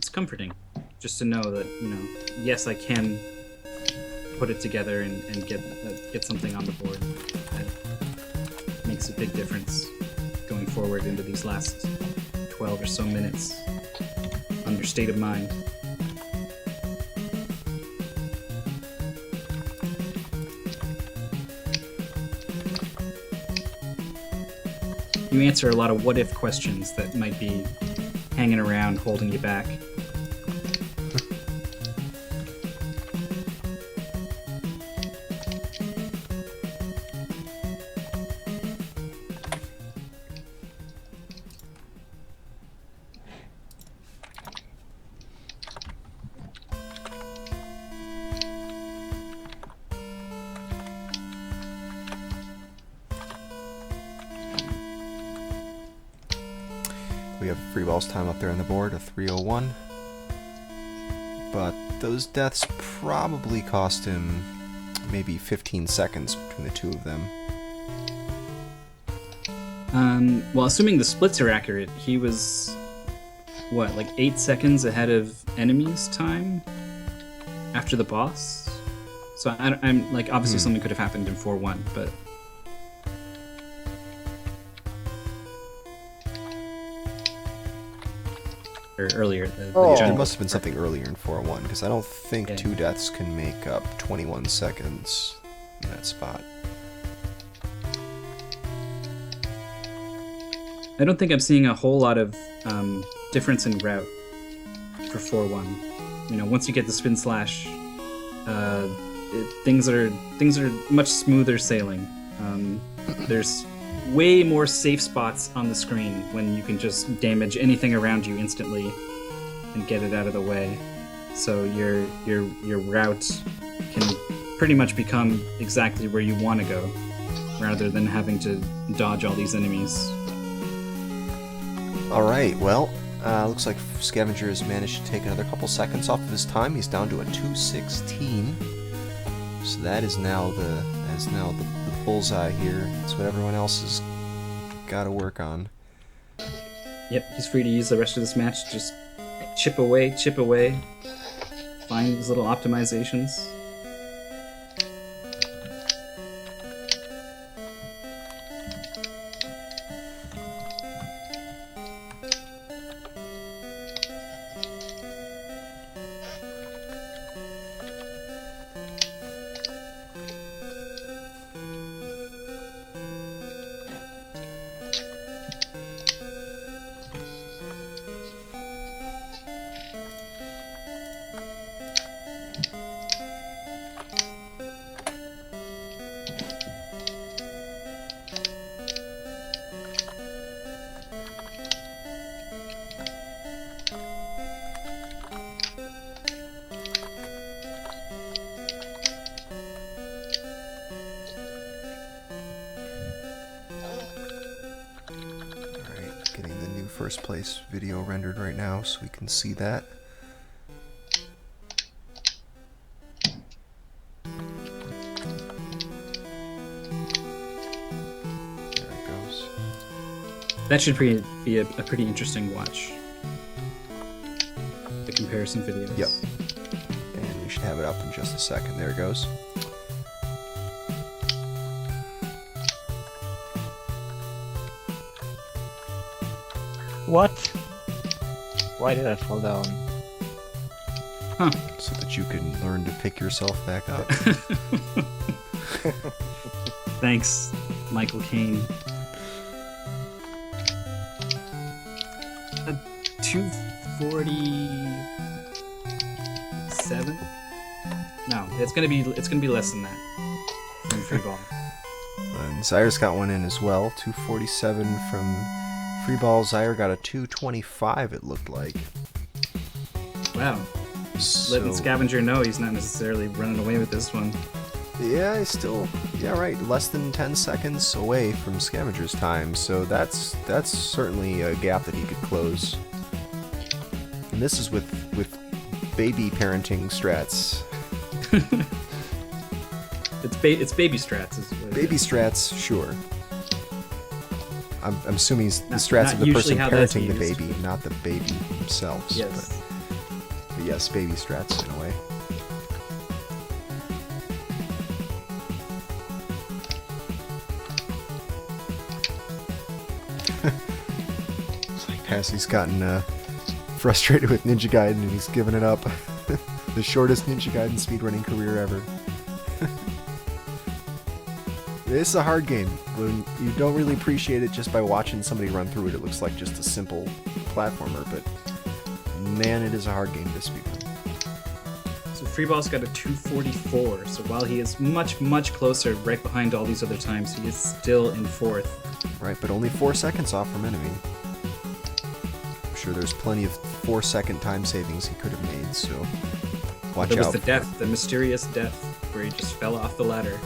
comforting just to know that, you know, yes, I can put it together and get something on the board. That makes a big difference going forward into these last 12 or so minutes under state of mind. You answer a lot of what-if questions that might be hanging around, holding you back. We have Freeball's time up there on the board, a 301. But those deaths probably cost him maybe 15 seconds between the two of them. Well, assuming the splits are accurate, he was, what, like 8 seconds ahead of enemy's time after the boss? So I'm like, obviously something could have happened in 4-1, but... Or earlier. There must have been something earlier in 401, because I don't think Yeah. 2 deaths can make up 21 seconds in that spot. I don't think I'm seeing a whole lot of difference in route for 4-1. You know, once you get the spin slash, things are much smoother sailing. There's way more safe spots on the screen when you can just damage anything around you instantly and get it out of the way. So your route can pretty much become exactly where you want to go, rather than having to dodge all these enemies. Alright, well, looks like Scavenger has managed to take another couple seconds off of his time. He's down to a 216. So that is now the bullseye here. That's what everyone else has got to work on. Yep, he's free to use the rest of this match. Just chip away, find these little optimizations. Getting the new first place video rendered right now so we can see that. There it goes. That should be a pretty interesting watch. The comparison videos. Yep. And we should have it up in just a second. There it goes. What? Why did I fall down? Huh. so that you can learn to pick yourself back up. Thanks, Michael Caine. 247? No, it's gonna be less than that from free ball. And Zaire's got one in as well. 247 from free ball. Zaire got a 225. It looked like. Wow. So, Letting Scavenger know he's not necessarily running away with this one. yeah, he's still, yeah, right, less than 10 seconds away from Scavenger's time. So that's certainly a gap that he could close. And this is with baby parenting strats. It's baby strats. Is what it Baby is. strats, sure. I'm assuming the Not- strats not of the usually person how that's parenting the used. baby, not the baby themselves. Yes. But yes, baby strats in a way. It's like Passy's gotten frustrated with Ninja Gaiden and he's given it up. The shortest Ninja Gaiden speedrunning career ever. It's a hard game. When you don't really appreciate it just by watching somebody run through it, it looks like just a simple platformer, but man, it is a hard game to speedrun. So Freeball's got a 244, so while he is much, much closer right behind all these other times, he is still in fourth. Right, but only 4 seconds off from enemy. I'm sure there's plenty of 4-second time savings he could have made, so watch There was out. the death, the mysterious death, where he just fell off the ladder.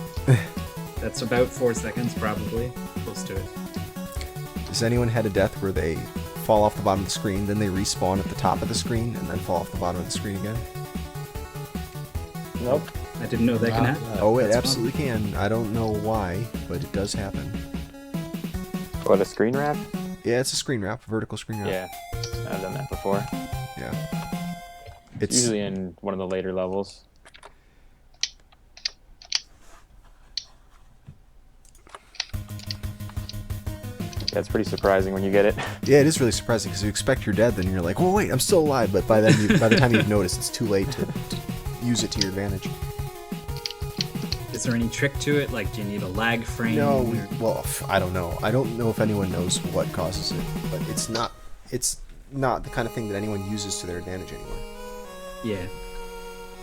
That's about 4 seconds, probably. Close to it. Has anyone had a death where they fall off the bottom of the screen, then they respawn at the top of the screen, and then fall off the bottom of the screen again? Nope. I didn't know that can happen. Oh, it That's absolutely can. I don't know why, but it does happen. What, a screen wrap? Yeah, it's a screen wrap, vertical screen wrap. Yeah, I've done that before. Yeah. It's usually in one of the later levels. That's pretty surprising when you get it. Yeah, it is really surprising because you expect you're dead, then you're like, "Oh wait, I'm still alive." But by then, by the time you've noticed, it's too late to use it to your advantage. Is there any trick to it? Like, do you need a lag frame? No, or- well, I don't know. I don't know if anyone knows what causes it, but it's not the kind of thing that anyone uses to their advantage anymore. Yeah.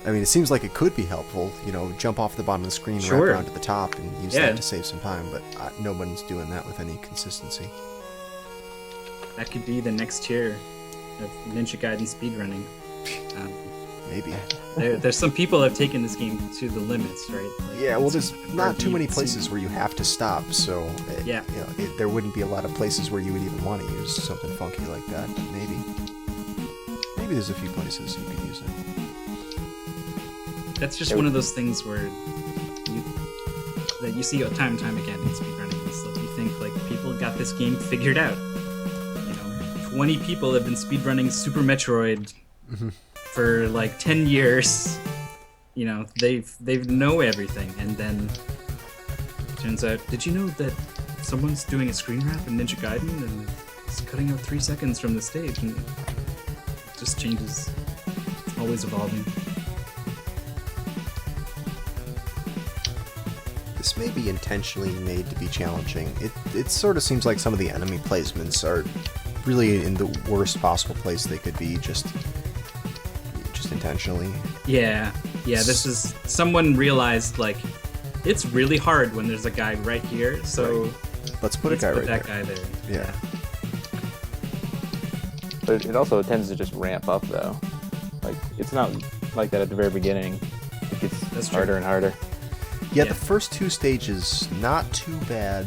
I mean, it seems like it could be helpful, jump off the bottom of the screen, Sure. wrap around to the top, and use Yeah. that to save some time, but no one's doing that with any consistency. That could be the next tier of Ninja Gaiden speedrunning. Maybe. There's some people that have taken this game to the limits, right? Like, Yeah, well, it's there's not too many it's- places where you have to stop, so Yeah. there wouldn't be a lot of places where you would even want to use something funky like that. But maybe there's a few places you could use it. That's just one of those things where you see time and time again in speedrunning. It's like you think like people got this game figured out. 20 people have been speedrunning Super Metroid for like 10 years. They've know everything, and then turns out, did you know that someone's doing a screen wrap in Ninja Gaiden and it's cutting out 3 seconds from the stage, and it just changes. It's always evolving. This may be intentionally made to be challenging. It sort of seems like some of the enemy placements are really in the worst possible place they could be, just intentionally. Yeah, this is someone realized like it's really hard when there's a guy right here, so Let's put a guy right that there. guy there. Yeah. But it also tends to just ramp up, though. Like, it's not like that at the very beginning. It gets That's true. harder and harder. Yeah, Yeah. the first 2 stages, not too bad,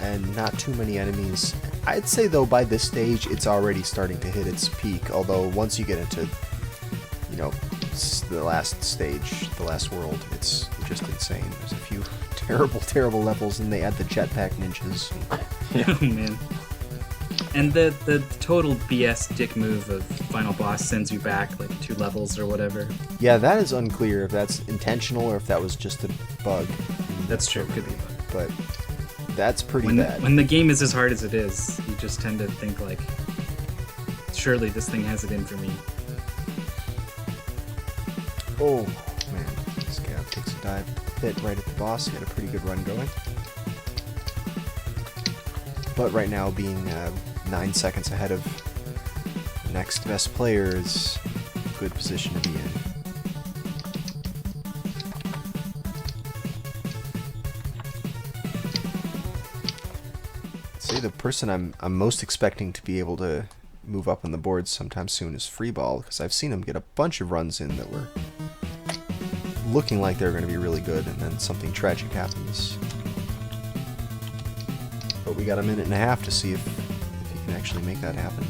and not too many enemies. I'd say, though, by this stage, it's already starting to hit its peak, although once you get into, the last stage, the last world, it's just insane. There's a few terrible, terrible levels, and they add the jetpack ninjas. Oh man. And the total BS dick move of final boss sends you back like 2 levels or whatever. Yeah, that is unclear if that's intentional or if that was just a bug. That's true. Could be a bug. But that's pretty When bad. when the game is as hard as it is, you just tend to think like, surely this thing has it in for me. Oh, man. Scav takes a dive hit right at the boss. He had a pretty good run going. But right now, being 9 seconds ahead of next best player is a good position to be in. Say the person I'm most expecting to be able to move up on the board sometime soon is Freeball, because I've seen him get a bunch of runs in that were looking like they're going to be really good, and then something tragic happens. But we got a minute and a half to see if he can actually make that happen.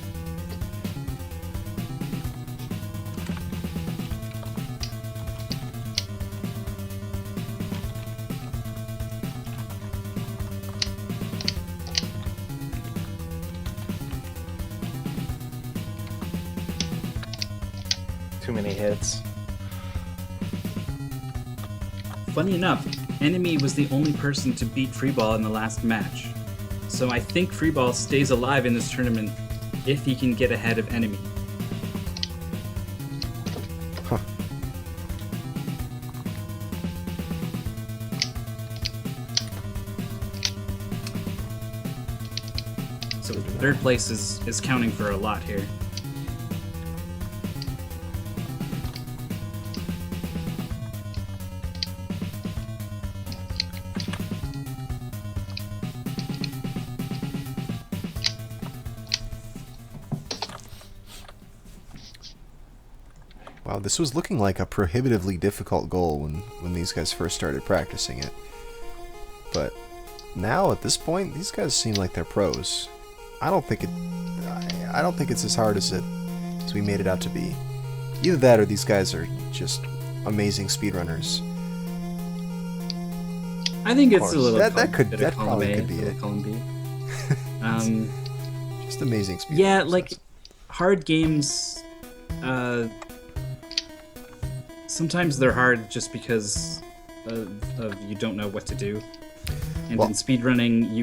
Too many hits. Funny enough, Enemy was the only person to beat Freeball in the last match. So I think Freeball stays alive in this tournament if he can get ahead of Enemy. Huh. So third place is counting for a lot here. Wow, this was looking like a prohibitively difficult goal when these guys first started practicing it. But now, at this point, these guys seem like they're pros. I don't think it's as hard as we made it out to be. Either that or these guys are just amazing speedrunners. I think it's a little That bit probably of could be it. column B. Just amazing speedrunners. Yeah, like hard games. Sometimes they're hard just because of you don't know what to do, and Well- in speedrunning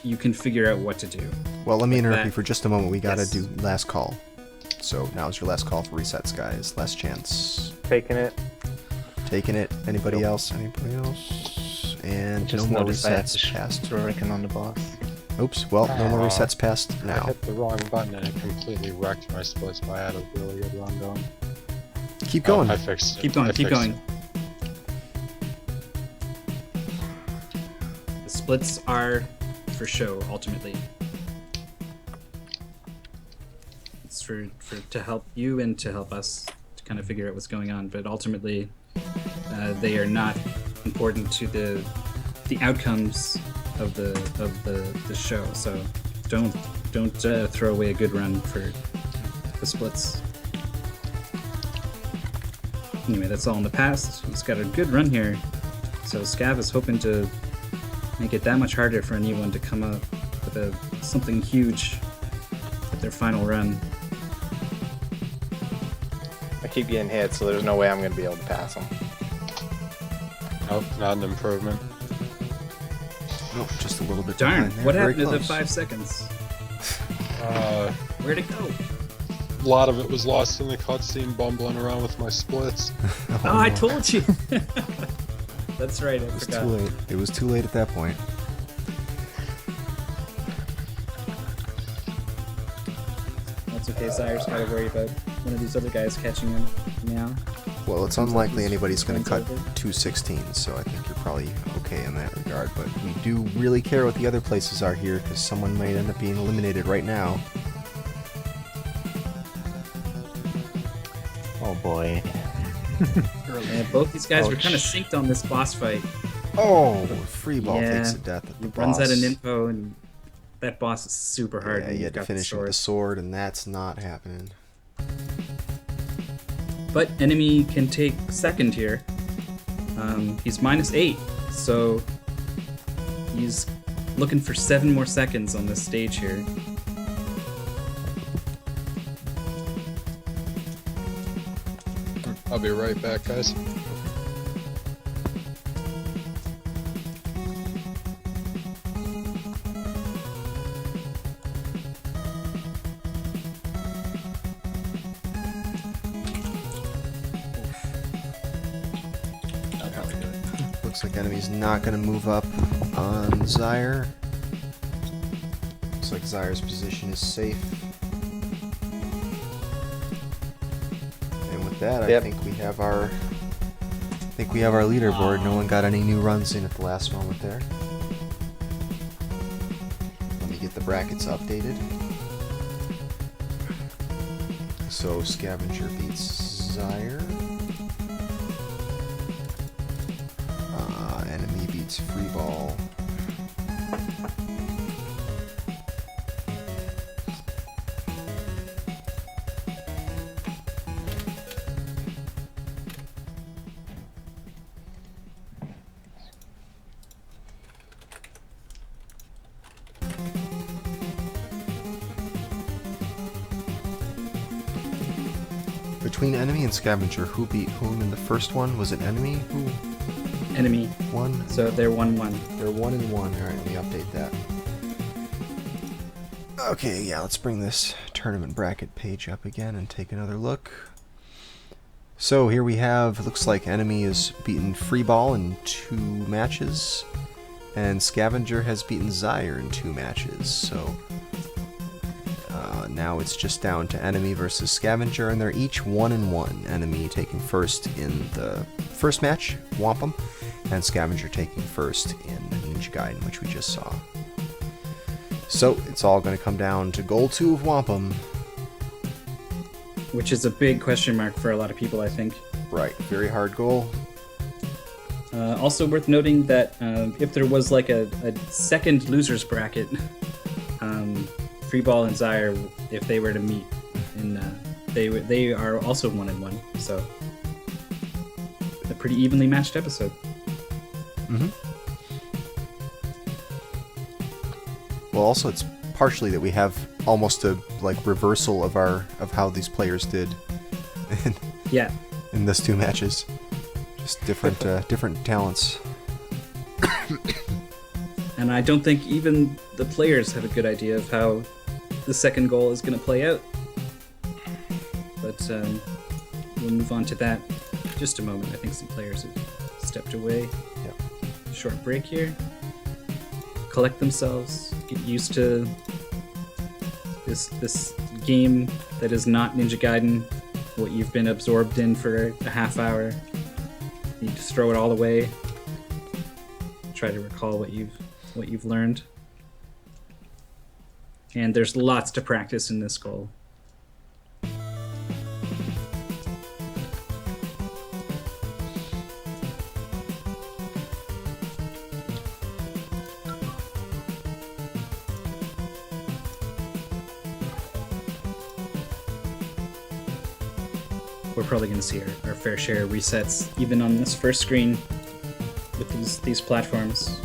you can figure out what to do. Well, let me interrupt you that- for just a moment. We gotta Yes. do last call. So now's your last call for resets, guys. Last chance. Taking it. Taking it. Anybody else? Anybody else? And Just no more noticed I had resets past. to reckon on the boss. Oops. Well, no more resets past I now. hit the wrong button and it completely wrecked my splits, but I had a really good run going. Keep going. I fixed it. Keep going, I keep fixed going. it. The splits are for show ultimately. It's to help you and to help us to kind of figure out what's going on, but ultimately they are not important to the outcomes of the show. So don't throw away a good run for the splits. Anyway, that's all in the past. He's got a good run here, so Scav is hoping to make it that much harder for anyone to come up with something huge at their final run. I keep getting hit, so there's no way I'm going to be able to pass him. Nope, not an improvement. Nope, just a little bit Darn, behind there. what Very happened to the close. 5 seconds? Where'd it go? A lot of it was lost in the cutscene, bumbling around with my splits. Oh, I no. told you! That's right, I It was forgot. too late. It was too late at that point. That's okay, Cyrus gotta worry about one of these other guys catching him now. Well, it's Seems like unlikely he's anybody's going to runs cut over. 216s, so I think you're probably okay in that regard. But we do really care what the other places are here, because someone might end up being eliminated right now. Oh boy. Yeah, both these guys were Ouch. kind of synced on this boss fight. Oh, free ball Yeah. takes a death at the He boss. runs out of info, and that boss is super hard. Yeah, when you you've had to got finish him with the sword, and that's not happening. But Enemy can take second here. He's -8, so he's looking for 7 more seconds on this stage here. I'll be right back, guys. Looks like enemy's not going to move up on Zyre. Looks like Zyre's position is safe. And with that, Yep. I think we have our leaderboard. No one got any new runs in at the last moment there. Let me get the brackets updated. So Scavenger beats Zyre. Enemy beats Freeball. Between Enemy and Scavenger, who beat whom in the first one? Was it Enemy who Enemy. won? So they're 1-1. They're 1-1. Alright, let me update that. Okay, yeah, let's bring this tournament bracket page up again and take another look. So here we have, looks like Enemy has beaten Freeball in 2 matches, and Scavenger has beaten Zyre in 2 matches. So now it's just down to Enemy versus Scavenger, and they're each 1-1. Enemy taking first in the first match, Whomp 'em, and Scavenger taking first in Ninja Gaiden, which we just saw. So it's all going to come down to Goal 2 of Whomp 'em. Which is a big question mark for a lot of people, I think. Right, very hard goal. Also worth noting that if there was like a second losers bracket, Freeball and Zyre, if they were to meet, they are also 1-1. So a pretty evenly matched episode. Mm-hmm. Well, also it's partially that we have almost a reversal of how these players did Yeah. in those 2 matches. Just different talents. And I don't think even the players have a good idea of how the second goal is going to play out. But we'll move on to that in just a moment. I think some players have stepped away. Yep. Short break here. Collect themselves. Get used to this game that is not Ninja Gaiden, what you've been absorbed in for a half hour. You just throw it all away. Try to recall what you've learned. And there's lots to practice in this goal. We're probably going to see our fair share of resets, even on this first screen with these platforms.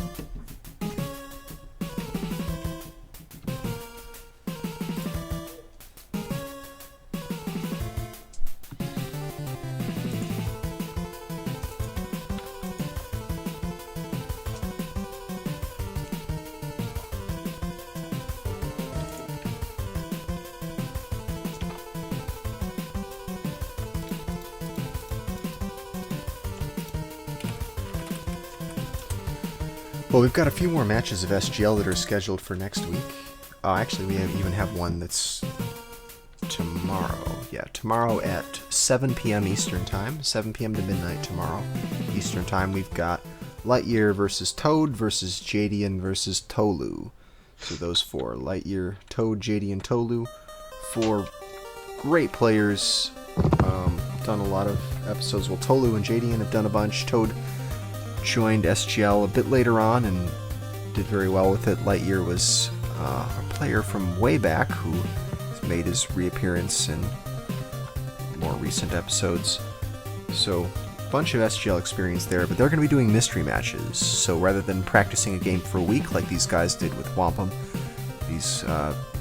Well, we've got a few more matches of SGL that are scheduled for next week. Actually, we even have one that's tomorrow. Yeah, tomorrow at 7 p.m. Eastern Time. 7 p.m. to midnight tomorrow Eastern Time. We've got Lightyear versus Toad versus Jadian versus Tolu. So those 4. Lightyear, Toad, Jadian, Tolu. 4 great players. Done a lot of episodes. Well, Tolu and Jadian have done a bunch. Toad joined SGL a bit later on and did very well with it. Lightyear was a player from way back who has made his reappearance in more recent episodes. So, a bunch of SGL experience there, but they're going to be doing mystery matches. So rather than practicing a game for a week like these guys did with Whomp 'em, these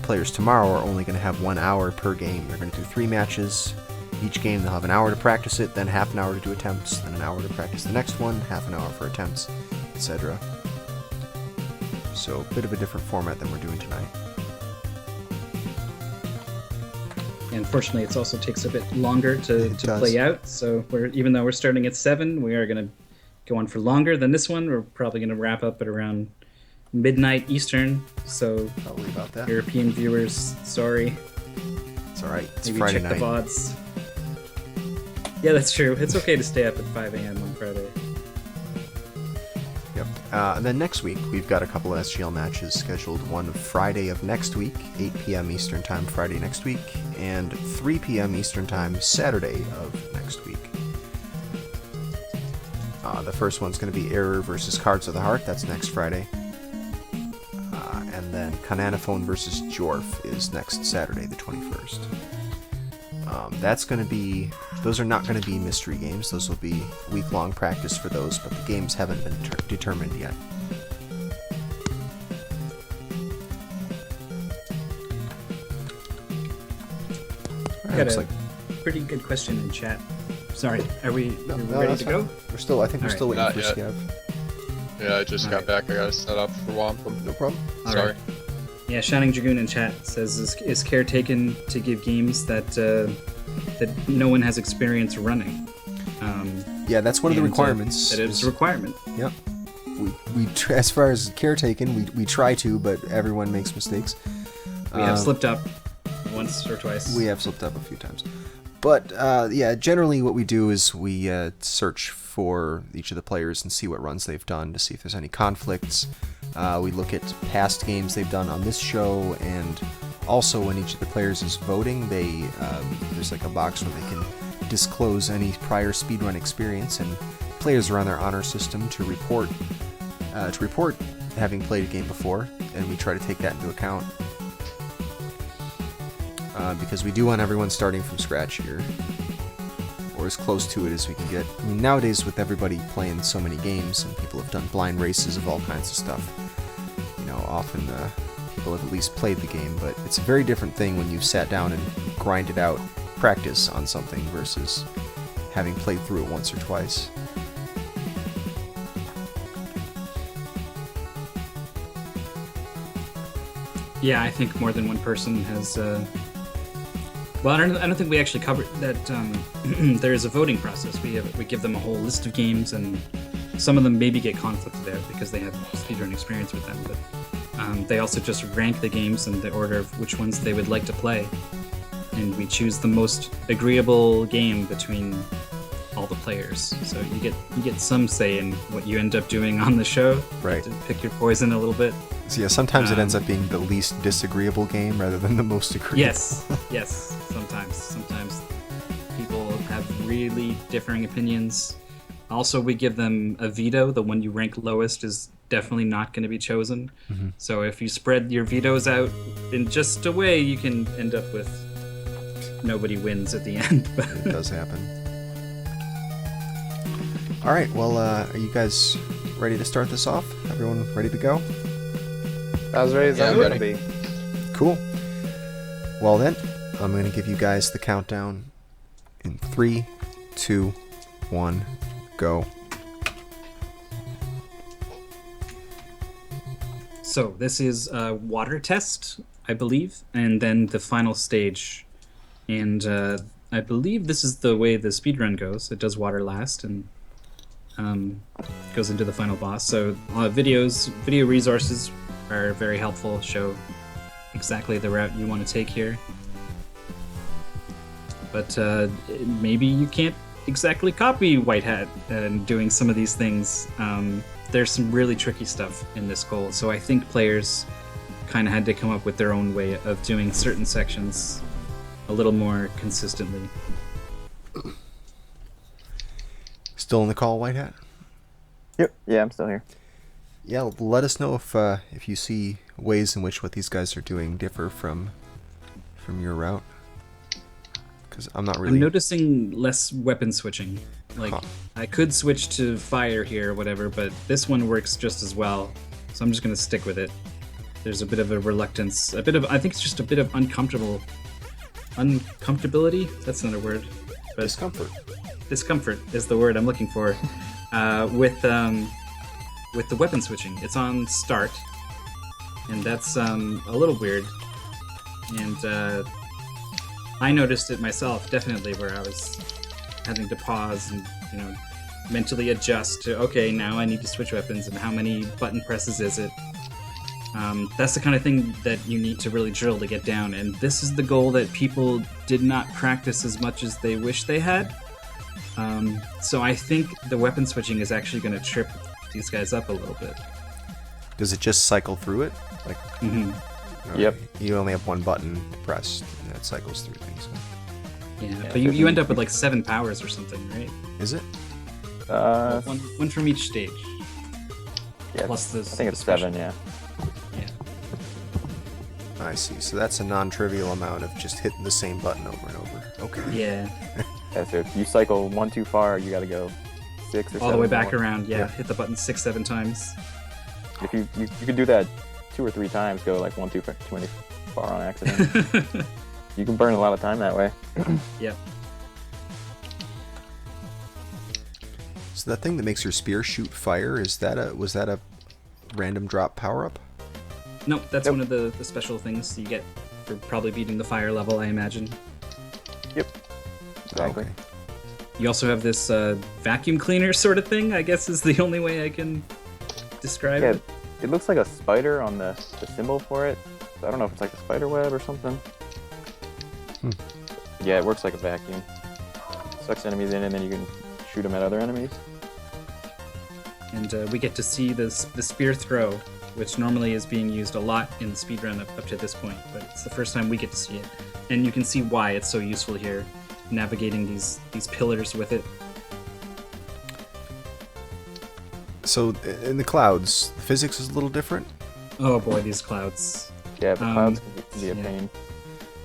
players tomorrow are only going to have 1 hour per game. They're going to do 3 matches. Each game they'll have an hour to practice it, then half an hour to do attempts, then an hour to practice the next one, half an hour for attempts, etc. So a bit of a different format than we're doing tonight. And fortunately, it also takes a bit longer to It does. play out. So even though we're starting at 7, we are going to go on for longer than this one. We're probably going to wrap up at around midnight Eastern. So Probably about that. European viewers, sorry. It's all right. It's Maybe Friday check night. the VODs. Yeah, that's true. It's okay to stay up at 5 a.m. on Friday. Yep. And then next week, we've got a couple of SGL matches scheduled. One Friday of next week, 8 p.m. Eastern Time Friday next week, and 3 p.m. Eastern Time Saturday of next week. The first one's going to be Error versus Cards of the Heart. That's next Friday. And then Kananaphone versus Jorf is next Saturday, the 21st. That's going to be... Those are not going to be mystery games. Those will be week-long practice for those, but the games haven't been determined yet. I got a pretty good question in chat. Sorry, are we ready to go? We're still... I think we're All still waiting Not for yet. Scav. Yeah, I just got back. I got to set up for Whomp. No problem. All Sorry. right. Yeah, Shining Dragoon in chat says, is care taken to give games that that no one has experience running? Yeah, that's one of the And, requirements. That is a requirement. Yep. As far as caretaken, we try to, but everyone makes mistakes. We have slipped up once or twice. We have slipped up a few times. But, yeah, generally what we do is we search for each of the players and see what runs they've done to see if there's any conflicts. We look at past games they've done on this show, and also when each of the players is voting, there's like a box where they can disclose any prior speedrun experience, and players are on their honor system to report having played a game before, and we try to take that into account. Because we do want everyone starting from scratch here, or as close to it as we can get. I mean, nowadays with everybody playing so many games, and people have done blind races of all kinds of stuff, you know, often people have at least played the game, but it's a very different thing when you've sat down and grinded out practice on something versus having played through it once or twice. Yeah, I think more than one person has. Well, I don't think we actually covered that. There is a voting process. We give them a whole list of games, and some of them maybe get conflicted out because they have speedrun experience with them. But they also just rank the games in the order of which ones they would like to play, and we choose the most agreeable game between all the players. So you get some say in what you end up doing on the show. Right. To pick your poison a little bit. So yeah, sometimes it ends up being the least disagreeable game rather than the most agreeable. Yes. Sometimes people have really differing opinions. Also, we give them a veto. The one you rank lowest is definitely not going to be chosen. Mm-hmm. So if you spread your vetoes out in just a way, you can end up with nobody wins at the end. It does happen. All right, well, are you guys ready to start this off? Everyone ready to go? As ready as Yeah, I'm I'm gonna ready. be. Cool. Well then, I'm going to give you guys the countdown in 3, 2, 1, go. So this is a water test, I believe, and then the final stage. And I believe this is the way the speedrun goes. It does water last and goes into the final boss. So video resources are very helpful, show exactly the route you want to take here. But maybe you can't exactly copy White Hat and doing some of these things. There's some really tricky stuff in this goal, so I think players kind of had to come up with their own way of doing certain sections a little more consistently. Still in the call, White Hat? Yep. Yeah, I'm still here. Yeah, let us know if you see ways in which what these guys are doing differ from your route. Because I'm not really... I'm noticing less weapon switching. Like, Huh. I could switch to fire here or whatever, but this one works just as well. So I'm just going to stick with it. There's a bit of a reluctance, I think it's just a bit of uncomfortability? That's not a word. But discomfort is the word I'm looking for. With the weapon switching. It's on start, and that's a little weird. And I noticed it myself, definitely, where I was having to pause and mentally adjust to, okay, now I need to switch weapons, and how many button presses is it? That's the kind of thing that you need to really drill to get down, and this is the goal that people did not practice as much as they wish they had. So I think the weapon switching is actually going to trip these guys up a little bit. Does it just cycle through it? Like, Yep. You only have one button to press, and it cycles through things. Yeah, but you end up with like 7 powers or something, right? Is it? One from each stage. Yeah, Plus the. I think it's the special. 7. Yeah. Yeah. I see. So that's a non-trivial amount of just hitting the same button over and over. Okay. Yeah. Yeah, so if you cycle 1 too far, you got to go 6 or 7 All the way back more. around. Yeah. Yeah. Hit the button 6-7 times. If you could do that 2 or 3 times, go like 1 too many far on accident. You can burn a lot of time that way. Yep. So that thing that makes your spear shoot fire, was that a random drop power-up? Nope, that's Yep. one of the special things you get for probably beating the fire level, I imagine. Yep. Exactly. Okay. You also have this vacuum cleaner sort of thing, I guess is the only way I can describe Yeah, it. it looks like a spider on the symbol for it. So I don't know if it's like a spider web or something. Yeah, it works like a vacuum. Sucks enemies in, and then you can shoot them at other enemies. And we get to see the spear throw, which normally is being used a lot in the speedrun up to this point, but it's the first time we get to see it. And you can see why it's so useful here, navigating these pillars with it. So in the clouds, the physics is a little different. Oh boy, these clouds. Yeah, the clouds can be a yeah. pain.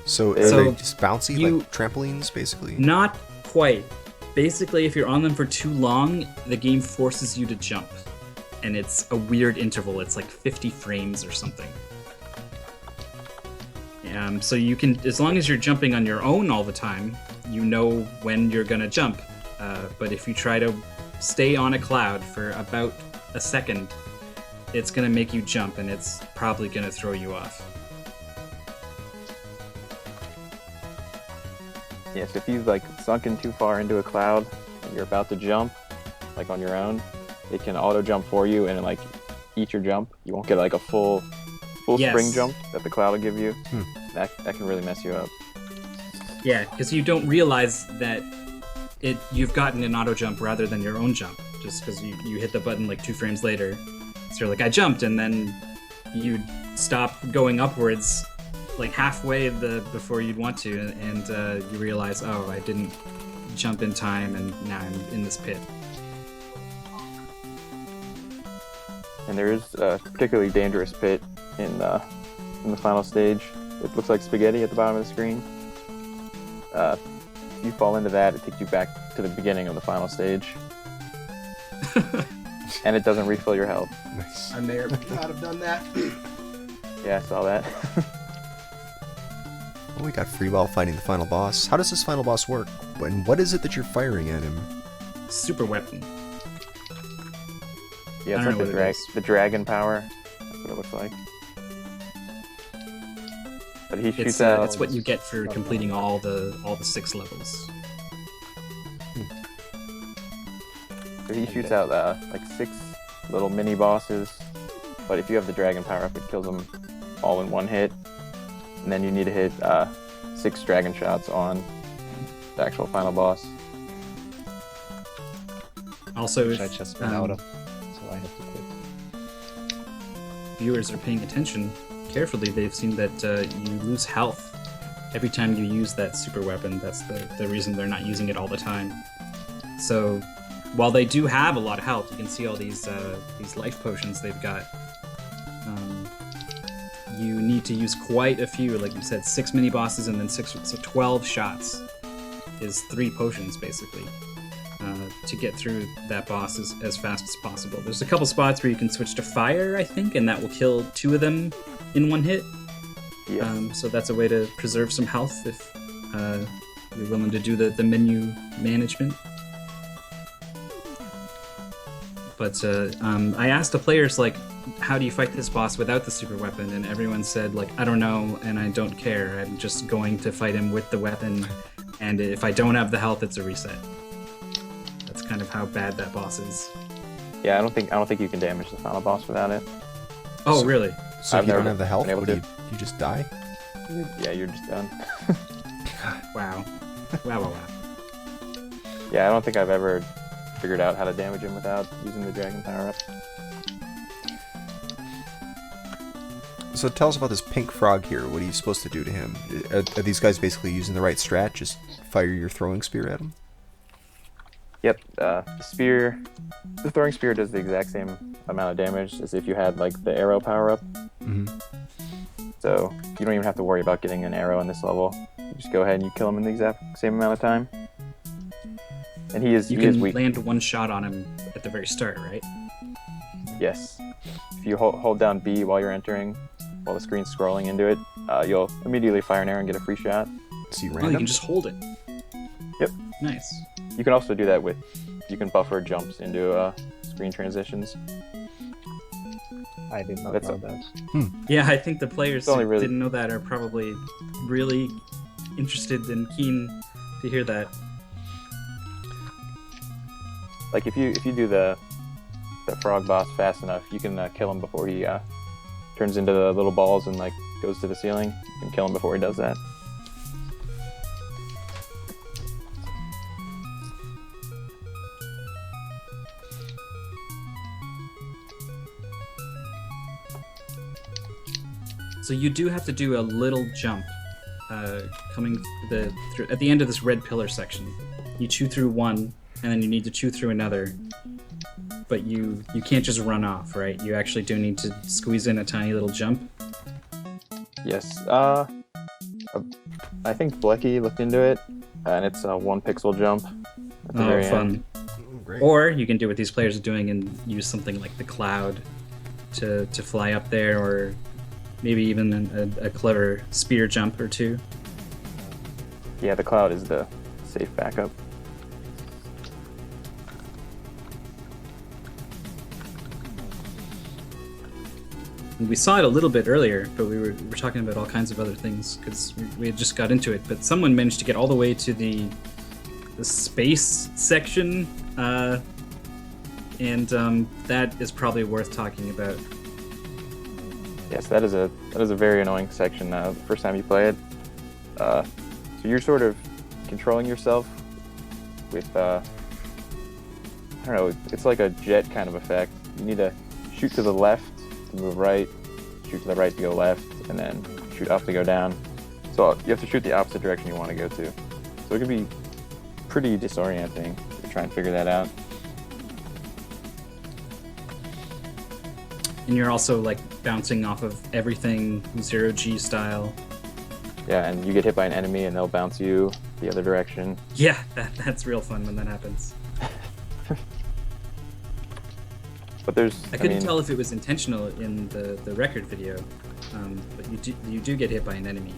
So are So they just bouncy, you- like trampolines, basically? Not quite. Basically, if you're on them for too long, the game forces you to jump. And it's a weird interval. It's like 50 frames or something. So you can, as long as you're jumping on your own all the time, you know when you're gonna jump. But if you try to stay on a cloud for about a second, it's gonna make you jump, and it's probably gonna throw you off. Yes, if you've like sunken too far into a cloud and you're about to jump, like on your own, it can auto jump for you and like eat your jump. You won't get like a full Yes. spring jump that the cloud will give you. That can really mess you up. Yeah, because you don't realize that you've gotten an auto jump rather than your own jump, just because you hit the button like 2 frames later. So you're like, I jumped, and then you stop going upwards like halfway before you'd want to, and you realize, oh, I didn't jump in time, and now I'm in this pit. And there is a particularly dangerous pit in the final stage. It looks like spaghetti at the bottom of the screen. If you fall into that, it takes you back to the beginning of the final stage. And it doesn't refill your health. Nice. I may or may not have done that. Yeah, I saw that. Well, we got Freeball fighting the final boss. How does this final boss work? And what is it that you're firing at him? Super weapon. Yeah, I it's don't like know what it is. the dragon power. That's what it looks like. But he shoots out. It's what you get for completing all the 6 levels. So he shoots out like 6 little mini bosses. But if you have the dragon power up, it kills them all in one hit. And then you need to hit 6 dragon shots on the actual final boss. Also, Which I if just went out of, so I have to quit. viewers are paying attention carefully, they've seen that you lose health every time you use that super weapon. That's the reason they're not using it all the time. So while they do have a lot of health, you can see all these life potions they've got. You need to use quite a few, like you said, 6 mini bosses and then 12 shots is 3 potions basically. To get through that boss as fast as possible. There's a couple spots where you can switch to fire, I think, and that will kill 2 of them in one hit. Yeah. So that's a way to preserve some health if you're willing to do the menu management. But I asked the players, like, how do you fight this boss without the super weapon? And everyone said, like, I don't know, and I don't care. I'm just going to fight him with the weapon, and if I don't have the health, it's a reset. That's kind of how bad that boss is. Yeah, I don't think you can damage the final boss without it. Oh, So- really? So if I've you don't never have the health, been able what do to. you just die? Yeah, you're just done. Wow. Wow. Yeah, I don't think I've ever figured out how to damage him without using the dragon power up. So tell us about this pink frog here. What are you supposed to do to him? Are these guys basically using the right strat? Just fire your throwing spear at him? Yep, the throwing spear does the exact same amount of damage as if you had like the arrow power up. Mm-hmm. So you don't even have to worry about getting an arrow in this level. You just go ahead and you kill him in the exact same amount of time. And he is You he is can weak. land one shot on him at the very start, right? Yes. If you hold down B while you're entering, while the screen's scrolling into it, you'll immediately fire an arrow and get a free shot. Is he Oh, you random? can just hold it. Yep. Nice. You can also do that with, you can buffer jumps into screen transitions. I did not That's know that. Yeah, I think the players It's only who really- didn't know that are probably really interested and keen to hear that. Like if you do the frog boss fast enough, you can kill him before he turns into the little balls and like goes to the ceiling. You can kill him before he does that. So you do have to do a little jump coming through at the end of this red pillar section. You chew through one, and then you need to chew through another. But you can't just run off, right? You actually do need to squeeze in a tiny little jump. Yes. I think Blecky looked into it, and it's a 1 pixel jump at the Oh, very fun. end. Great. Or you can do what these players are doing and use something like the cloud to fly up there, or maybe even a clever spear jump or two. Yeah, the cloud is the safe backup. We saw it a little bit earlier, but we were talking about all kinds of other things because we had just got into it. But someone managed to get all the way to the space section, and that is probably worth talking about. Yes, that is a very annoying section the first time you play it. So you're sort of controlling yourself with I don't know, it's like a jet kind of effect. You need to shoot to the left to move right, shoot to the right to go left, and then shoot up to go down. So you have to shoot the opposite direction you want to go to. So it can be pretty disorienting to try and figure that out. And you're also like bouncing off of everything 0G style. Yeah, and you get hit by an enemy and they'll bounce you the other direction. Yeah, that's real fun when that happens. But there's, I couldn't mean, tell if it was intentional in the record video, but you do get hit by an enemy,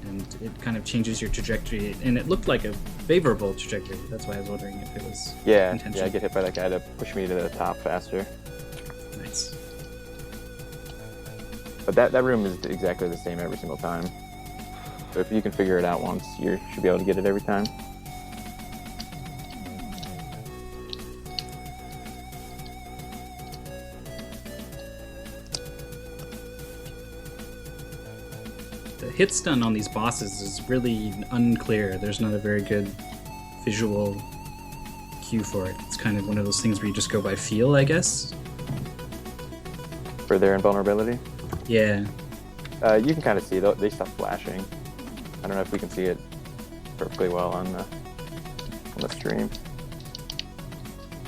and it kind of changes your trajectory. And it looked like a favorable trajectory. That's why I was wondering if it was yeah, intentional. I get hit by that guy to push me to the top faster. Nice. But that room is exactly the same every single time. So if you can figure it out once, you should be able to get it every time. The hit stun on these bosses is really unclear. There's not a very good visual cue for it. It's kind of one of those things where you just go by feel, I guess. For their invulnerability. Yeah. You can kind of see, they stop flashing. I don't know if we can see it perfectly well on the stream.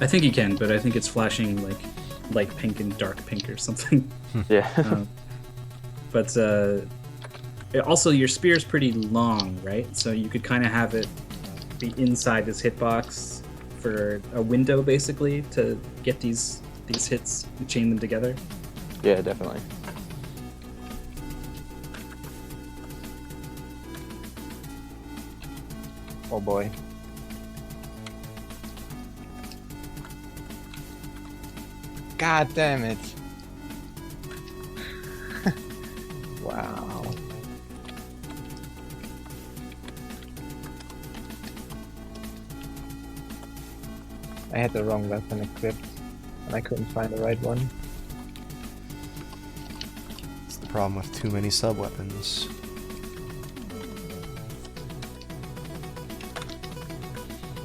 I think you can, but I think it's flashing like light pink and dark pink or something. Yeah. But also your spear is pretty long, right? So you could kind of have it be inside this hitbox for a window, basically, to get these hits and chain them together. Yeah, definitely. Oh boy. God damn it. Wow. I had the wrong weapon equipped, and I couldn't find the right one. It's the problem with too many sub-weapons.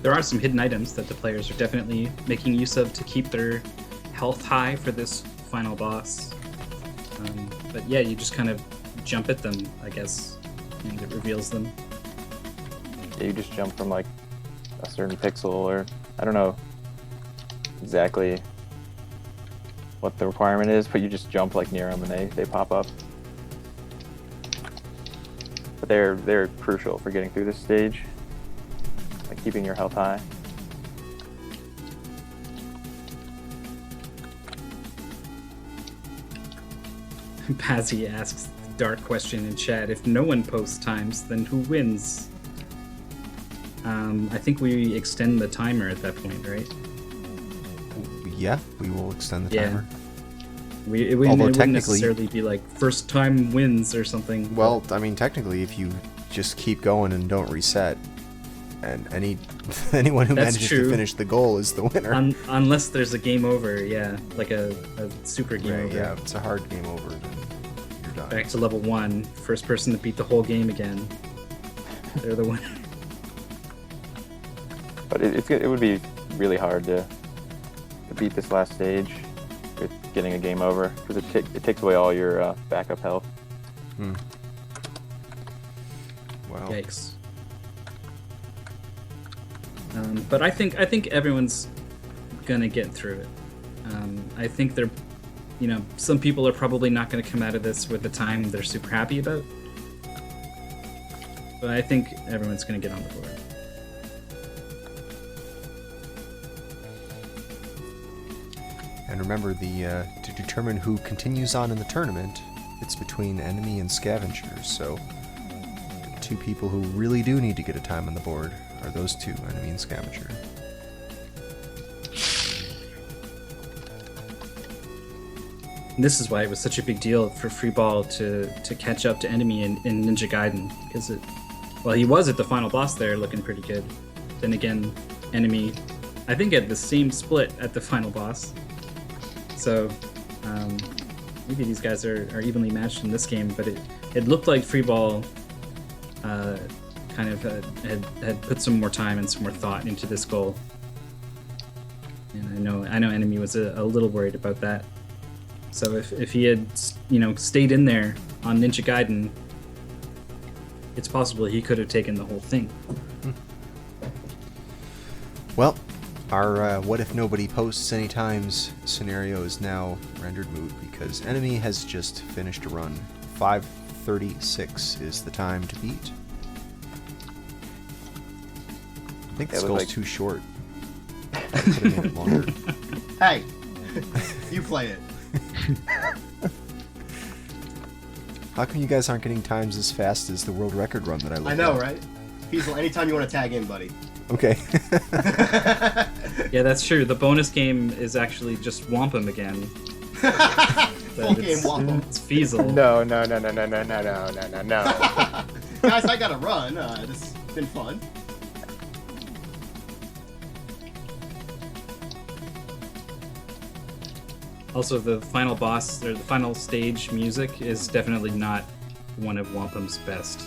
There are some hidden items that the players are definitely making use of to keep their health high for this final boss. But yeah, you just kind of jump at them, I guess, and it reveals them. Yeah, you just jump from like a certain pixel, or I don't know exactly what the requirement is, but you just jump like near them and they pop up. But they're crucial for getting through this stage, like keeping your health high. Pazzy asks the dark question in chat: if no one posts times, then who wins? I think we extend the timer at that point, right? Yeah, we will extend the Yeah. timer. It Although wouldn't technically- necessarily be like first time wins or something. Well, I mean, technically, if you just keep going and don't reset, and anyone who That's manages true. to finish the goal is the winner. Unless there's a game over, yeah, like a super game Right, over. yeah, if it's a hard game over, then you're done. Back to level 1, first person to beat the whole game again. They're the winner. But it would be really hard to beat this last stage with getting a game over, because it takes away all your backup health. Wow. Yikes. But I think everyone's gonna get through it. I think they're, some people are probably not gonna come out of this with a time they're super happy about. But I think everyone's gonna get on the board. And remember, to determine who continues on in the tournament, it's between enemy and scavengers. So, the two people who really do need to get a time on the board are those two, enemy and scavenger. This is why it was such a big deal for Free Ball to catch up to enemy in Ninja Gaiden, because he was at the final boss there looking pretty good. Then again, enemy, I think, had the same split at the final boss. So maybe these guys are evenly matched in this game, but it looked like Free Ball kind of had put some more time and some more thought into this goal. And I know enemy was a little worried about that. So if he had stayed in there on Ninja Gaiden, it's possible he could have taken the whole thing. Well, our what if nobody posts any times scenario is now rendered moot because enemy has just finished a run. 5:36 is the time to beat. I think this it was goal's like- too short. I could have made it longer. Hey, you play it. How come you guys aren't getting times as fast as the world record run that I looked I know, at? right? Peaceful, anytime you want to tag in, buddy. Okay. Yeah, that's true. The bonus game is actually just Whomp 'em again. Full game Whomp 'em. It's Feasel. No. Guys, I gotta run. This has been fun. Also, the final boss, or the final stage music is definitely not one of Whomp 'em's best.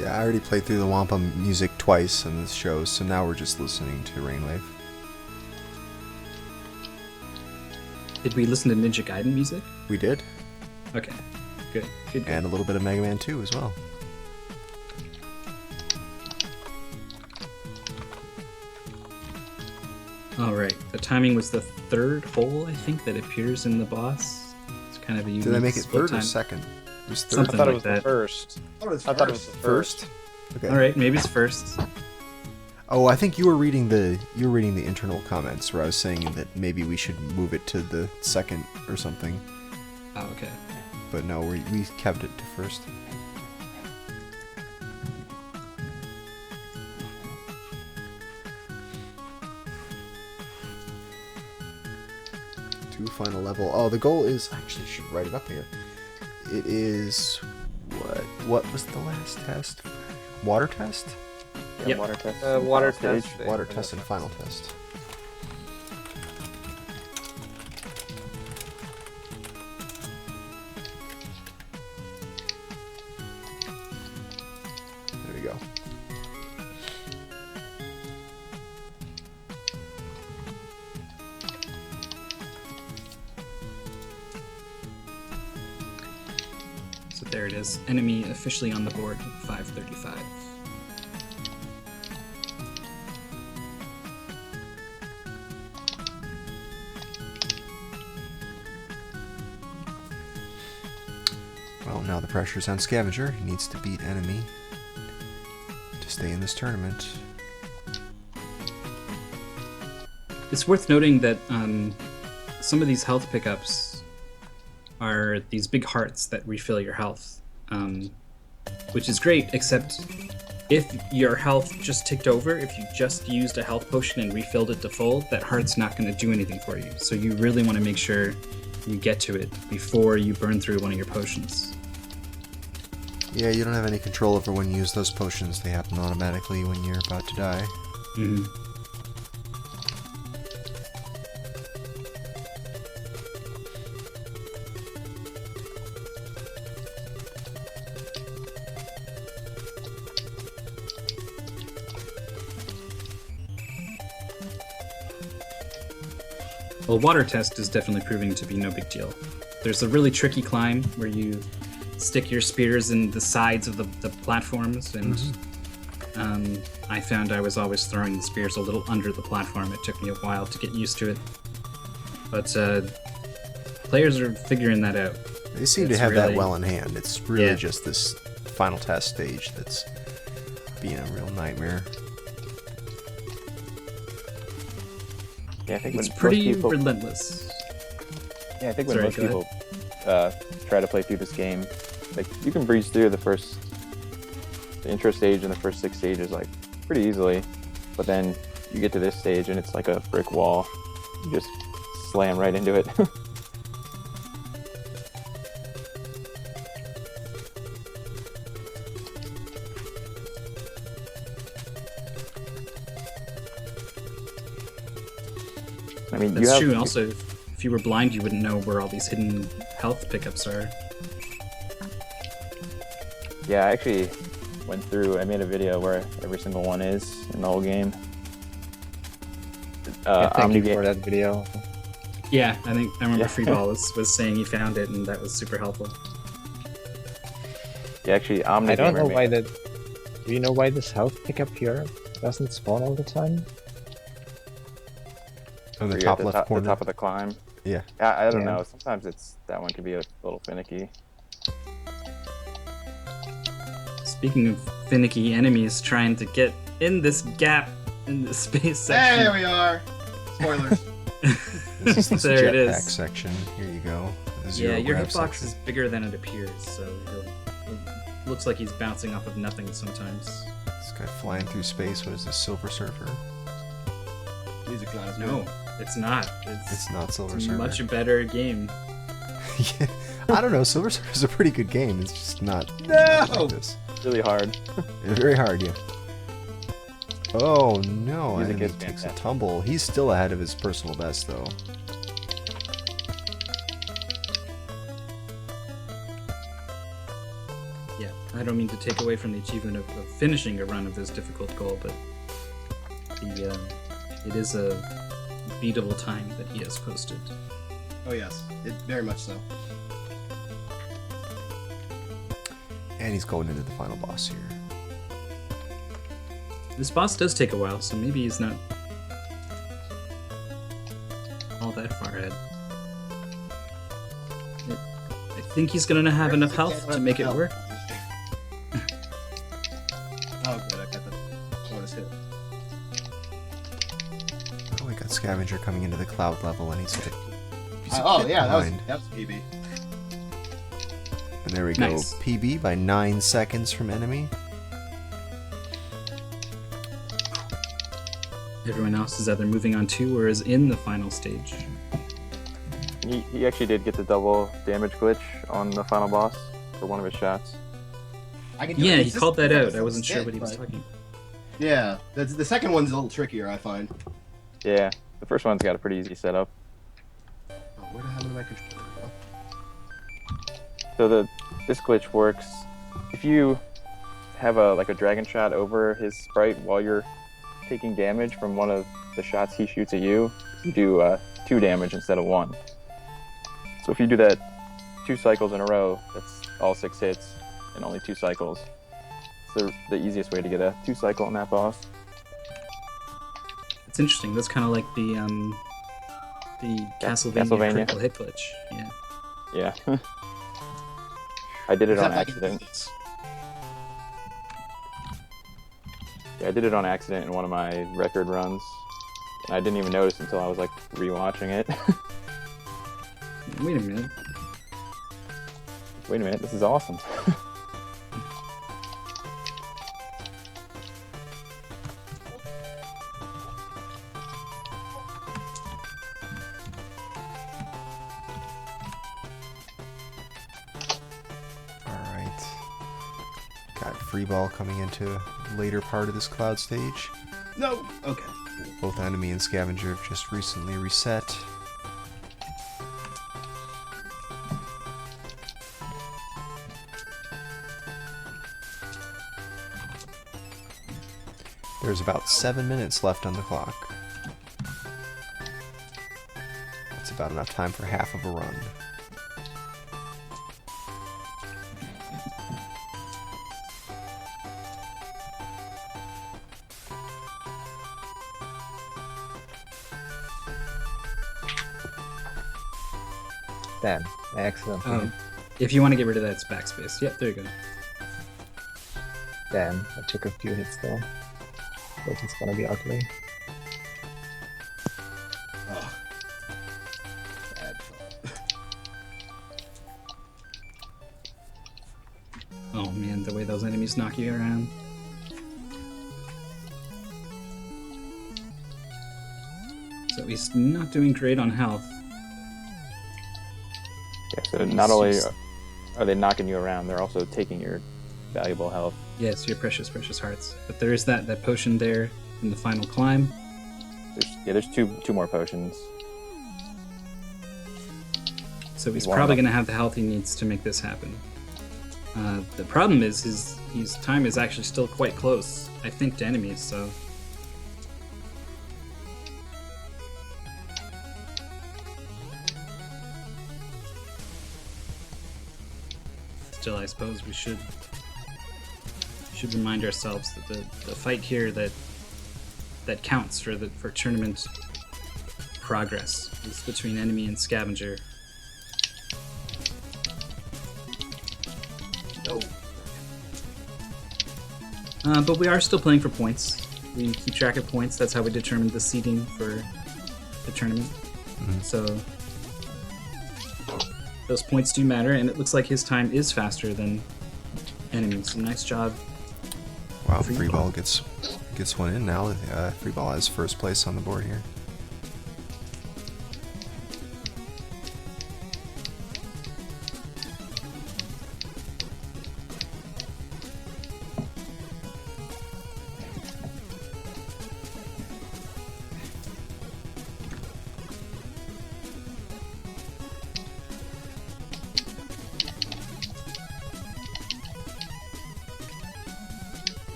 Yeah, I already played through the Wampa music twice in this show, so now we're just listening to Rainwave. Did we listen to Ninja Gaiden music? We did. Okay, good. And a little bit of Mega Man 2 as well. All right, the timing was the third hole, I think, that appears in the boss. It's kind of a unique Did I make it split third or time. second? It was third. Something I thought like it was that. the first. Oh, it's I thought it was the First? Okay. All right, maybe it's first. Oh, I think you were reading the internal comments where I was saying that maybe we should move it to the second or something. Oh, okay. But no, we kept it to first. Two final level. Oh, the goal is, I actually should write it up here. It is what was the last test? Water test? Yeah, Yep. water test. Water final test. stage. Water test and final test. There we go. So there it is. Enemy officially on the board with 535. Well, now the pressure's on Scavenger. He needs to beat enemy to stay in this tournament. It's worth noting that some of these health pickups are these big hearts that refill your health, which is great, except if your health just ticked over, if you just used a health potion and refilled it to full, that heart's not going to do anything for you. So you really want to make sure you get to it before you burn through one of your potions. Yeah, you don't have any control over when you use those potions. They happen automatically when you're about to die. Mm-hmm. Well, water test is definitely proving to be no big deal. There's a really tricky climb where you stick your spears in the sides of the platforms, and I found I was always throwing the spears a little under the platform. It took me a while to get used to it. But players are figuring that out. They seem to It's have that really- well in hand. It's really Yeah. just this final test stage that's being a real nightmare. Yeah, I think It's when pretty most people, relentless. yeah, I think when Sorry, most go people try to play through this game, like you can breeze through the intro stage and the first 6 stages like pretty easily, but then you get to this stage and it's like a brick wall. You just slam right into it. I mean, That's you have true. Also, if you were blind, you wouldn't know where all these hidden health pickups are. Yeah, I actually went through. I made a video where every single one is in the whole game. Thank you OmniGame- for that video. Yeah, I remember Yeah. Freeball was saying he found it, and that was super helpful. Yeah, actually, I don't know OmniGamer why made- that. Do you know why this health pickup here doesn't spawn all the time? On the You're top at left corner. the top of the climb. Yeah. I don't Yeah. know. Sometimes that one can be a little finicky. Speaking of finicky enemies trying to get in this gap in the space There section. we are. Spoilers. This is this There it jetpack is. section. Here you go. The Yeah, zero your grab hitbox section. is bigger than it appears, so looks like he's bouncing off of nothing sometimes. This guy flying through space. What is this, Silver Surfer? Music's not as good. No, it's not. It's not Silver It's a Surfer. much better game. Yeah, I don't know. Silver Surfer's a pretty good game. It's just not No! like this. Really hard. It's very hard, yeah. Oh no, Music enemy is takes a fantastic. tumble. He's still ahead of his personal best, though. Yeah, I don't mean to take away from the achievement of finishing a run of this difficult goal, but it is a beatable time that he has posted. Oh yes, it very much so. And he's going into the final boss here. This boss does take a while, so maybe he's not all that far ahead. I think he's gonna have enough health to make it work. Oh good, I got the bonus hit. Oh, we got Scavenger coming into the cloud level, and he's a Oh bit yeah, behind. that was PB. And there we Nice. go. PB by 9 seconds from enemy. Everyone else is either moving on to or is in the final stage. He actually did get the double damage glitch on the final boss for one of his shots. I can do Yeah, it he called that consistently, out. I wasn't sure sick, what he was but- talking. Yeah, the second one's a little trickier, I find. Yeah, the first one's got a pretty easy setup. Oh, where the hell am I controller? So this glitch works if you have a dragon shot over his sprite while you're taking damage from one of the shots he shoots at you. You do 2 damage instead of 1. So if you do that 2 cycles in a row, that's all 6 hits and only 2 cycles. It's the easiest way to get a 2 cycle on that boss. It's interesting. That's kind of like the Castlevania critical hit glitch. Yeah. Yeah. I did it on Except I can do accident. this. Yeah, I did it on accident in one of my record runs, and I didn't even notice until I was like rewatching it. Wait a minute. Wait a minute, this is awesome. Alright. Got free ball coming into later part of this cloud stage. No. Okay. Both enemy and scavenger have just recently reset. There's about 7 minutes left on the clock. That's about enough time for half of a run. Damn, excellent. If you want to get rid of that, it's backspace. Yep, there you go. Damn, I took a few hits though. But it's gonna be ugly. Oh. Bad thought. Oh man, the way those enemies knock you around. So he's not doing great on health. Yeah, so not only are they knocking you around, they're also taking your valuable health. Yes, your precious hearts. But there is that potion there in the final climb. There's two more potions. So he's Wow. probably going to have the health he needs to make this happen. The problem is his time is actually still quite close, I think, to enemies, so... Still, I suppose we should remind ourselves that the fight here that counts for tournament progress is between enemy and scavenger. No. But we are still playing for points. We keep track of points. That's how we determine the seeding for the tournament. Mhm. So those points do matter, and it looks like his time is faster than enemies. So nice job. Wow, Free free ball. ball gets one in now. Free ball has first place on the board here.